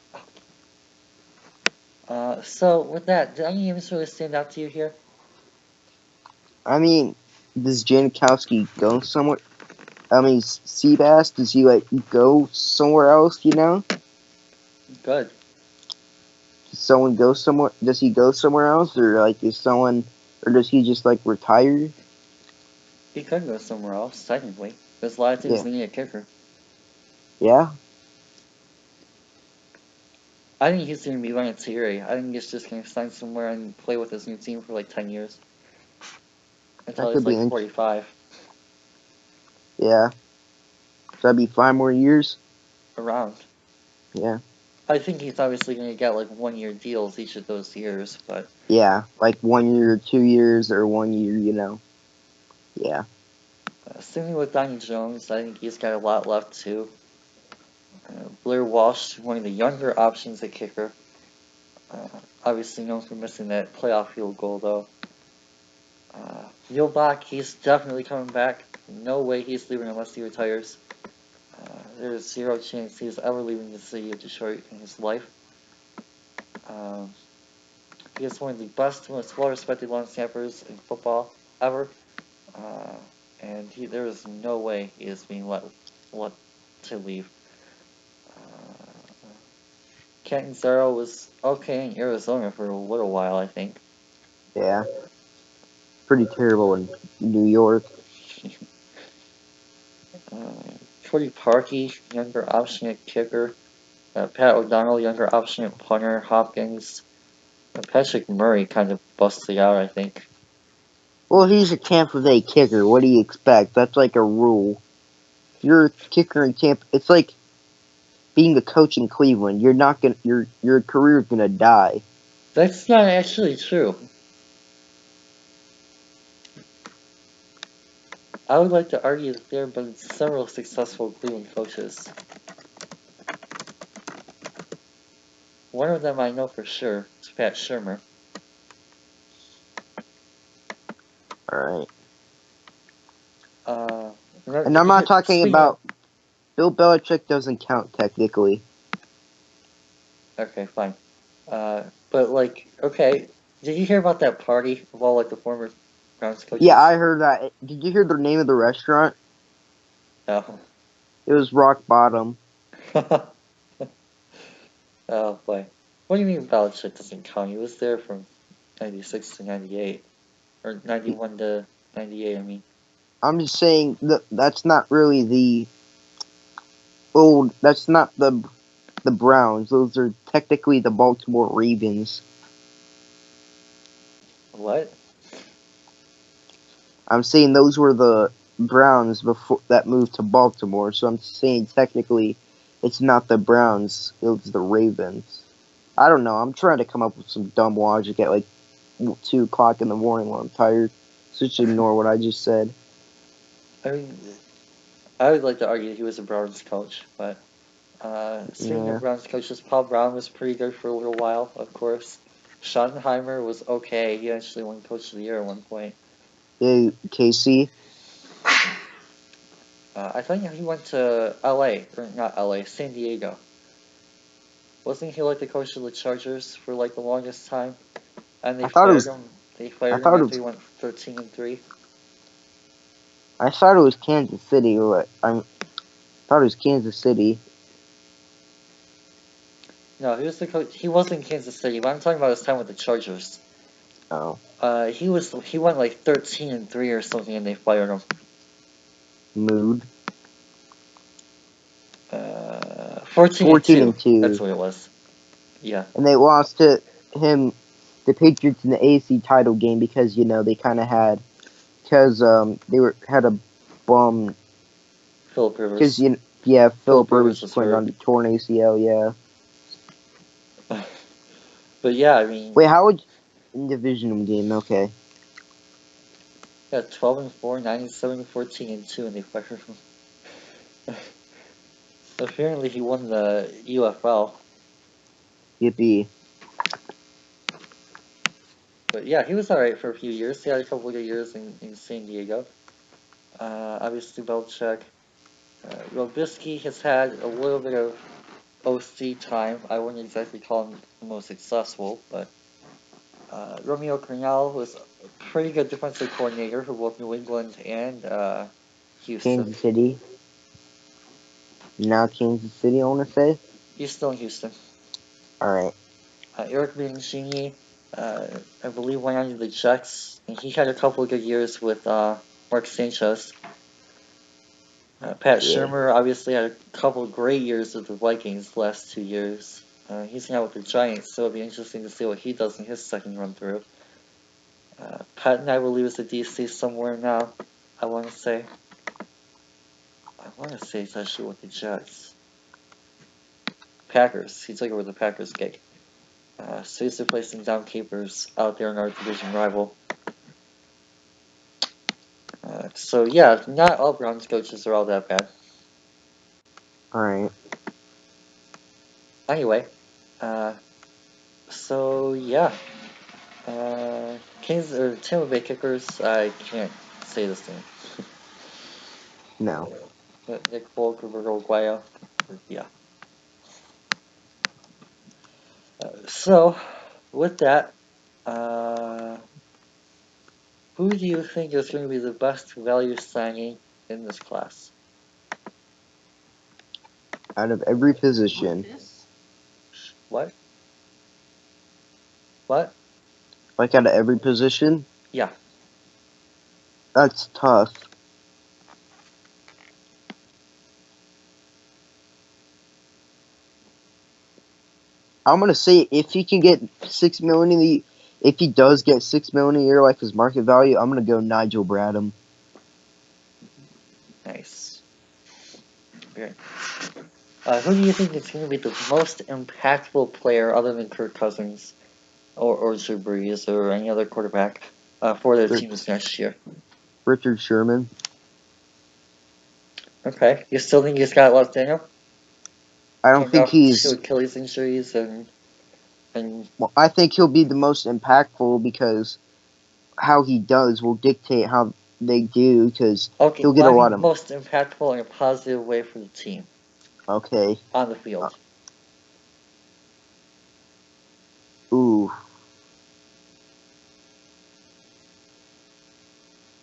So with that, did any games really stand out to you here? I mean, does Janikowski go somewhere? I mean, Seabass, does he go somewhere else? You know? Good. Does someone go somewhere? Does he go somewhere else, or or does he just retire? He could go somewhere else. Technically, there's a lot of teams that need a kicker. Yeah. I think he's going to be running Thierry. I think he's just going to sign somewhere and play with his new team for 10 years. Until he's 45. Yeah. So that'd be 5 more years? Around. Yeah. I think he's obviously going to get 1-year deals each of those years, but... Yeah, 1 year, 2 years, or 1 year, Yeah. Same with Donnie Jones. I think he's got a lot left too. Blair Walsh, one of the younger options at kicker. Obviously known for missing that playoff field goal, though. Yilbach, he's definitely coming back. No way he's leaving unless he retires. There's zero chance he's ever leaving the city of Detroit in his life. He is one of the best, most well-respected long snappers in football ever. And there is no way he is being let to leave. Kenton Zero was okay in Arizona for a little while, I think. Yeah. Pretty terrible in New York. Cody Parkey, younger option at kicker. Pat O'Donnell, younger option at punter. Hopkins. Patrick Murray kind of busted out, I think. Well, he's a Tampa Bay kicker. What do you expect? That's a rule. If you're a kicker in Tampa, it's like being a coach in Cleveland. You're not gonna. Your career's gonna die. That's not actually true. I would like to argue that there have been several successful Cleveland coaches. One of them I know for sure is Pat Shurmur. Alright. And I'm not talking about... Bill Belichick doesn't count, technically. Okay, fine. But, okay, did you hear about that party of all, the former Browns coaches? Yeah, I heard that. Did you hear the name of the restaurant? No. It was Rock Bottom. Oh, boy. What do you mean Belichick doesn't count? He was there from 96 to 98. or 91 to 98. I mean, I'm just saying that that's not really the old. That's not the Browns. Those are technically the Baltimore Ravens. what? I'm saying those were the Browns before that moved to Baltimore. So I'm saying technically, it's not the Browns. It's the Ravens. I don't know. I'm trying to come up with some dumb logic at like 2 o'clock in the morning while I'm tired. So just ignore what I just said. I mean, I would like to argue he was a Browns coach, but speaking Yeah. of Browns coaches, Paul Brown was pretty good for a little while, of course. Schottenheimer was okay. He actually won Coach of the Year at one point. Hey, KC. I think he went to LA, or not LA, San Diego. Wasn't he like the coach of the Chargers for like the longest time? And they I thought it fired was. him. They I fired him thought it after was. he went 13-3. I thought it was Kansas City. Or I thought it was Kansas City. No, he was the coach. He was in Kansas City, but I'm talking about his time with the Chargers. Oh. He went like 13-3 or something, and they fired him. Mood. 14-2. 14-2. That's what it was. Yeah. And they lost to him, the Patriots, in the AFC title game because they kind of had they had a bum Philip Rivers. because Philip Rivers was playing on the torn ACL. Yeah. But yeah, I mean. Wait, how would in divisional game? Okay. Yeah, 12-4, 9-7, 14-2, and they fired him. Apparently, he won the UFL. Yippee. But yeah, he was alright for a few years. He had a couple of good years in San Diego. Obviously, Belichick. Robisky has had a little bit of OC time. I wouldn't exactly call him the most successful, but Romeo Cornell was a pretty good defensive coordinator for both New England and Houston. Kansas City. Now Kansas City, I want to say. He's still in Houston. All right. Eric Bieniemy, I believe, went on to the Jets, and he had a couple of good years with Mark Sanchez. Pat Shermer obviously had a couple of great years with the Vikings the last 2 years. He's now with the Giants, so it'll be interesting to see what he does in his second run through. Patton, I believe, is a DC somewhere now. I want to say it's actually with the Jets. Packers. He took over the Packers gig. So he's replacing Dom Capers out there in our division rival. So yeah, not all Browns coaches are all that bad. Alright. Anyway, so yeah, Tampa Bay Kickers, I can't say this name. No. Nick Folk, Roberto Aguayo, yeah. So, with that, who do you think is going to be the best value signing in this class? Out of every position. What? What? Like out of every position? Yeah. That's tough. I'm gonna say if he can get $6 million if he does get $6 million a year, like his market value, I'm gonna go Nigel Bradham. Nice. Very nice. Who do you think is going to be the most impactful player other than Kirk Cousins or Drew Brees or any other quarterback for their teams next year? Richard Sherman. Okay. You still think he's got left in him? I don't think he's. Two Achilles injuries and. Well, I think he'll be the most impactful because how he does will dictate how they do. Because he'll get a lot of. Most impactful in a positive way for the team. Okay. On the field. Ooh.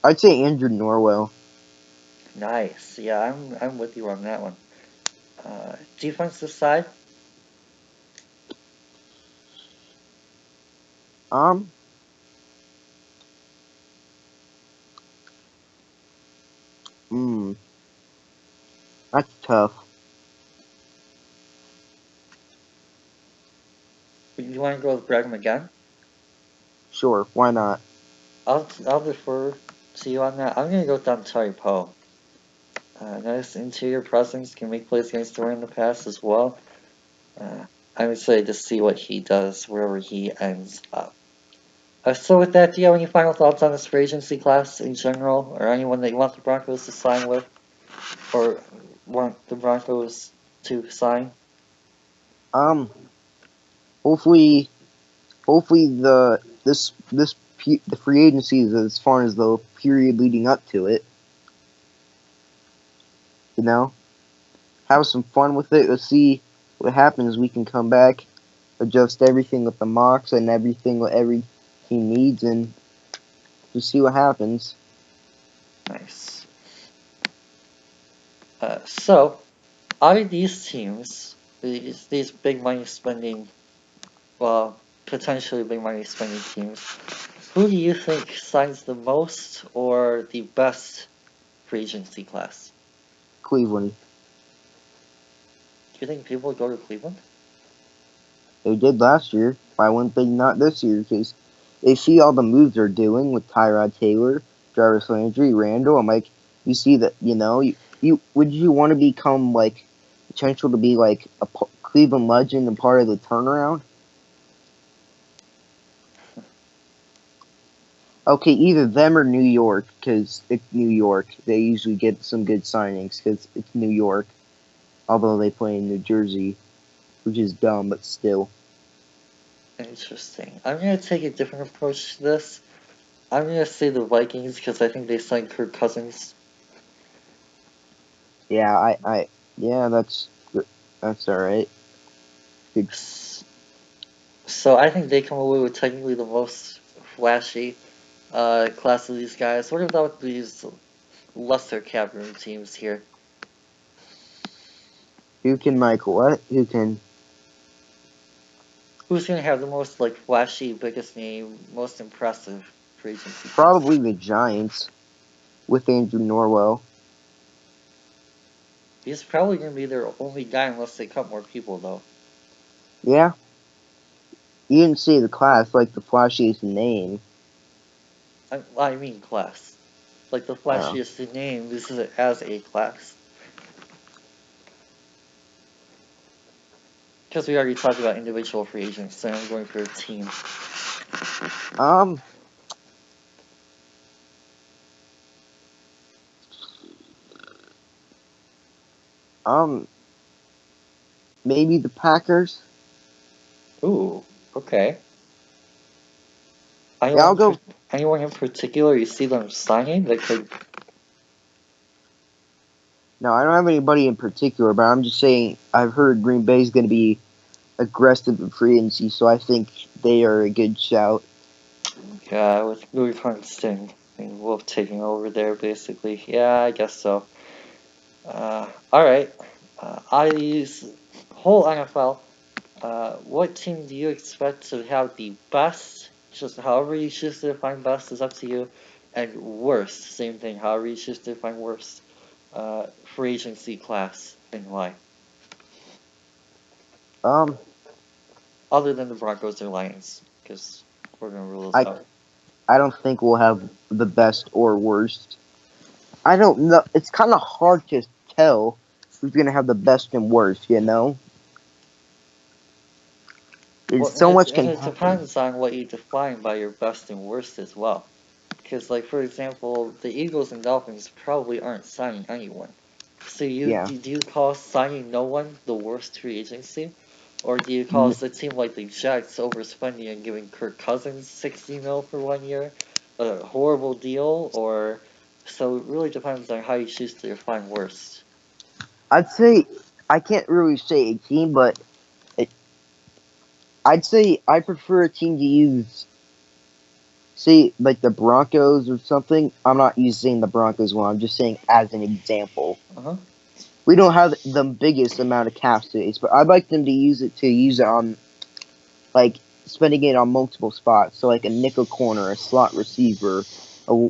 I'd say Andrew Norwell. Nice. Yeah, I'm with you on that one. Defensive side. That's tough. You want to go with Braden again? Sure, why not? I'll defer to you on that. I'm gonna go with Terry Poe. Nice interior presence, can make plays against the run in the pass as well. I'm excited to see what he does wherever he ends up. So with that, do you have any final thoughts on this free agency class in general, or anyone that you want the Broncos to sign with, or want the Broncos to sign? Hopefully, the free agency is as far as the period leading up to it. You know, have some fun with it. Let's see what happens. We can come back, adjust everything with the mocks and everything what every team needs, and just see what happens. Nice. So, out of these teams, these big money spending, well, potentially big money spending teams, who do you think signs the most or the best free agency class? Cleveland. Do you think people would go to Cleveland? They did last year. Why wouldn't they not this year? Because they see all the moves they're doing with Tyrod Taylor, Jarvis Landry, Randall. I'm like, you see that, you would you want to become like potential to be like a Cleveland legend and part of the turnaround? Okay, either them or New York, because it's New York. They usually get some good signings because it's New York. Although they play in New Jersey, which is dumb, but still. Interesting. I'm going to take a different approach to this. I'm going to say the Vikings because I think they signed Kirk Cousins. Yeah, yeah, that's alright. So I think they come away with technically the most flashy class of these guys. What about these lesser cap room teams here? Who can, Michael? What? Who can? Who's going to have the most like flashy, biggest name, most impressive free agency? Probably the Giants with Andrew Norwell. He's probably going to be their only guy unless they cut more people, though. Yeah. You didn't see the class, like the flashiest name. I mean class. Like the flashiest name, this is as a class. Because we already talked about individual free agents, so I'm going for a team. Maybe the Packers. Ooh, okay. Yeah, I'll go. Anyone in particular you see them signing that could? No, I don't have anybody in particular, but I'm just saying I've heard Green Bay is going to be aggressive in free agency, so I think they are a good shout. Yeah, with Louis Sting and Wolf taking over there, basically. Yeah, I guess so. Alright. Out of these whole NFL, what team do you expect to have the best, just however you choose to define best is up to you, and worst, same thing, however you choose to define worst, free agency class, and why? Other than the Broncos or Lions, because we're going to rule those out. I don't think we'll have the best or worst. I don't know. It's kind of hard to tell who's going to have the best and worst, There's so much can happen. It depends on what you define by your best and worst as well. Because, like, for example, the Eagles and Dolphins probably aren't signing anyone. So do you call signing no one the worst free agency? Or do you call a team like the Jets overspending and giving Kirk Cousins $60 million for 1 year a horrible deal? Or so it really depends on how you choose to define worst. I'd say I can't really say a team, but I'd say I prefer a team to use, say, like the Broncos or something. I'm not using the Broncos one. I'm just saying as an example. We don't have the biggest amount of cap space, but I'd like them to use it on, like, spending it on multiple spots. So, like, a nickel corner, a slot receiver, a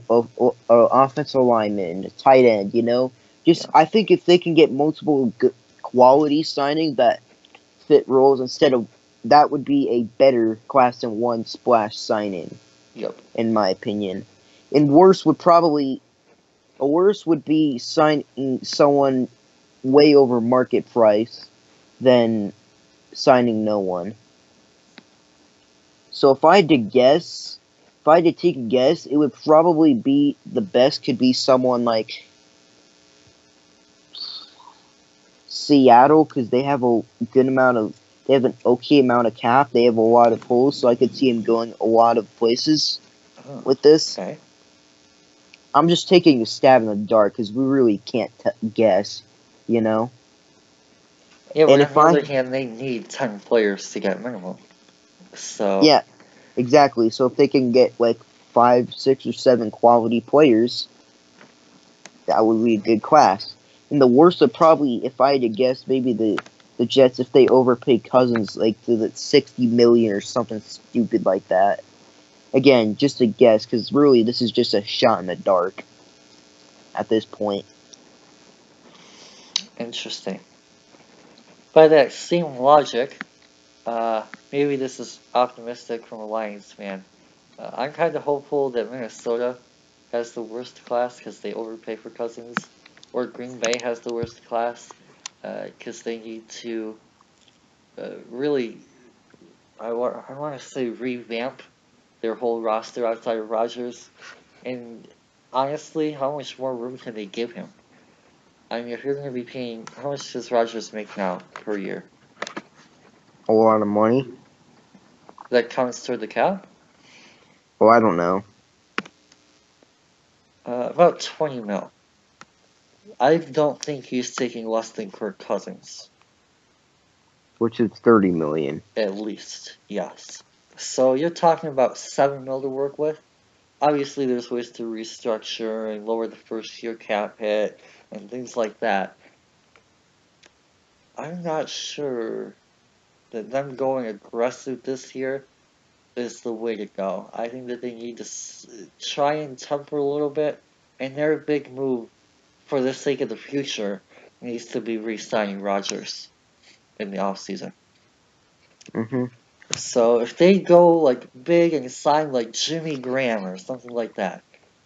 offensive lineman, a tight end, I think if they can get multiple good quality signings that fit roles instead of that would be a better class than one splash signing, Yep. in my opinion. And worse would be signing someone way over market price than signing no one. So if I had to take a guess, it would probably be the best could be someone like Seattle because they have an okay amount of cap. They have a lot of holes, so I could see him going a lot of places Oh, with this. okay. I'm just taking a stab in the dark because we really can't guess, you know. Yeah, And but on if the I other hand, they need 10 players to get minimum. So, yeah, exactly. So if they can get like 5, 6, or 7 quality players, that would be a good class. And the worst would probably, if I had to guess, maybe the Jets if they overpay Cousins like to the 60 million or something stupid like that. Again, just a guess because really this is just a shot in the dark at this point. interesting. By that same logic, maybe this is optimistic from a Lions fan. I'm kind of hopeful that Minnesota has the worst class because they overpay for Cousins, or Green Bay has the worst class because they need to really, I want to say, revamp their whole roster outside of Rodgers. And honestly, how much more room can they give him? I mean, if you're going to be paying, how much does Rodgers make now per year? A lot of money. That counts toward the cap? Well, I don't know. About 20 mil. I don't think he's taking less than Kirk Cousins. Which is 30 million. At least, yes. So you're talking about 7 mil to work with? Obviously, there's ways to restructure and lower the first year cap hit and things like that. I'm not sure that them going aggressive this year is the way to go. I think that they need to try and temper a little bit, and their big move for the sake of the future needs to be re-signing Rodgers in the offseason. Mm-hmm. So if they go like big and sign like Jimmy Graham or something like that,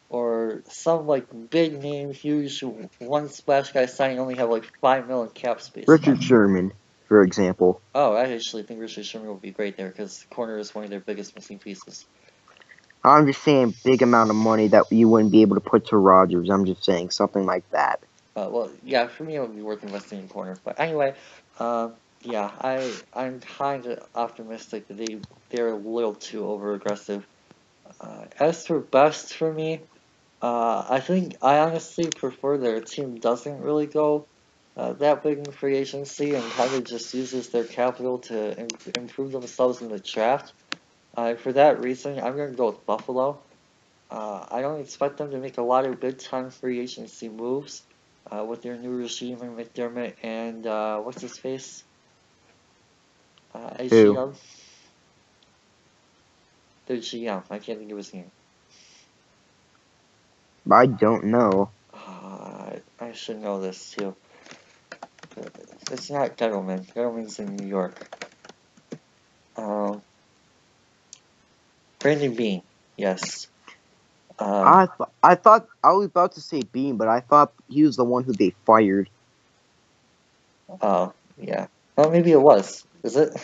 or some like big name, huge one splash guy signing only have like 5 million cap space. Richard Sherman, for example. Oh, I actually think Richard Sherman would be great there because corner is one of their biggest missing pieces. I'm just saying big amount of money that you wouldn't be able to put to Rodgers. I'm just saying something like that. Well, yeah, for me it would be worth investing in corner. But anyway, yeah, I'm kind of optimistic that they're a little too over aggressive. As for best for me, I think I honestly prefer their team doesn't really go that big in free agency and kind of just uses their capital to improve themselves in the draft. For that reason, I'm going to go with Buffalo. I don't expect them to make a lot of big time free agency moves with their new regime and McDermott and what's his face? Who? GM. Their GM. I can't think of his name. I don't know. I should know this too. It's not Gettleman. Gettleman's in New York. Brandon Bean. Yes. I thought I was about to say Bean, but I thought he was the one who they fired. Oh, yeah. Oh, maybe it was. Is it?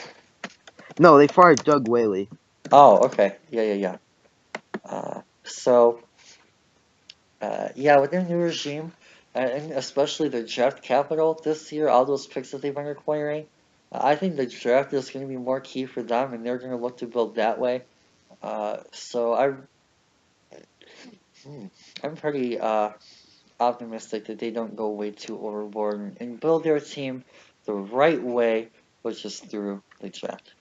No, they fired Doug Whaley. Oh, okay. Yeah. So, yeah, with their new regime, and especially their draft capital this year, all those picks that they've been acquiring, I think the draft is going to be more key for them, and they're going to look to build that way. So I'm pretty optimistic that they don't go way too overboard and build their team the right way, which is through the draft.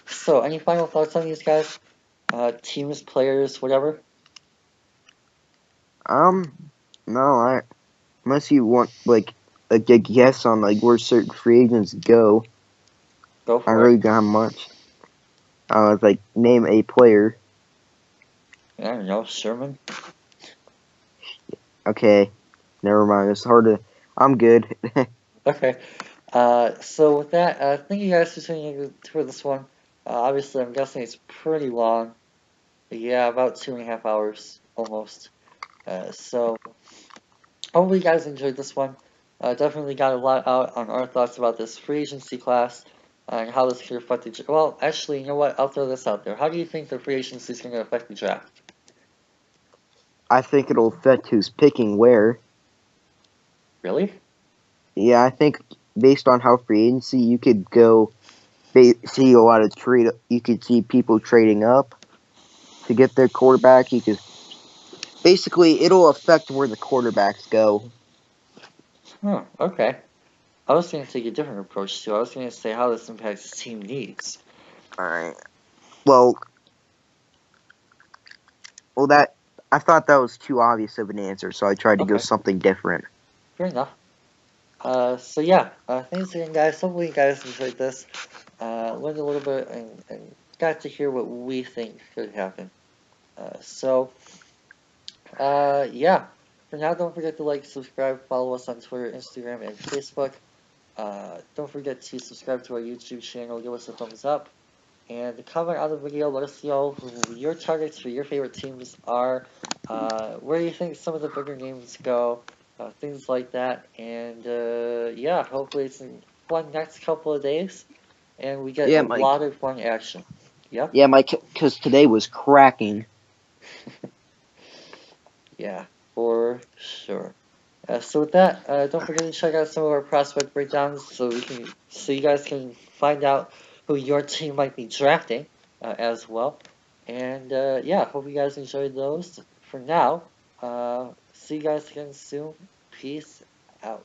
So, any final thoughts on these guys? Teams, players, whatever? No, unless you want like a guess on like where certain free agents go. Go I for really it. don't have much. Like name a player. I don't know, Sherman? Okay. Never mind. It's hard to. I'm good. Okay. So with that, thank you guys for tuning in for this one. Obviously, I'm guessing it's pretty long. Yeah, about 2.5 hours almost. So hopefully you guys enjoyed this one. Definitely got a lot out on our thoughts about this free agency class and how this could affect the. Well, actually, you know what? I'll throw this out there. How do you think the free agency is going to affect the draft? I think it'll affect who's picking where. Really? Yeah, I think based on how free agency, you could go see a lot of trade. You could see people trading up to get their quarterback. You could basically it'll affect where the quarterbacks go. Okay. I was going to take a different approach too. I was going to say how this impacts team needs. All right. Well, that I thought that was too obvious of an answer, so I tried to go Okay. something different. Fair enough. So yeah, thanks again, guys. Hopefully you guys enjoyed this. Learned a little bit and got to hear what we think could happen. Yeah. For now, don't forget to like, subscribe, follow us on Twitter, Instagram, and Facebook. Don't forget to subscribe to our YouTube channel, give us a thumbs up, and comment on the video. Let us know who your targets for your favorite teams are, where you think some of the bigger names go, things like that. And yeah, hopefully it's a fun next couple of days, and we get a Yeah, Mike. lot of fun action. Yep. Yeah, Mike, because today was cracking. Yeah, for sure. So with that, don't forget to check out some of our prospect breakdowns so you guys can find out who your team might be drafting as well. And yeah, hope you guys enjoyed those. For now, see you guys again soon. Peace out.